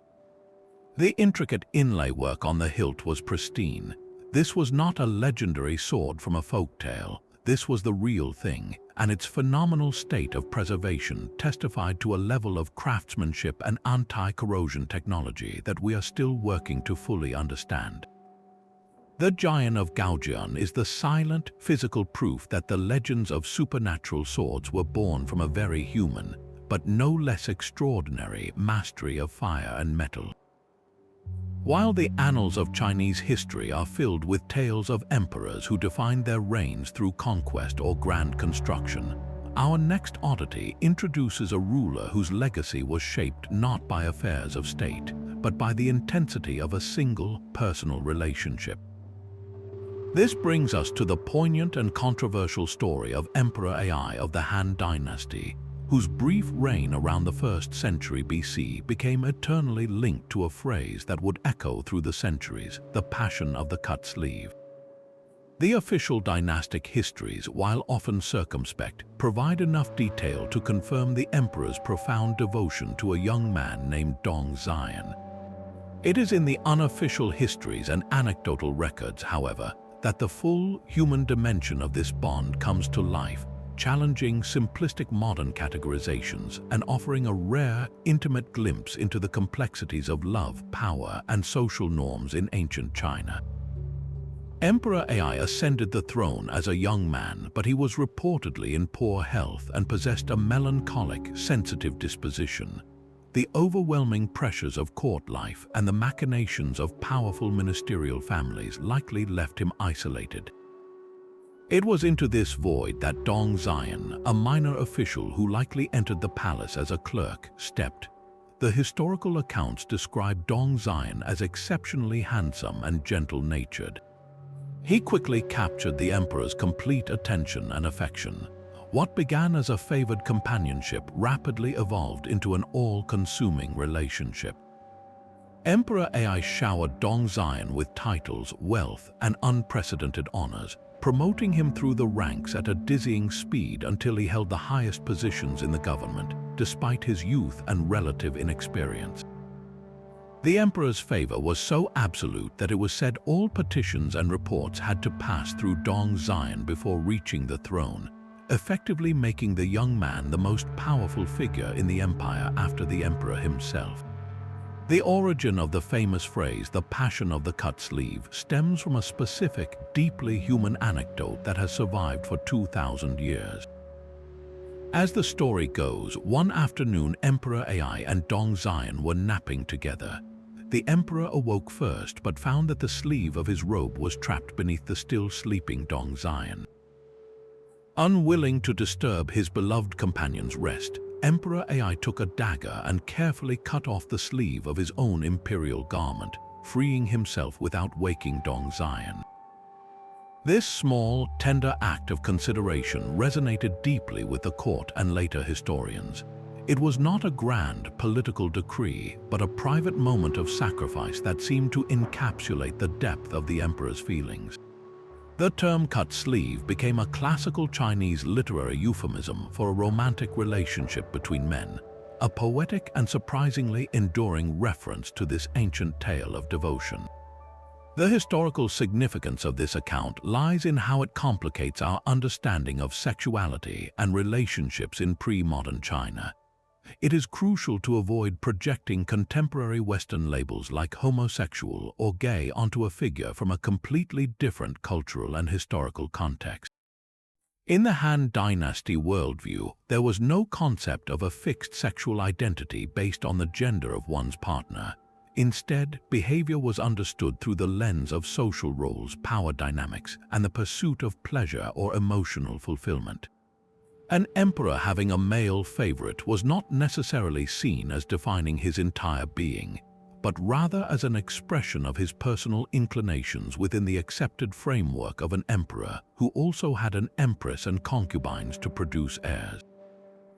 The intricate inlay work on the hilt was pristine. This was not a legendary sword from a folktale. This was the real thing, and its phenomenal state of preservation testified to a level of craftsmanship and anti-corrosion technology that we are still working to fully understand. The Giant of Gaojun is the silent, physical proof that the legends of supernatural swords were born from a very human, but no less extraordinary, mastery of fire and metal. While the annals of Chinese history are filled with tales of emperors who defined their reigns through conquest or grand construction, our next oddity introduces a ruler whose legacy was shaped not by affairs of state, but by the intensity of a single, personal relationship. This brings us to the poignant and controversial story of Emperor Ai of the Han Dynasty, whose brief reign around the 1st century BC became eternally linked to a phrase that would echo through the centuries: the passion of the cut sleeve. The official dynastic histories, while often circumspect, provide enough detail to confirm the emperor's profound devotion to a young man named Dong Xian. It is in the unofficial histories and anecdotal records, however, that the full human dimension of this bond comes to life, challenging simplistic modern categorizations and offering a rare, intimate glimpse into the complexities of love, power, and social norms in ancient China. Emperor Ai ascended the throne as a young man, but he was reportedly in poor health and possessed a melancholic, sensitive disposition. The overwhelming pressures of court life and the machinations of powerful ministerial families likely left him isolated. It was into this void that Dong Xian, a minor official who likely entered the palace as a clerk, stepped. The historical accounts describe Dong Xian as exceptionally handsome and gentle-natured. He quickly captured the emperor's complete attention and affection. What began as a favored companionship rapidly evolved into an all-consuming relationship. Emperor Ai showered Dong Xian with titles, wealth, and unprecedented honors, promoting him through the ranks at a dizzying speed until he held the highest positions in the government, despite his youth and relative inexperience. The emperor's favor was so absolute that it was said all petitions and reports had to pass through Dong Xian before reaching the throne, effectively making the young man the most powerful figure in the empire after the emperor himself. The origin of the famous phrase, "the passion of the cut sleeve," stems from a specific, deeply human anecdote that has survived for 2,000 years. As the story goes, one afternoon Emperor Ai and Dong Xian were napping together. The emperor awoke first but found that the sleeve of his robe was trapped beneath the still sleeping Dong Xian. Unwilling to disturb his beloved companion's rest, Emperor Ai took a dagger and carefully cut off the sleeve of his own imperial garment, freeing himself without waking Dong Xian. This small, tender act of consideration resonated deeply with the court and later historians. It was not a grand political decree, but a private moment of sacrifice that seemed to encapsulate the depth of the emperor's feelings. The term cut sleeve became a classical Chinese literary euphemism for a romantic relationship between men, a poetic and surprisingly enduring reference to this ancient tale of devotion. The historical significance of this account lies in how it complicates our understanding of sexuality and relationships in pre-modern China. It is crucial to avoid projecting contemporary Western labels like homosexual or gay onto a figure from a completely different cultural and historical context. In the Han Dynasty worldview, there was no concept of a fixed sexual identity based on the gender of one's partner. Instead, behavior was understood through the lens of social roles, power dynamics, and the pursuit of pleasure or emotional fulfillment. An emperor having a male favorite was not necessarily seen as defining his entire being, but rather as an expression of his personal inclinations within the accepted framework of an emperor who also had an empress and concubines to produce heirs.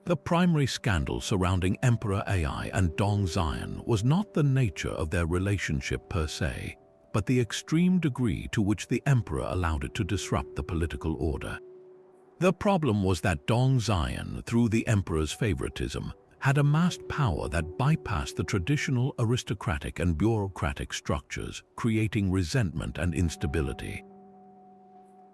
The primary scandal surrounding Emperor Ai and Dong Xian was not the nature of their relationship per se, but the extreme degree to which the emperor allowed it to disrupt the political order. The problem was that Dong Xian, through the emperor's favoritism, had amassed power that bypassed the traditional aristocratic and bureaucratic structures, creating resentment and instability.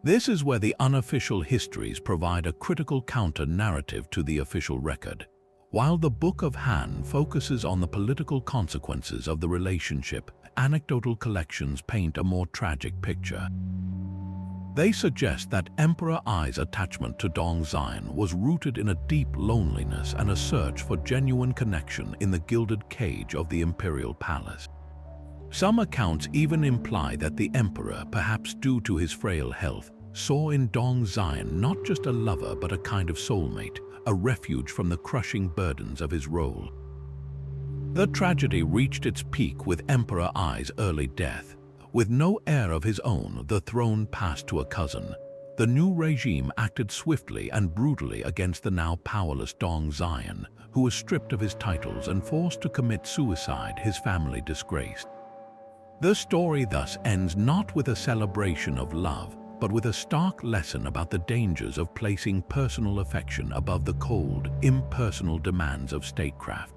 This is where the unofficial histories provide a critical counter-narrative to the official record. While the Book of Han focuses on the political consequences of the relationship, anecdotal collections paint a more tragic picture. They suggest that Emperor Ai's attachment to Dong Xian was rooted in a deep loneliness and a search for genuine connection in the gilded cage of the imperial palace. Some accounts even imply that the emperor, perhaps due to his frail health, saw in Dong Xian not just a lover but a kind of soulmate, a refuge from the crushing burdens of his role. The tragedy reached its peak with Emperor Ai's early death. With no heir of his own, the throne passed to a cousin. The new regime acted swiftly and brutally against the now powerless Dong Xian, who was stripped of his titles and forced to commit suicide, his family disgraced. The story thus ends not with a celebration of love, but with a stark lesson about the dangers of placing personal affection above the cold, impersonal demands of statecraft.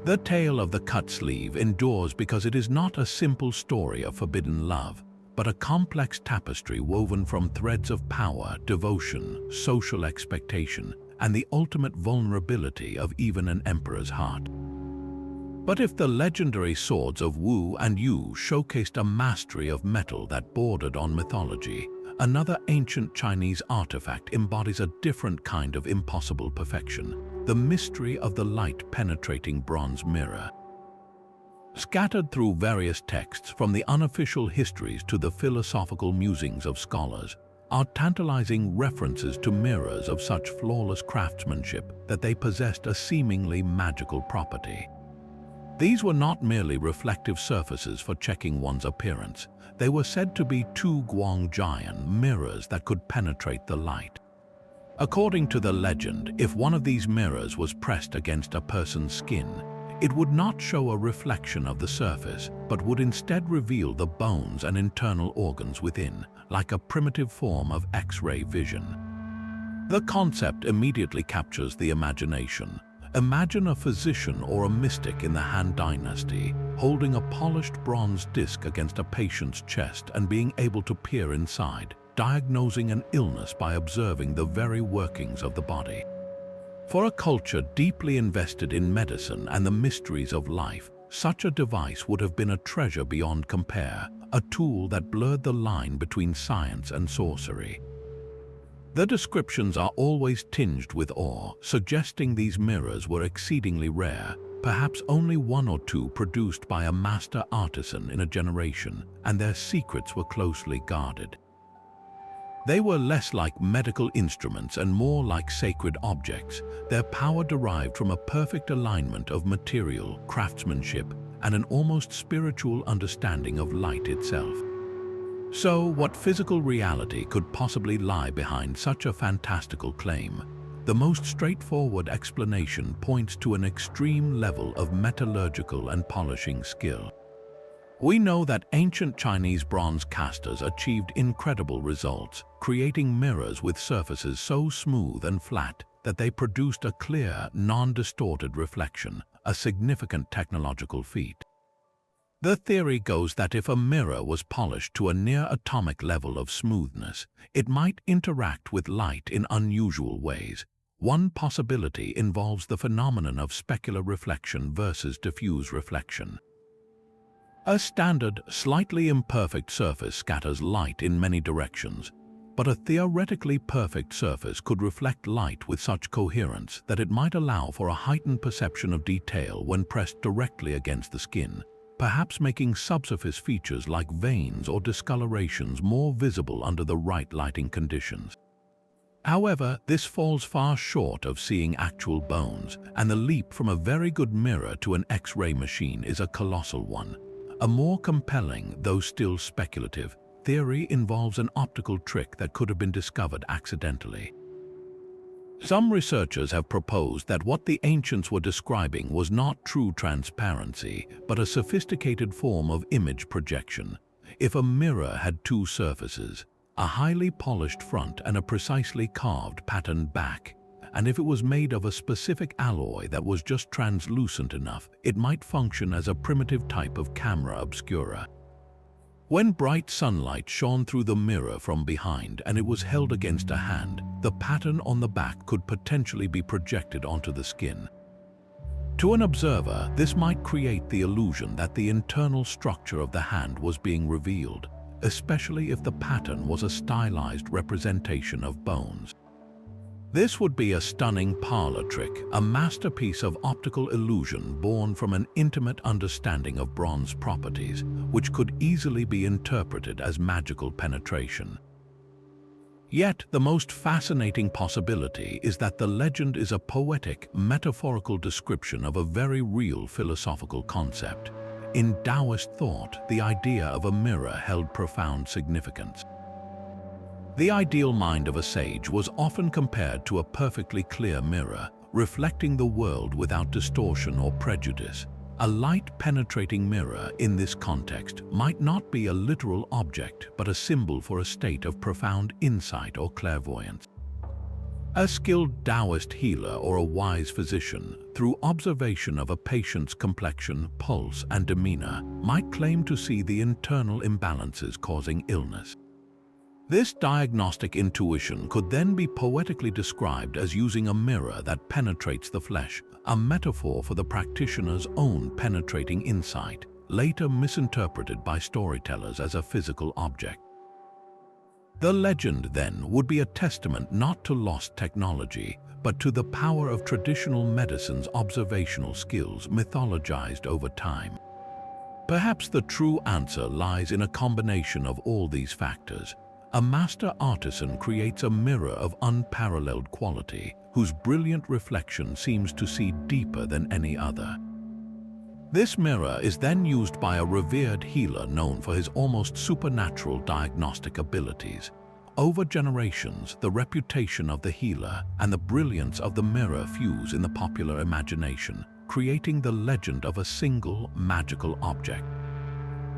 The tale of the cut sleeve endures because it is not a simple story of forbidden love, but a complex tapestry woven from threads of power, devotion, social expectation, and the ultimate vulnerability of even an emperor's heart. But if the legendary swords of Wu and Yu showcased a mastery of metal that bordered on mythology, another ancient Chinese artifact embodies a different kind of impossible perfection, the mystery of the light-penetrating bronze mirror. Scattered through various texts, from the unofficial histories to the philosophical musings of scholars, are tantalizing references to mirrors of such flawless craftsmanship that they possessed a seemingly magical property. These were not merely reflective surfaces for checking one's appearance. They were said to be two Guangjian mirrors that could penetrate the light. According to the legend, if one of these mirrors was pressed against a person's skin, it would not show a reflection of the surface, but would instead reveal the bones and internal organs within, like a primitive form of X-ray vision. The concept immediately captures the imagination. Imagine a physician or a mystic in the Han Dynasty holding a polished bronze disc against a patient's chest and being able to peer inside, diagnosing an illness by observing the very workings of the body. For a culture deeply invested in medicine and the mysteries of life, such a device would have been a treasure beyond compare, a tool that blurred the line between science and sorcery. The descriptions are always tinged with awe, suggesting these mirrors were exceedingly rare, perhaps only one or two produced by a master artisan in a generation, and their secrets were closely guarded. They were less like medical instruments and more like sacred objects, their power derived from a perfect alignment of material, craftsmanship, and an almost spiritual understanding of light itself. So, what physical reality could possibly lie behind such a fantastical claim? the most straightforward explanation points to an extreme level of metallurgical and polishing skill. We know that ancient Chinese bronze casters achieved incredible results, creating mirrors with surfaces so smooth and flat that they produced a clear, non-distorted reflection, a significant technological feat. The theory goes that if a mirror was polished to a near-atomic level of smoothness, it might interact with light in unusual ways. One possibility involves the phenomenon of specular reflection versus diffuse reflection. A standard, slightly imperfect surface scatters light in many directions, but a theoretically perfect surface could reflect light with such coherence that it might allow for a heightened perception of detail when pressed directly against the skin, perhaps making subsurface features like veins or discolorations more visible under the right lighting conditions. However, this falls far short of seeing actual bones, and the leap from a very good mirror to an X-ray machine is a colossal one. A more compelling, though still speculative, theory involves an optical trick that could have been discovered accidentally. Some researchers have proposed that what the ancients were describing was not true transparency, but a sophisticated form of image projection. If a mirror had two surfaces, a highly polished front and a precisely carved patterned back, and if it was made of a specific alloy that was just translucent enough, it might function as a primitive type of camera obscura. When bright sunlight shone through the mirror from behind and it was held against a hand, the pattern on the back could potentially be projected onto the skin. To an observer, this might create the illusion that the internal structure of the hand was being revealed, especially if the pattern was a stylized representation of bones. This would be a stunning parlor trick, a masterpiece of optical illusion born from an intimate understanding of bronze properties, which could easily be interpreted as magical penetration. Yet, the most fascinating possibility is that the legend is a poetic, metaphorical description of a very real philosophical concept. In Taoist thought, the idea of a mirror held profound significance. The ideal mind of a sage was often compared to a perfectly clear mirror, reflecting the world without distortion or prejudice. A light-penetrating mirror in this context might not be a literal object, but a symbol for a state of profound insight or clairvoyance. A skilled Taoist healer or a wise physician, through observation of a patient's complexion, pulse, and demeanor, might claim to see the internal imbalances causing illness. This diagnostic intuition could then be poetically described as using a mirror that penetrates the flesh, a metaphor for the practitioner's own penetrating insight, later misinterpreted by storytellers as a physical object. The legend, then, would be a testament not to lost technology, but to the power of traditional medicine's observational skills mythologized over time. Perhaps the true answer lies in a combination of all these factors. A master artisan creates a mirror of unparalleled quality, whose brilliant reflection seems to see deeper than any other. This mirror is then used by a revered healer known for his almost supernatural diagnostic abilities. Over generations, the reputation of the healer and the brilliance of the mirror fuse in the popular imagination, creating the legend of a single magical object.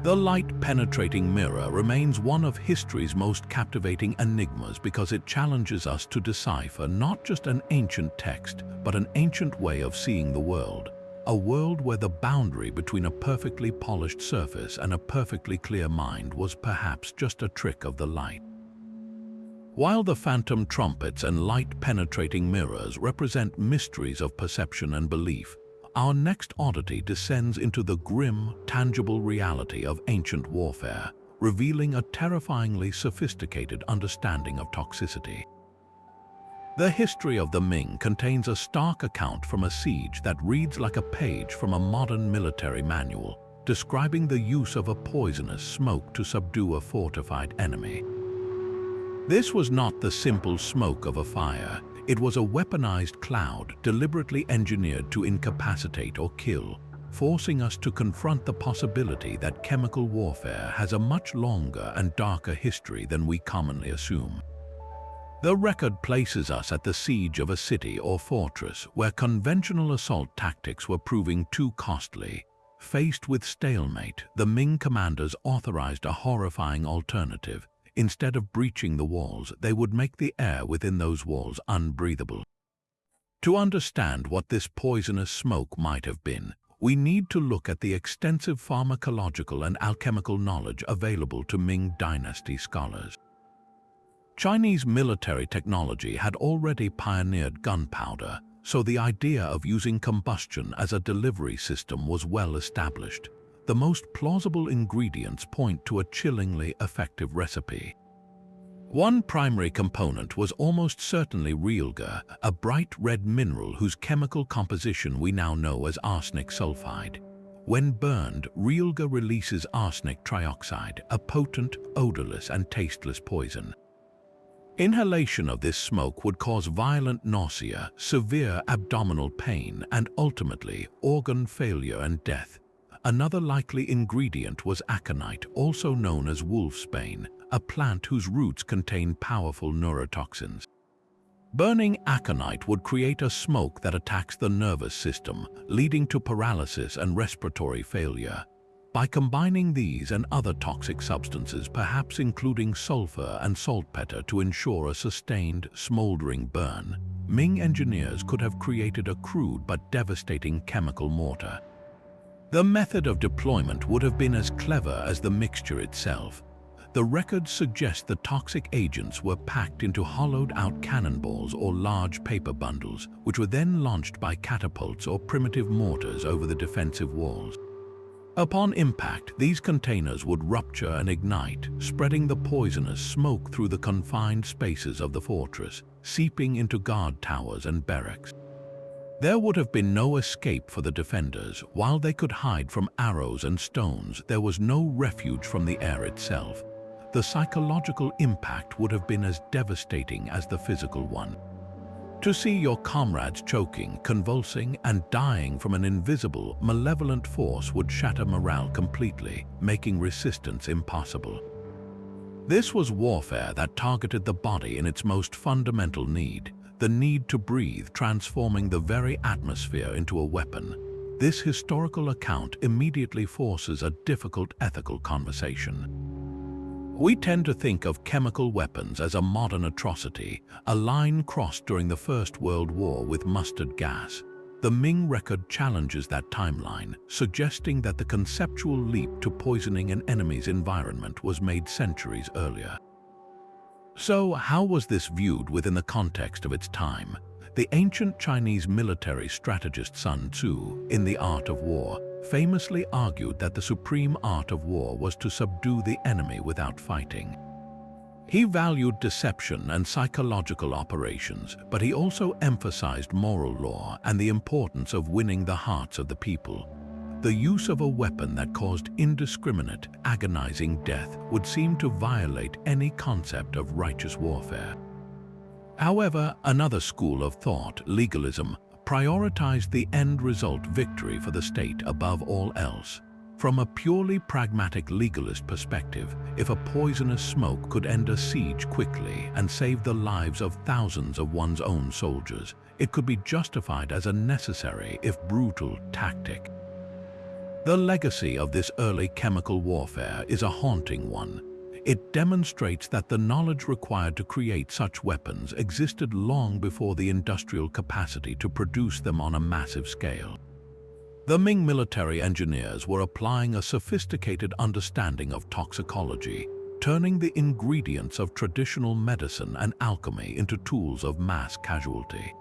The light-penetrating mirror remains one of history's most captivating enigmas because it challenges us to decipher not just an ancient text, but an ancient way of seeing the world. A world where the boundary between a perfectly polished surface and a perfectly clear mind was perhaps just a trick of the light. While the phantom trumpets and light-penetrating mirrors represent mysteries of perception and belief, our next oddity descends into the grim, tangible reality of ancient warfare, revealing a terrifyingly sophisticated understanding of toxicity. The history of the Ming contains a stark account from a siege that reads like a page from a modern military manual, describing the use of a poisonous smoke to subdue a fortified enemy. This was not the simple smoke of a fire. It was a weaponized cloud deliberately engineered to incapacitate or kill, forcing us to confront the possibility that chemical warfare has a much longer and darker history than we commonly assume. The record places us at the siege of a city or fortress where conventional assault tactics were proving too costly. Faced with stalemate, the Ming commanders authorized a horrifying alternative. Instead of breaching the walls, they would make the air within those walls unbreathable. To understand what this poisonous smoke might have been, we need to look at the extensive pharmacological and alchemical knowledge available to Ming Dynasty scholars. Chinese military technology had already pioneered gunpowder, so the idea of using combustion as a delivery system was well established. The most plausible ingredients point to a chillingly effective recipe. One primary component was almost certainly realgar, a bright red mineral whose chemical composition we now know as arsenic sulfide. When burned, realgar releases arsenic trioxide, a potent, odorless and tasteless poison. Inhalation of this smoke would cause violent nausea, severe abdominal pain, and ultimately organ failure and death. Another likely ingredient was aconite, also known as wolfsbane, a plant whose roots contain powerful neurotoxins. Burning aconite would create a smoke that attacks the nervous system, leading to paralysis and respiratory failure. By combining these and other toxic substances, perhaps including sulfur and saltpeter to ensure a sustained, smoldering burn, Ming engineers could have created a crude but devastating chemical mortar. The method of deployment would have been as clever as the mixture itself. The records suggest the toxic agents were packed into hollowed-out cannonballs or large paper bundles, which were then launched by catapults or primitive mortars over the defensive walls. Upon impact, these containers would rupture and ignite, spreading the poisonous smoke through the confined spaces of the fortress, seeping into guard towers and barracks. There would have been no escape for the defenders. While they could hide from arrows and stones, there was no refuge from the air itself. The psychological impact would have been as devastating as the physical one. To see your comrades choking, convulsing, and dying from an invisible, malevolent force would shatter morale completely, making resistance impossible. This was warfare that targeted the body in its most fundamental need, the need to breathe, transforming the very atmosphere into a weapon. This historical account immediately forces a difficult ethical conversation. We tend to think of chemical weapons as a modern atrocity, a line crossed during the First World War with mustard gas. The Ming record challenges that timeline, suggesting that the conceptual leap to poisoning an enemy's environment was made centuries earlier. So, how was this viewed within the context of its time? The ancient Chinese military strategist Sun Tzu, in The Art of War, famously argued that the supreme art of war was to subdue the enemy without fighting. He valued deception and psychological operations, but he also emphasized moral law and the importance of winning the hearts of the people. The use of a weapon that caused indiscriminate, agonizing death would seem to violate any concept of righteous warfare. However, another school of thought, legalism, prioritized the end result victory for the state above all else. From a purely pragmatic legalist perspective, if a poisonous smoke could end a siege quickly and save the lives of thousands of one's own soldiers, it could be justified as a necessary, if brutal, tactic. The legacy of this early chemical warfare is a haunting one. It demonstrates that the knowledge required to create such weapons existed long before the industrial capacity to produce them on a massive scale. The Ming military engineers were applying a sophisticated understanding of toxicology, turning the ingredients of traditional medicine and alchemy into tools of mass casualty.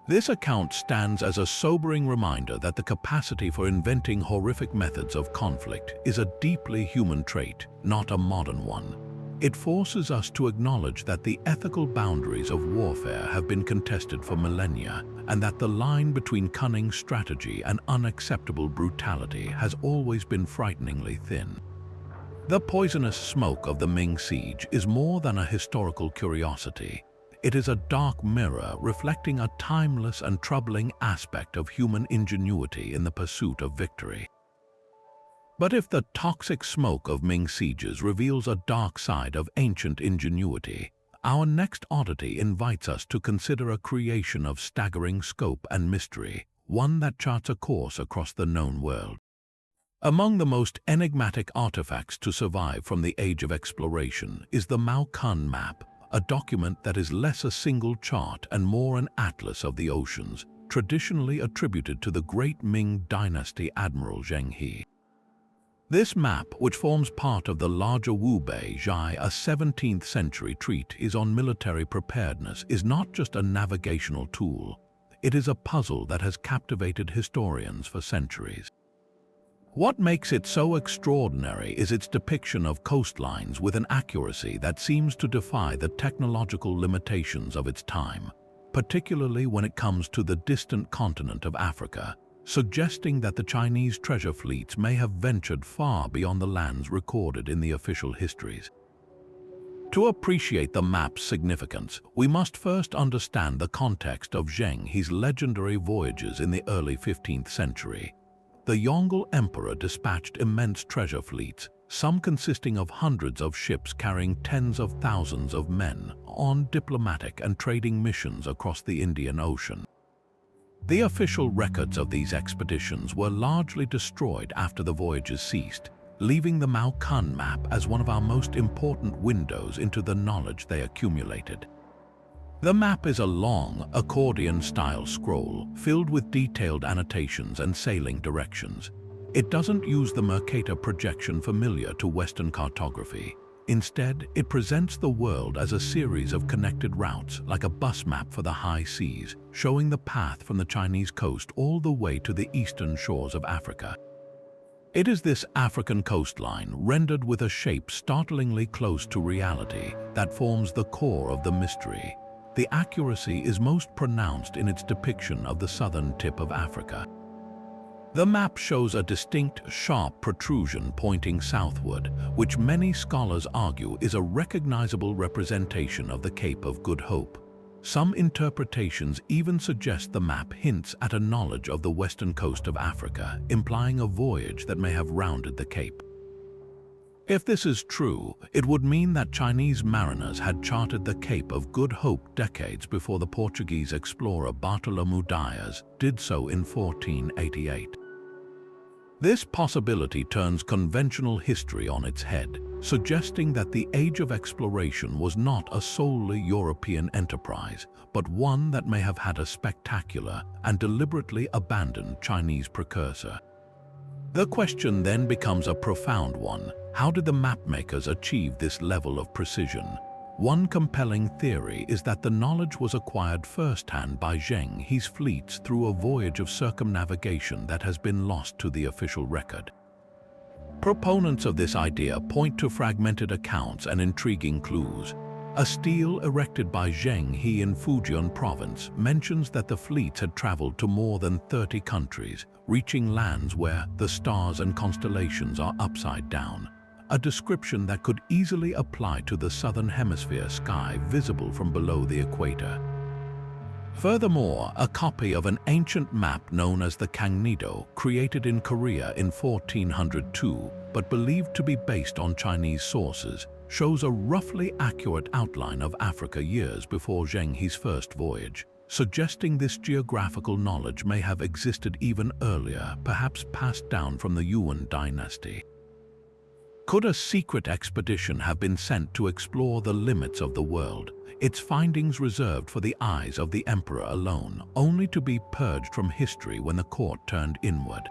This account stands as a sobering reminder that the capacity for inventing horrific methods of conflict is a deeply human trait, not a modern one. It forces us to acknowledge that the ethical boundaries of warfare have been contested for millennia, and that the line between cunning strategy and unacceptable brutality has always been frighteningly thin. The poisonous smoke of the Ming siege is more than a historical curiosity. It is a dark mirror reflecting a timeless and troubling aspect of human ingenuity in the pursuit of victory. But if the toxic smoke of Ming sieges reveals a dark side of ancient ingenuity, Our next oddity invites us to consider a creation of staggering scope and mystery, one that charts a course across the known world. Among the most enigmatic artifacts to survive from the age of exploration is the Mao Kun map, a document that is less a single chart and more an atlas of the oceans, traditionally attributed to the great Ming dynasty admiral Zheng He. This map, which forms part of the larger Wu Bei Zhai, a 17th century treatise on military preparedness, is not just a navigational tool. It is a puzzle that has captivated historians for centuries. What makes it so extraordinary is its depiction of coastlines with an accuracy that seems to defy the technological limitations of its time, particularly when it comes to the distant continent of Africa, suggesting that the Chinese treasure fleets may have ventured far beyond the lands recorded in the official histories. To appreciate the map's significance, we must first understand the context of Zheng He's legendary voyages in the early 15th century. The Yongle Emperor dispatched immense treasure fleets, some consisting of hundreds of ships carrying tens of thousands of men, on diplomatic and trading missions across the Indian Ocean. The official records of these expeditions were largely destroyed after the voyages ceased, leaving the Mao Kun map as one of our most important windows into the knowledge they accumulated. The map is a long, accordion-style scroll filled with detailed annotations and sailing directions. It doesn't use the Mercator projection familiar to Western cartography. Instead, it presents the world as a series of connected routes, like a bus map for the high seas, showing the path from the Chinese coast all the way to the eastern shores of Africa. It is this African coastline, rendered with a shape startlingly close to reality, that forms the core of the mystery. The accuracy is most pronounced in its depiction of the southern tip of Africa. The map shows a distinct, sharp protrusion pointing southward, which many scholars argue is a recognizable representation of the Cape of Good Hope. Some interpretations even suggest the map hints at a knowledge of the western coast of Africa, implying a voyage that may have rounded the Cape. If this is true, it would mean that Chinese mariners had charted the Cape of Good Hope decades before the Portuguese explorer Bartolomeu Dias did so in 1488. This possibility turns conventional history on its head, suggesting that the age of exploration was not a solely European enterprise, but one that may have had a spectacular and deliberately abandoned Chinese precursor. The question then becomes a profound one. How did the mapmakers achieve this level of precision? One compelling theory is that the knowledge was acquired firsthand by Zheng He's fleets through a voyage of circumnavigation that has been lost to the official record. Proponents of this idea point to fragmented accounts and intriguing clues. A stele erected by Zheng He in Fujian province mentions that the fleets had traveled to more than 30 countries, reaching lands where the stars and constellations are upside down, a description that could easily apply to the southern hemisphere sky visible from below the equator. Furthermore, a copy of an ancient map known as the Kangnido, created in Korea in 1402, but believed to be based on Chinese sources, shows a roughly accurate outline of Africa years before Zheng He's first voyage, suggesting this geographical knowledge may have existed even earlier, perhaps passed down from the Yuan dynasty. Could a secret expedition have been sent to explore the limits of the world, its findings reserved for the eyes of the emperor alone, only to be purged from history when the court turned inward?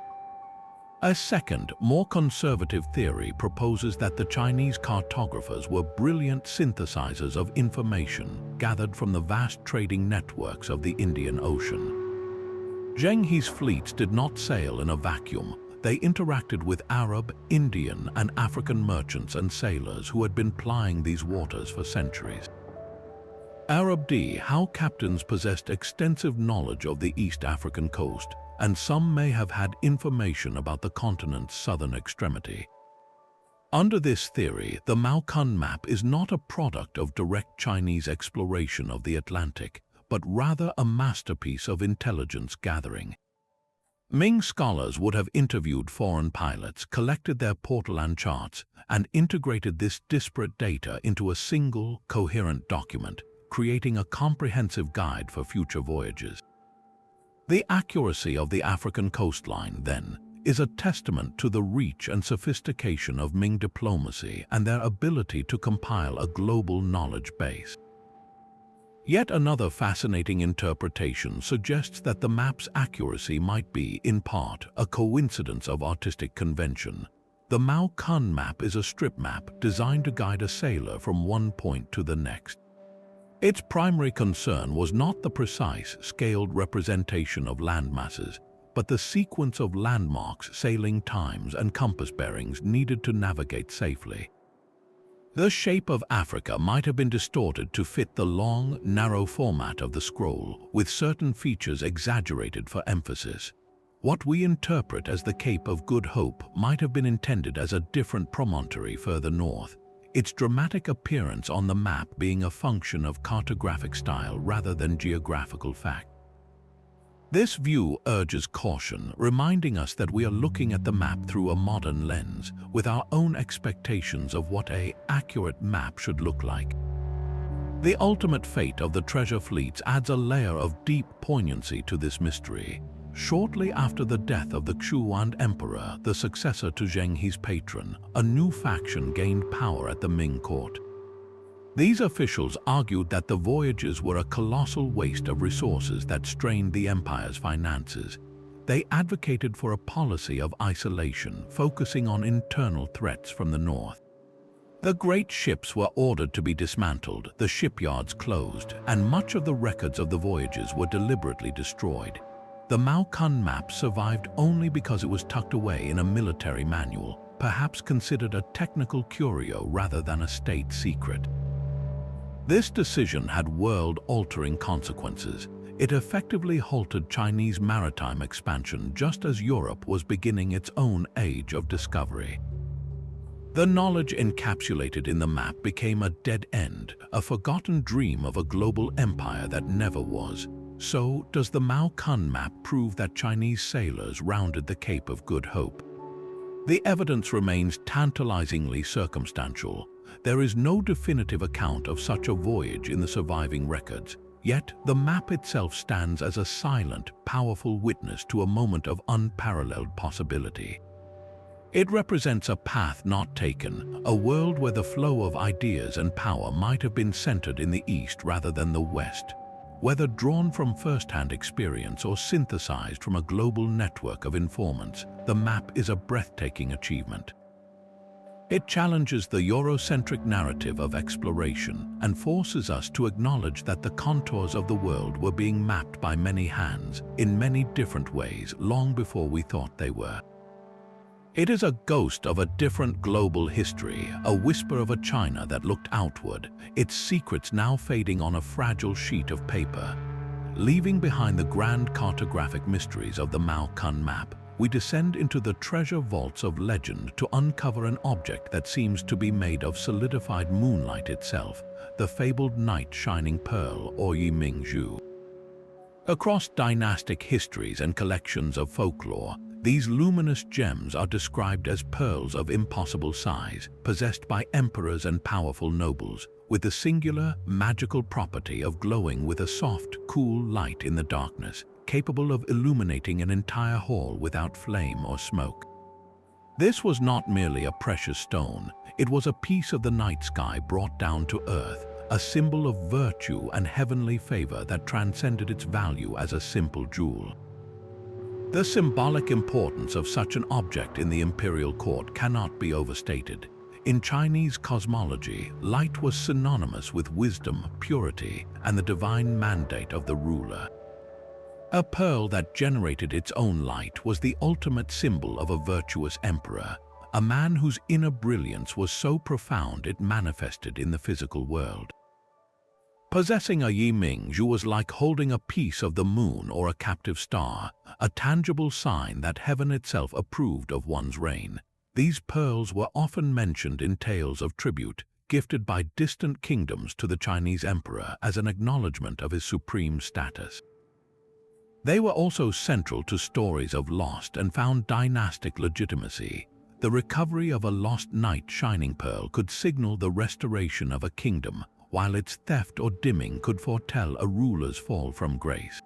A second, more conservative theory proposes that the Chinese cartographers were brilliant synthesizers of information gathered from the vast trading networks of the Indian Ocean. Zheng He's fleets did not sail in a vacuum. They interacted with Arab, Indian, and African merchants and sailors who had been plying these waters for centuries. How captains possessed extensive knowledge of the East African coast, and some may have had information about the continent's southern extremity. Under this theory, the Mao Kun map is not a product of direct Chinese exploration of the Atlantic, but rather a masterpiece of intelligence gathering. Ming scholars would have interviewed foreign pilots, collected their portolan charts, and integrated this disparate data into a single, coherent document, creating a comprehensive guide for future voyages. The accuracy of the African coastline, then, is a testament to the reach and sophistication of Ming diplomacy and their ability to compile a global knowledge base. Yet another fascinating interpretation suggests that the map's accuracy might be, in part, a coincidence of artistic convention. The Mao Kun map is a strip map designed to guide a sailor from one point to the next. Its primary concern was not the precise, scaled representation of landmasses, but the sequence of landmarks, sailing times, and compass bearings needed to navigate safely. The shape of Africa might have been distorted to fit the long, narrow format of the scroll, with certain features exaggerated for emphasis. What we interpret as the Cape of Good Hope might have been intended as a different promontory further north, its dramatic appearance on the map being a function of cartographic style rather than geographical fact. This view urges caution, reminding us that we are looking at the map through a modern lens, with our own expectations of what an accurate map should look like. The ultimate fate of the treasure fleets adds a layer of deep poignancy to this mystery. Shortly after the death of the Xuan Emperor, the successor to Zheng He's patron, a new faction gained power at the Ming court. These officials argued that the voyages were a colossal waste of resources that strained the empire's finances. They advocated for a policy of isolation, focusing on internal threats from the north. The great ships were ordered to be dismantled, the shipyards closed, and much of the records of the voyages were deliberately destroyed. The Mao Kun map survived only because it was tucked away in a military manual, perhaps considered a technical curio rather than a state secret. This decision had world-altering consequences. It effectively halted Chinese maritime expansion just as Europe was beginning its own age of discovery. The knowledge encapsulated in the map became a dead end, a forgotten dream of a global empire that never was. So, does the Mao Kun map prove that Chinese sailors rounded the Cape of Good Hope? The evidence remains tantalizingly circumstantial. There is no definitive account of such a voyage in the surviving records, yet the map itself stands as a silent, powerful witness to a moment of unparalleled possibility. It represents a path not taken, a world where the flow of ideas and power might have been centered in the East rather than the West. Whether drawn from first-hand experience or synthesized from a global network of informants, the map is a breathtaking achievement. It challenges the Eurocentric narrative of exploration and forces us to acknowledge that the contours of the world were being mapped by many hands, in many different ways, long before we thought they were. It is a ghost of a different global history, a whisper of a China that looked outward, its secrets now fading on a fragile sheet of paper. Leaving behind the grand cartographic mysteries of the Mao Kun map, we descend into the treasure vaults of legend to uncover an object that seems to be made of solidified moonlight itself, the fabled night shining pearl, or Yimingzhu. Across dynastic histories and collections of folklore, these luminous gems are described as pearls of impossible size, possessed by emperors and powerful nobles, with the singular, magical property of glowing with a soft, cool light in the darkness, capable of illuminating an entire hall without flame or smoke. This was not merely a precious stone, it was a piece of the night sky brought down to earth, a symbol of virtue and heavenly favor that transcended its value as a simple jewel. The symbolic importance of such an object in the imperial court cannot be overstated. In Chinese cosmology, light was synonymous with wisdom, purity, and the divine mandate of the ruler. A pearl that generated its own light was the ultimate symbol of a virtuous emperor, a man whose inner brilliance was so profound it manifested in the physical world. Possessing a Yimingzhu was like holding a piece of the moon or a captive star, a tangible sign that heaven itself approved of one's reign. These pearls were often mentioned in tales of tribute, gifted by distant kingdoms to the Chinese emperor as an acknowledgement of his supreme status. They were also central to stories of lost and found dynastic legitimacy. The recovery of a lost night shining pearl could signal the restoration of a kingdom, while its theft or dimming could foretell a ruler's fall from grace.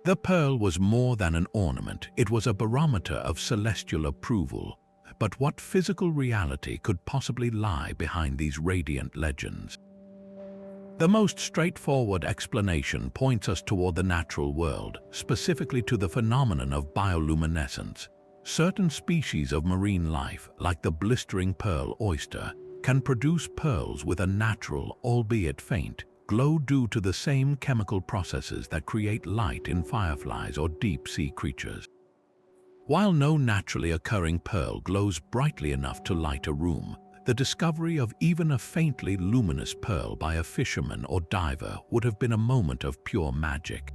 The pearl was more than an ornament, it was a barometer of celestial approval. But what physical reality could possibly lie behind these radiant legends? The most straightforward explanation points us toward the natural world, specifically to the phenomenon of bioluminescence. Certain species of marine life, like the blistering pearl oyster, can produce pearls with a natural, albeit faint, glow due to the same chemical processes that create light in fireflies or deep-sea creatures. While no naturally occurring pearl glows brightly enough to light a room, the discovery of even a faintly luminous pearl by a fisherman or diver would have been a moment of pure magic.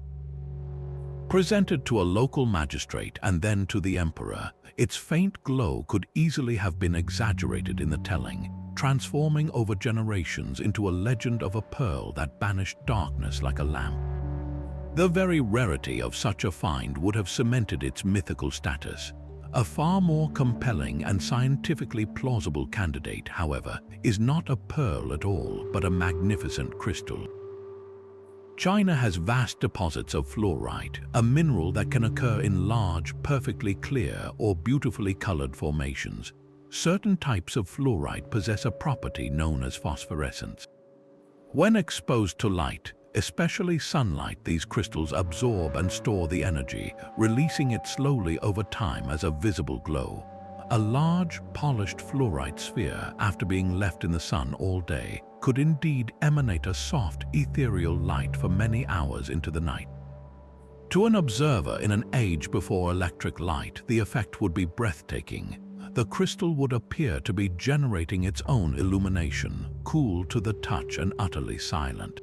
Presented to a local magistrate and then to the emperor, its faint glow could easily have been exaggerated in the telling, transforming over generations into a legend of a pearl that banished darkness like a lamp. The very rarity of such a find would have cemented its mythical status. A far more compelling and scientifically plausible candidate, however, is not a pearl at all, but a magnificent crystal. China has vast deposits of fluorite, a mineral that can occur in large, perfectly clear or beautifully colored formations. Certain types of fluorite possess a property known as phosphorescence. When exposed to light, especially sunlight, these crystals absorb and store the energy, releasing it slowly over time as a visible glow. A large, polished fluorite sphere, after being left in the sun all day, could indeed emanate a soft, ethereal light for many hours into the night. To an observer in an age before electric light, the effect would be breathtaking. The crystal would appear to be generating its own illumination, cool to the touch and utterly silent.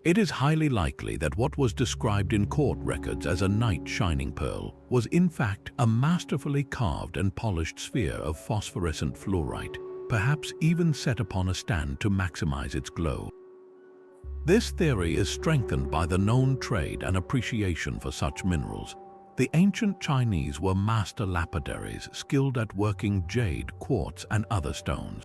It is highly likely that what was described in court records as a night shining pearl was in fact a masterfully carved and polished sphere of phosphorescent fluorite, perhaps even set upon a stand to maximize its glow. This theory is strengthened by the known trade and appreciation for such minerals. The ancient Chinese were master lapidaries skilled at working jade, quartz, and other stones.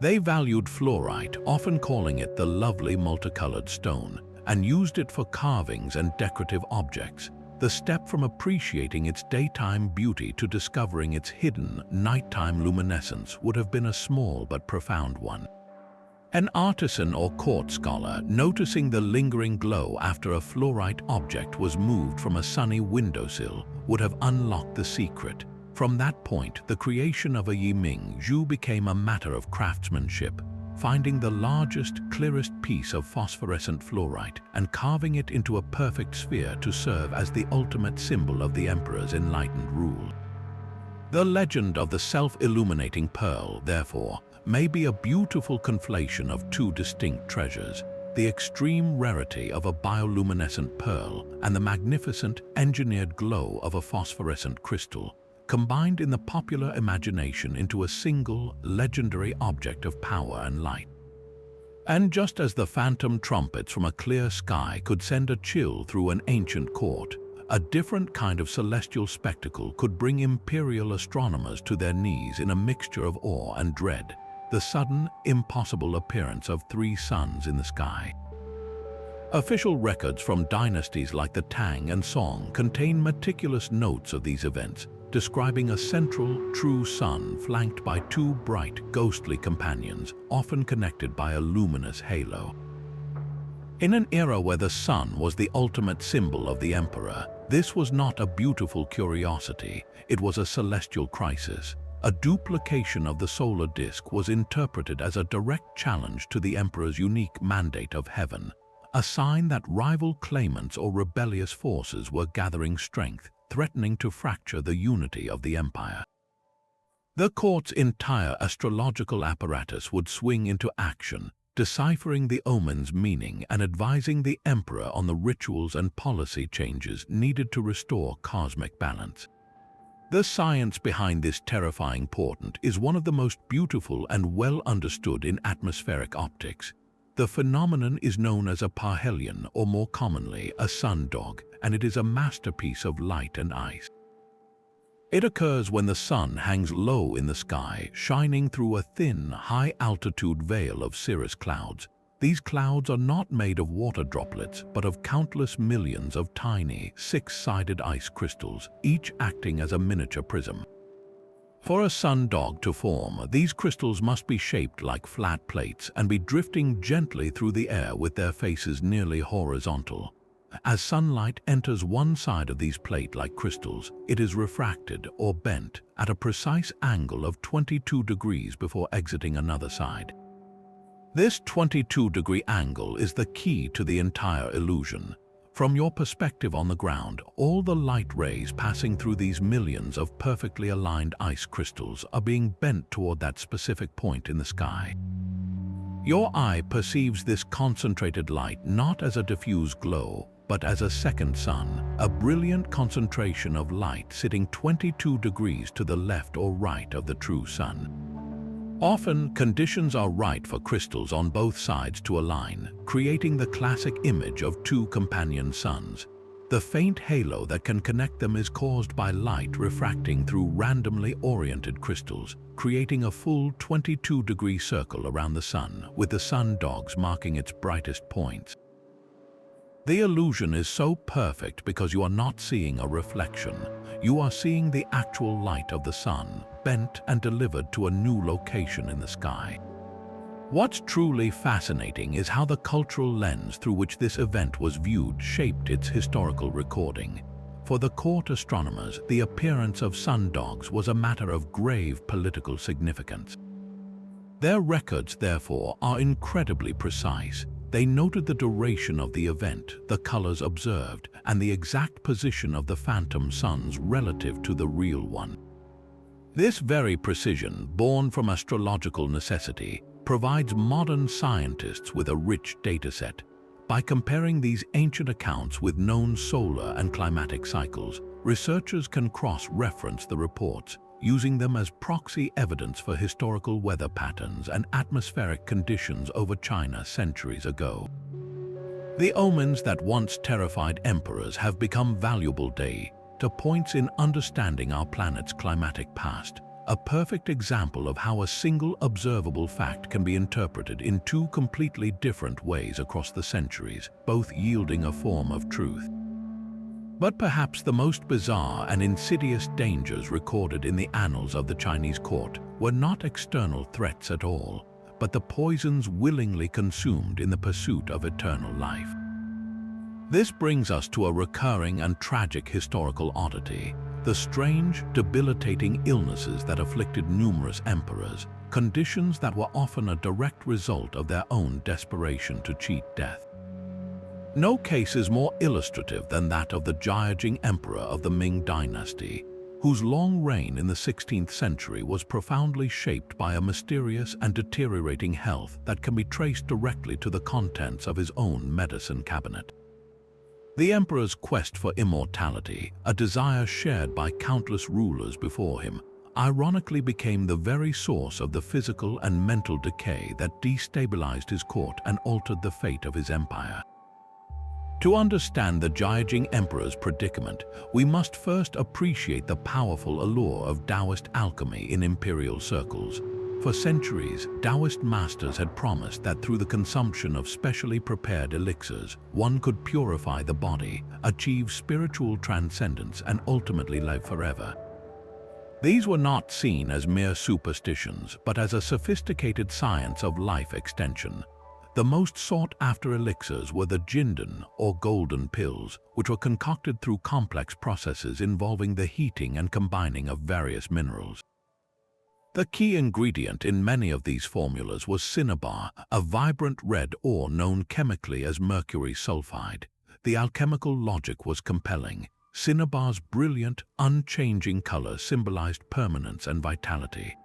They valued fluorite, often calling it the lovely multicolored stone, and used it for carvings and decorative objects. The step from appreciating its daytime beauty to discovering its hidden nighttime luminescence would have been a small but profound one. An artisan or court scholar, noticing the lingering glow after a fluorite object was moved from a sunny windowsill, would have unlocked the secret. From that point, the creation of a Yiming Zhu became a matter of craftsmanship, finding the largest, clearest piece of phosphorescent fluorite and carving it into a perfect sphere to serve as the ultimate symbol of the emperor's enlightened rule. The legend of the self-illuminating pearl, therefore, may be a beautiful conflation of two distinct treasures: the extreme rarity of a bioluminescent pearl and the magnificent, engineered glow of a phosphorescent crystal, combined in the popular imagination into a single, legendary object of power and light. And just as the phantom trumpets from a clear sky could send a chill through an ancient court, a different kind of celestial spectacle could bring imperial astronomers to their knees in a mixture of awe and dread: the sudden, impossible appearance of three suns in the sky. Official records from dynasties like the Tang and Song contain meticulous notes of these events, describing a central, true sun flanked by two bright, ghostly companions, often connected by a luminous halo. In an era where the sun was the ultimate symbol of the emperor, this was not a beautiful curiosity, it was a celestial crisis. A duplication of the solar disk was interpreted as a direct challenge to the emperor's unique mandate of heaven, a sign that rival claimants or rebellious forces were gathering strength, threatening to fracture the unity of the empire. The court's entire astrological apparatus would swing into action, deciphering the omen's meaning and advising the emperor on the rituals and policy changes needed to restore cosmic balance. The science behind this terrifying portent is one of the most beautiful and well understood in atmospheric optics. The phenomenon is known as a parhelion, or more commonly, a sundog, and it is a masterpiece of light and ice. It occurs when the sun hangs low in the sky, shining through a thin, high-altitude veil of cirrus clouds. These clouds are not made of water droplets, but of countless millions of tiny, six-sided ice crystals, each acting as a miniature prism. For a sundog to form, these crystals must be shaped like flat plates and be drifting gently through the air with their faces nearly horizontal. As sunlight enters one side of these plate-like crystals, it is refracted or bent at a precise angle of 22 degrees before exiting another side. This 22-degree angle is the key to the entire illusion. From your perspective on the ground, all the light rays passing through these millions of perfectly aligned ice crystals are being bent toward that specific point in the sky. Your eye perceives this concentrated light not as a diffuse glow, but as a second sun, a brilliant concentration of light sitting 22 degrees to the left or right of the true sun. Often, conditions are right for crystals on both sides to align, creating the classic image of two companion suns. The faint halo that can connect them is caused by light refracting through randomly oriented crystals, creating a full 22-degree circle around the sun, with the sundogs marking its brightest points. The illusion is so perfect because you are not seeing a reflection. You are seeing the actual light of the sun, bent and delivered to a new location in the sky. What's truly fascinating is how the cultural lens through which this event was viewed shaped its historical recording. For the court astronomers, the appearance of sundogs was a matter of grave political significance. Their records, therefore, are incredibly precise. They noted the duration of the event, the colors observed, and the exact position of the phantom suns relative to the real one. This very precision, born from astrological necessity, provides modern scientists with a rich dataset. By comparing these ancient accounts with known solar and climatic cycles, researchers can cross-reference the reports, using them as proxy evidence for historical weather patterns and atmospheric conditions over China centuries ago. The omens that once terrified emperors have become valuable data points in understanding our planet's climatic past, a perfect example of how a single observable fact can be interpreted in two completely different ways across the centuries, both yielding a form of truth. But perhaps the most bizarre and insidious dangers recorded in the annals of the Chinese court were not external threats at all, but the poisons willingly consumed in the pursuit of eternal life. This brings us to a recurring and tragic historical oddity: the strange, debilitating illnesses that afflicted numerous emperors, conditions that were often a direct result of their own desperation to cheat death. No case is more illustrative than that of the Zhejiang emperor of the Ming dynasty, whose long reign in the 16th century was profoundly shaped by a mysterious and deteriorating health that can be traced directly to the contents of his own medicine cabinet. The emperor's quest for immortality, a desire shared by countless rulers before him, ironically became the very source of the physical and mental decay that destabilized his court and altered the fate of his empire. To understand the Zhejiang emperor's predicament, we must first appreciate the powerful allure of Taoist alchemy in imperial circles. For centuries, Taoist masters had promised that through the consumption of specially prepared elixirs, one could purify the body, achieve spiritual transcendence, and ultimately live forever. These were not seen as mere superstitions, but as a sophisticated science of life extension. The most sought-after elixirs were the jindan, or golden pills, which were concocted through complex processes involving the heating and combining of various minerals. The key ingredient in many of these formulas was cinnabar, a vibrant red ore known chemically as mercury sulfide. The alchemical logic was compelling. Cinnabar's brilliant, unchanging color symbolized permanence and vitality.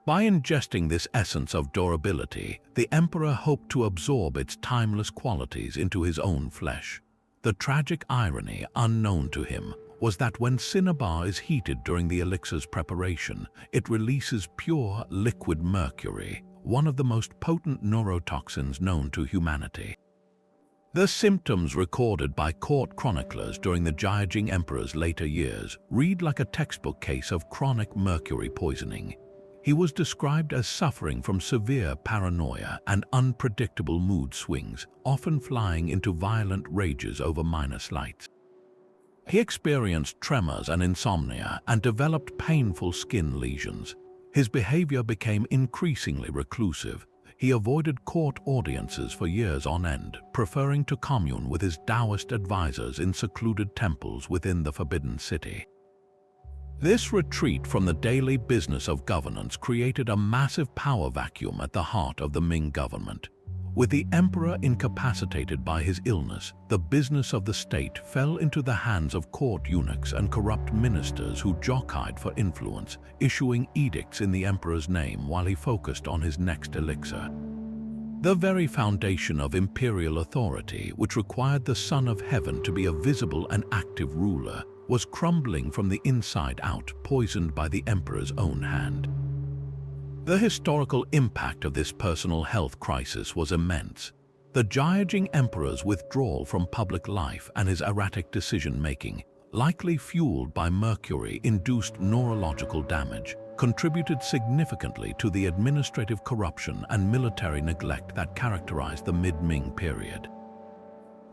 By ingesting this essence of durability, the emperor hoped to absorb its timeless qualities into his own flesh. The tragic irony, unknown to him, was that when cinnabar is heated during the elixir's preparation, it releases pure liquid mercury, one of the most potent neurotoxins known to humanity. The symptoms recorded by court chroniclers during the Zhejiang Emperor's later years read like a textbook case of chronic mercury poisoning. He was described as suffering from severe paranoia and unpredictable mood swings, often flying into violent rages over minor slights. He experienced tremors and insomnia and developed painful skin lesions. His behavior became increasingly reclusive. He avoided court audiences for years on end, preferring to commune with his Taoist advisors in secluded temples within the Forbidden City. This retreat from the daily business of governance created a massive power vacuum at the heart of the Ming government. With the emperor incapacitated by his illness, the business of the state fell into the hands of court eunuchs and corrupt ministers who jockeyed for influence, issuing edicts in the emperor's name while he focused on his next elixir. The very foundation of imperial authority, which required the Son of Heaven to be a visible and active ruler, was crumbling from the inside out, poisoned by the emperor's own hand. The historical impact of this personal health crisis was immense. The Zhejiang emperor's withdrawal from public life and his erratic decision-making, likely fueled by mercury-induced neurological damage, contributed significantly to the administrative corruption and military neglect that characterized the mid-Ming period.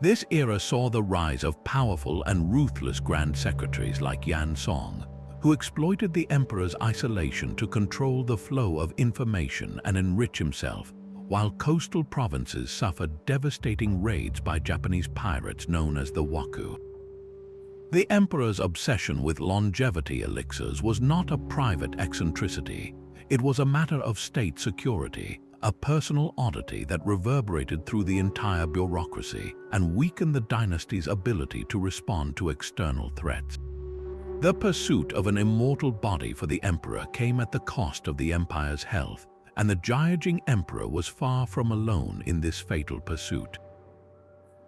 This era saw the rise of powerful and ruthless grand secretaries like Yan Song, who exploited the emperor's isolation to control the flow of information and enrich himself, while coastal provinces suffered devastating raids by Japanese pirates known as the Waku. The emperor's obsession with longevity elixirs was not a private eccentricity. It was a matter of state security, a personal oddity that reverberated through the entire bureaucracy and weakened the dynasty's ability to respond to external threats. The pursuit of an immortal body for the emperor came at the cost of the empire's health, and the Zhejiang emperor was far from alone in this fatal pursuit.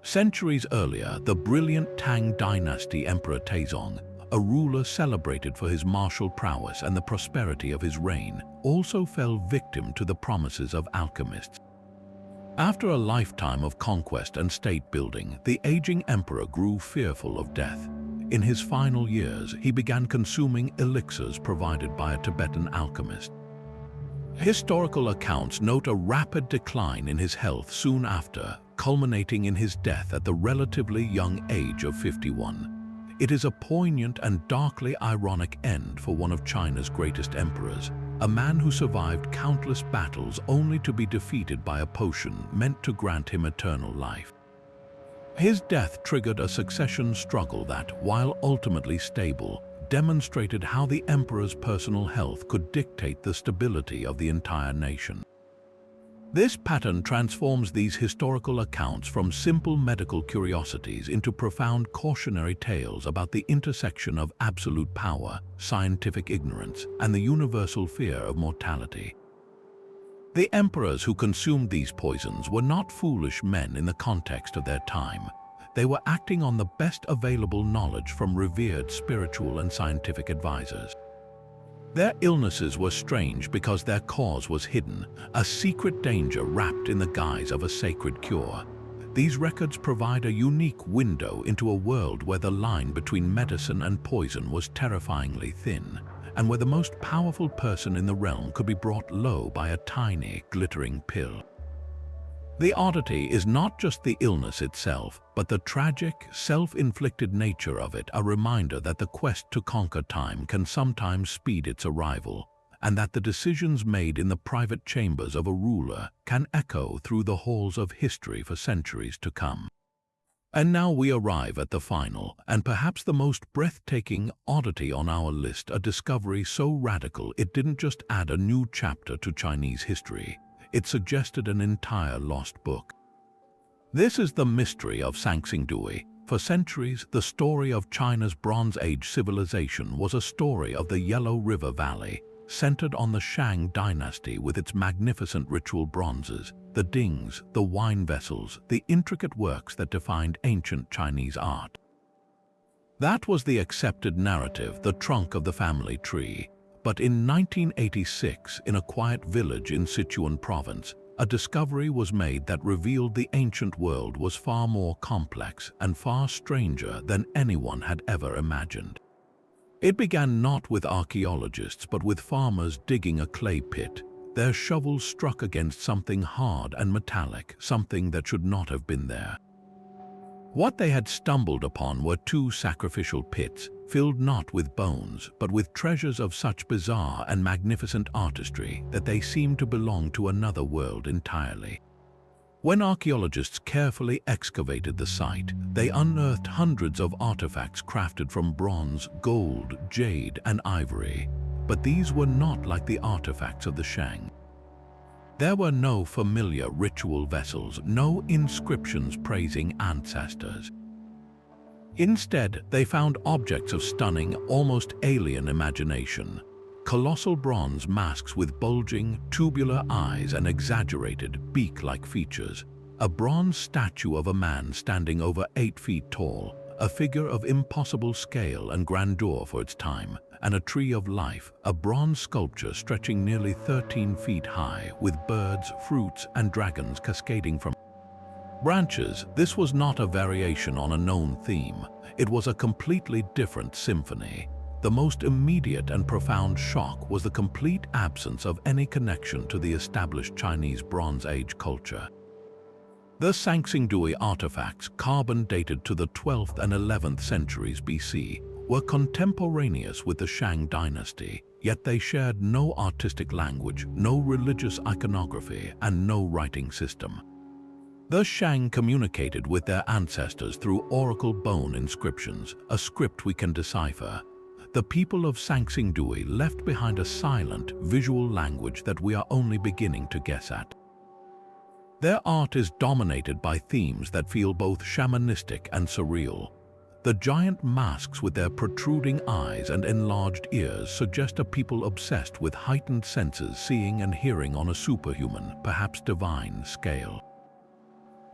Centuries earlier, the brilliant Tang dynasty Emperor Taizong, a ruler celebrated for his martial prowess and the prosperity of his reign, also fell victim to the promises of alchemists. After a lifetime of conquest and state-building, the aging emperor grew fearful of death. In his final years, he began consuming elixirs provided by a Tibetan alchemist. Historical accounts note a rapid decline in his health soon after, culminating in his death at the relatively young age of 51. It is a poignant and darkly ironic end for one of China's greatest emperors, a man who survived countless battles only to be defeated by a potion meant to grant him eternal life. His death triggered a succession struggle that, while ultimately stable, demonstrated how the emperor's personal health could dictate the stability of the entire nation. This pattern transforms these historical accounts from simple medical curiosities into profound cautionary tales about the intersection of absolute power, scientific ignorance, and the universal fear of mortality. The emperors who consumed these poisons were not foolish men in the context of their time. They were acting on the best available knowledge from revered spiritual and scientific advisors. Their illnesses were strange because their cause was hidden, a secret danger wrapped in the guise of a sacred cure. These records provide a unique window into a world where the line between medicine and poison was terrifyingly thin, and where the most powerful person in the realm could be brought low by a tiny, glittering pill. The oddity is not just the illness itself, but the tragic, self-inflicted nature of it, a reminder that the quest to conquer time can sometimes speed its arrival, and that the decisions made in the private chambers of a ruler can echo through the halls of history for centuries to come. And now we arrive at the final, and perhaps the most breathtaking oddity on our list, a discovery so radical it didn't just add a new chapter to Chinese history, it suggested an entire lost book. This is the mystery of Shaanxi. For centuries, the story of China's Bronze Age civilization was a story of the Yellow River Valley, centered on the Shang dynasty with its magnificent ritual bronzes, the dings, the wine vessels, the intricate works that defined ancient Chinese art. That was the accepted narrative, the trunk of the family tree. But in 1986, in a quiet village in Sichuan province, a discovery was made that revealed the ancient world was far more complex and far stranger than anyone had ever imagined. It began not with archaeologists but with farmers digging a clay pit. Their shovels struck against something hard and metallic, something that should not have been there. What they had stumbled upon were two sacrificial pits, filled not with bones, but with treasures of such bizarre and magnificent artistry that they seemed to belong to another world entirely. When archaeologists carefully excavated the site, they unearthed hundreds of artifacts crafted from bronze, gold, jade, and ivory. But these were not like the artifacts of the Shang. There were no familiar ritual vessels, no inscriptions praising ancestors. Instead, they found objects of stunning, almost alien imagination. Colossal bronze masks with bulging, tubular eyes and exaggerated, beak-like features. A bronze statue of a man standing over 8 feet tall, a figure of impossible scale and grandeur for its time, and a tree of life, a bronze sculpture stretching nearly 13 feet high, with birds, fruits, and dragons cascading from branches. This was not a variation on a known theme. It was a completely different symphony. The most immediate and profound shock was the complete absence of any connection to the established Chinese Bronze Age culture. The Shaanxi artifacts, carbon dated to the 12th and 11th centuries BC, were contemporaneous with the Shang dynasty, yet they shared no artistic language, no religious iconography, and no writing system. The Shang communicated with their ancestors through oracle bone inscriptions, a script we can decipher. The people of Shaanxi left behind a silent, visual language that we are only beginning to guess at. Their art is dominated by themes that feel both shamanistic and surreal. The giant masks with their protruding eyes and enlarged ears suggest a people obsessed with heightened senses, seeing and hearing on a superhuman, perhaps divine, scale.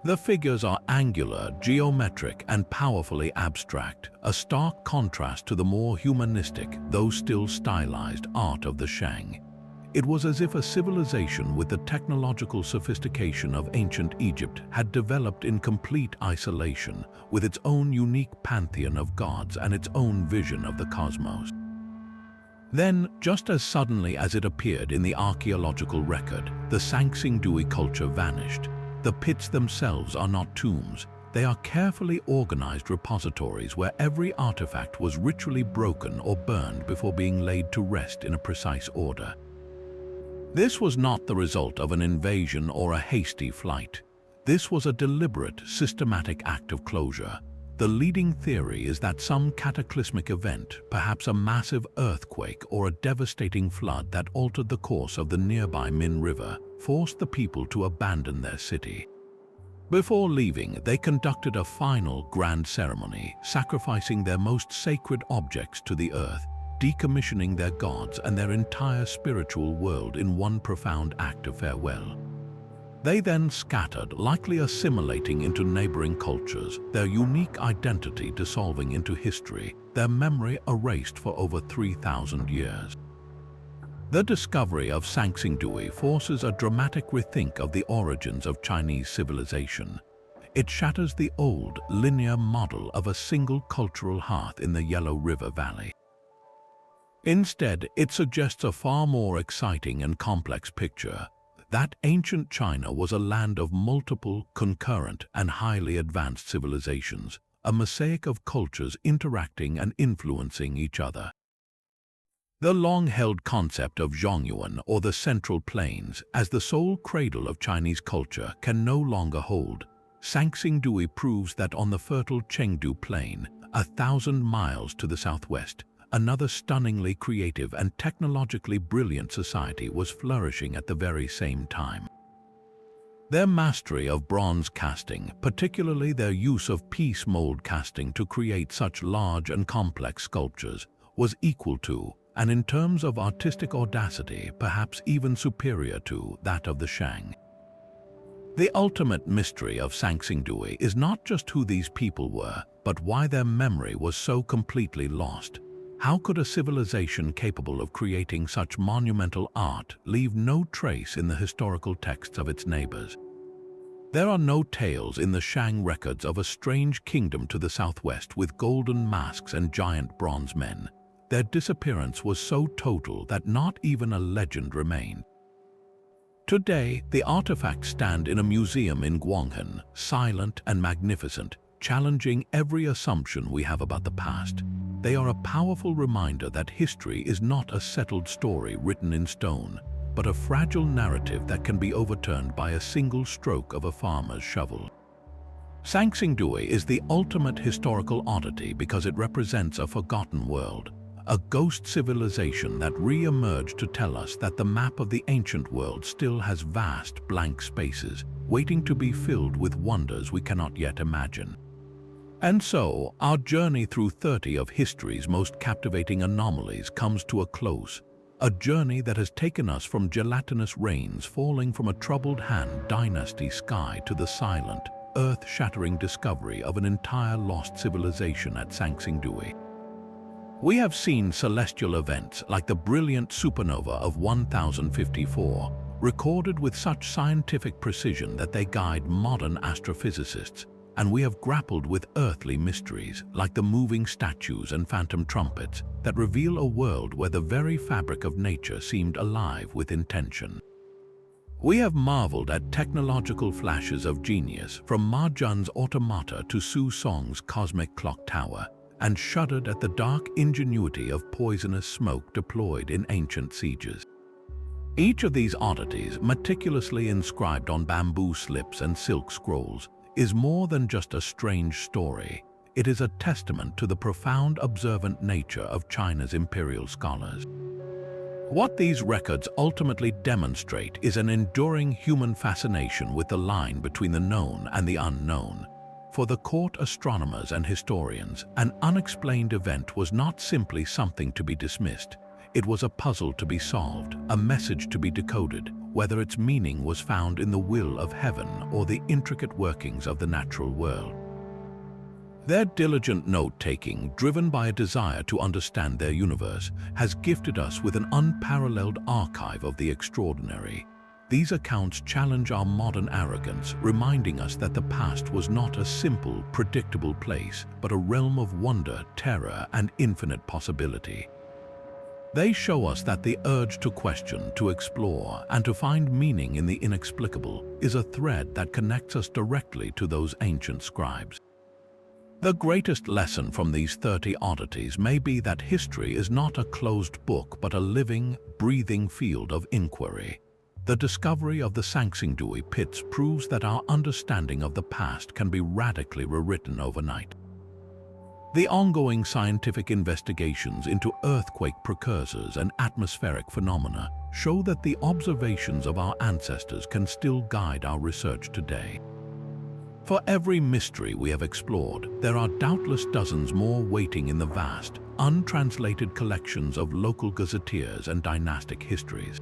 The figures are angular, geometric, and powerfully abstract, a stark contrast to the more humanistic, though still stylized, art of the Shang. It was as if a civilization with the technological sophistication of ancient Egypt had developed in complete isolation, with its own unique pantheon of gods and its own vision of the cosmos. Then, just as suddenly as it appeared in the archaeological record, the Shaanxi culture vanished. The pits themselves are not tombs. They are carefully organized repositories where every artifact was ritually broken or burned before being laid to rest in a precise order. This was not the result of an invasion or a hasty flight. This was a deliberate, systematic act of closure. The leading theory is that some cataclysmic event, perhaps a massive earthquake or a devastating flood that altered the course of the nearby Min River, forced the people to abandon their city. Before leaving, they conducted a final grand ceremony, sacrificing their most sacred objects to the earth, decommissioning their gods and their entire spiritual world in one profound act of farewell. They then scattered, likely assimilating into neighboring cultures, their unique identity dissolving into history, their memory erased for over 3,000 years. The discovery of Shaanxi forces a dramatic rethink of the origins of Chinese civilization. It shatters the old, linear model of a single cultural hearth in the Yellow River Valley. Instead, it suggests a far more exciting and complex picture. That ancient China was a land of multiple, concurrent, and highly advanced civilizations, a mosaic of cultures interacting and influencing each other. The long-held concept of Zhongyuan, or the Central Plains, as the sole cradle of Chinese culture can no longer hold. Shaanxi proves that on the fertile Chengdu Plain, 1,000 miles to the southwest, another stunningly creative and technologically brilliant society was flourishing at the very same time. Their mastery of bronze casting, particularly their use of piece mold casting to create such large and complex sculptures, was equal to, and in terms of artistic audacity, perhaps even superior to, that of the Shang. The ultimate mystery of Shaanxi is not just who these people were, but why their memory was so completely lost. How could a civilization capable of creating such monumental art leave no trace in the historical texts of its neighbors? There are no tales in the Shang records of a strange kingdom to the southwest with golden masks and giant bronze men. Their disappearance was so total that not even a legend remained. Today, the artifacts stand in a museum in Guanghan, silent and magnificent, challenging every assumption we have about the past. They are a powerful reminder that history is not a settled story written in stone, but a fragile narrative that can be overturned by a single stroke of a farmer's shovel. Shaanxi is the ultimate historical oddity because it represents a forgotten world, a ghost civilization that re-emerged to tell us that the map of the ancient world still has vast blank spaces, waiting to be filled with wonders we cannot yet imagine. And so, our journey through 30 of history's most captivating anomalies comes to a close, a journey that has taken us from gelatinous rains falling from a troubled Han dynasty sky to the silent, earth-shattering discovery of an entire lost civilization at Shaanxi. We have seen celestial events like the brilliant supernova of 1054, recorded with such scientific precision that they guide modern astrophysicists, and we have grappled with earthly mysteries like the moving statues and phantom trumpets that reveal a world where the very fabric of nature seemed alive with intention. We have marveled at technological flashes of genius from Ma Jun's automata to Su Song's cosmic clock tower, and shuddered at the dark ingenuity of poisonous smoke deployed in ancient sieges. Each of these oddities, meticulously inscribed on bamboo slips and silk scrolls, is more than just a strange story. It is a testament to the profound observant nature of China's imperial scholars. What these records ultimately demonstrate is an enduring human fascination with the line between the known and the unknown. For the court astronomers and historians, an unexplained event was not simply something to be dismissed. It was a puzzle to be solved, a message to be decoded, whether its meaning was found in the will of heaven or the intricate workings of the natural world. Their diligent note-taking, driven by a desire to understand their universe, has gifted us with an unparalleled archive of the extraordinary. These accounts challenge our modern arrogance, reminding us that the past was not a simple, predictable place, but a realm of wonder, terror, and infinite possibility. They show us that the urge to question, to explore, and to find meaning in the inexplicable is a thread that connects us directly to those ancient scribes. The greatest lesson from these 30 oddities may be that history is not a closed book but a living, breathing field of inquiry. The discovery of the Shaanxi pits proves that our understanding of the past can be radically rewritten overnight. The ongoing scientific investigations into earthquake precursors and atmospheric phenomena show that the observations of our ancestors can still guide our research today. For every mystery we have explored, there are doubtless dozens more waiting in the vast, untranslated collections of local gazetteers and dynastic histories.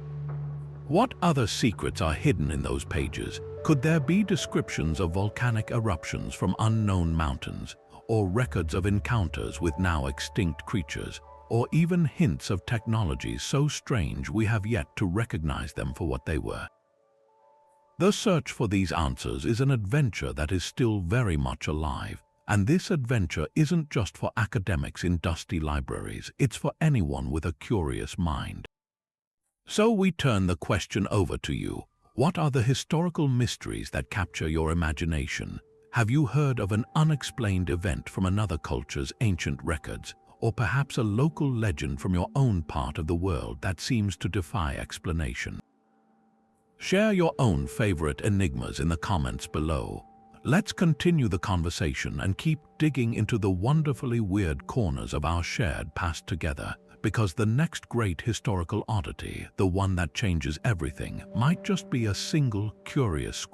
What other secrets are hidden in those pages? Could there be descriptions of volcanic eruptions from unknown mountains, or records of encounters with now extinct creatures, or even hints of technologies so strange we have yet to recognize them for what they were? The search for these answers is an adventure that is still very much alive, and this adventure isn't just for academics in dusty libraries, it's for anyone with a curious mind. So we turn the question over to you. What are the historical mysteries that capture your imagination? Have you heard of an unexplained event from another culture's ancient records, or perhaps a local legend from your own part of the world that seems to defy explanation? Share your own favorite enigmas in the comments below. Let's continue the conversation and keep digging into the wonderfully weird corners of our shared past together, because the next great historical oddity, the one that changes everything, might just be a single curious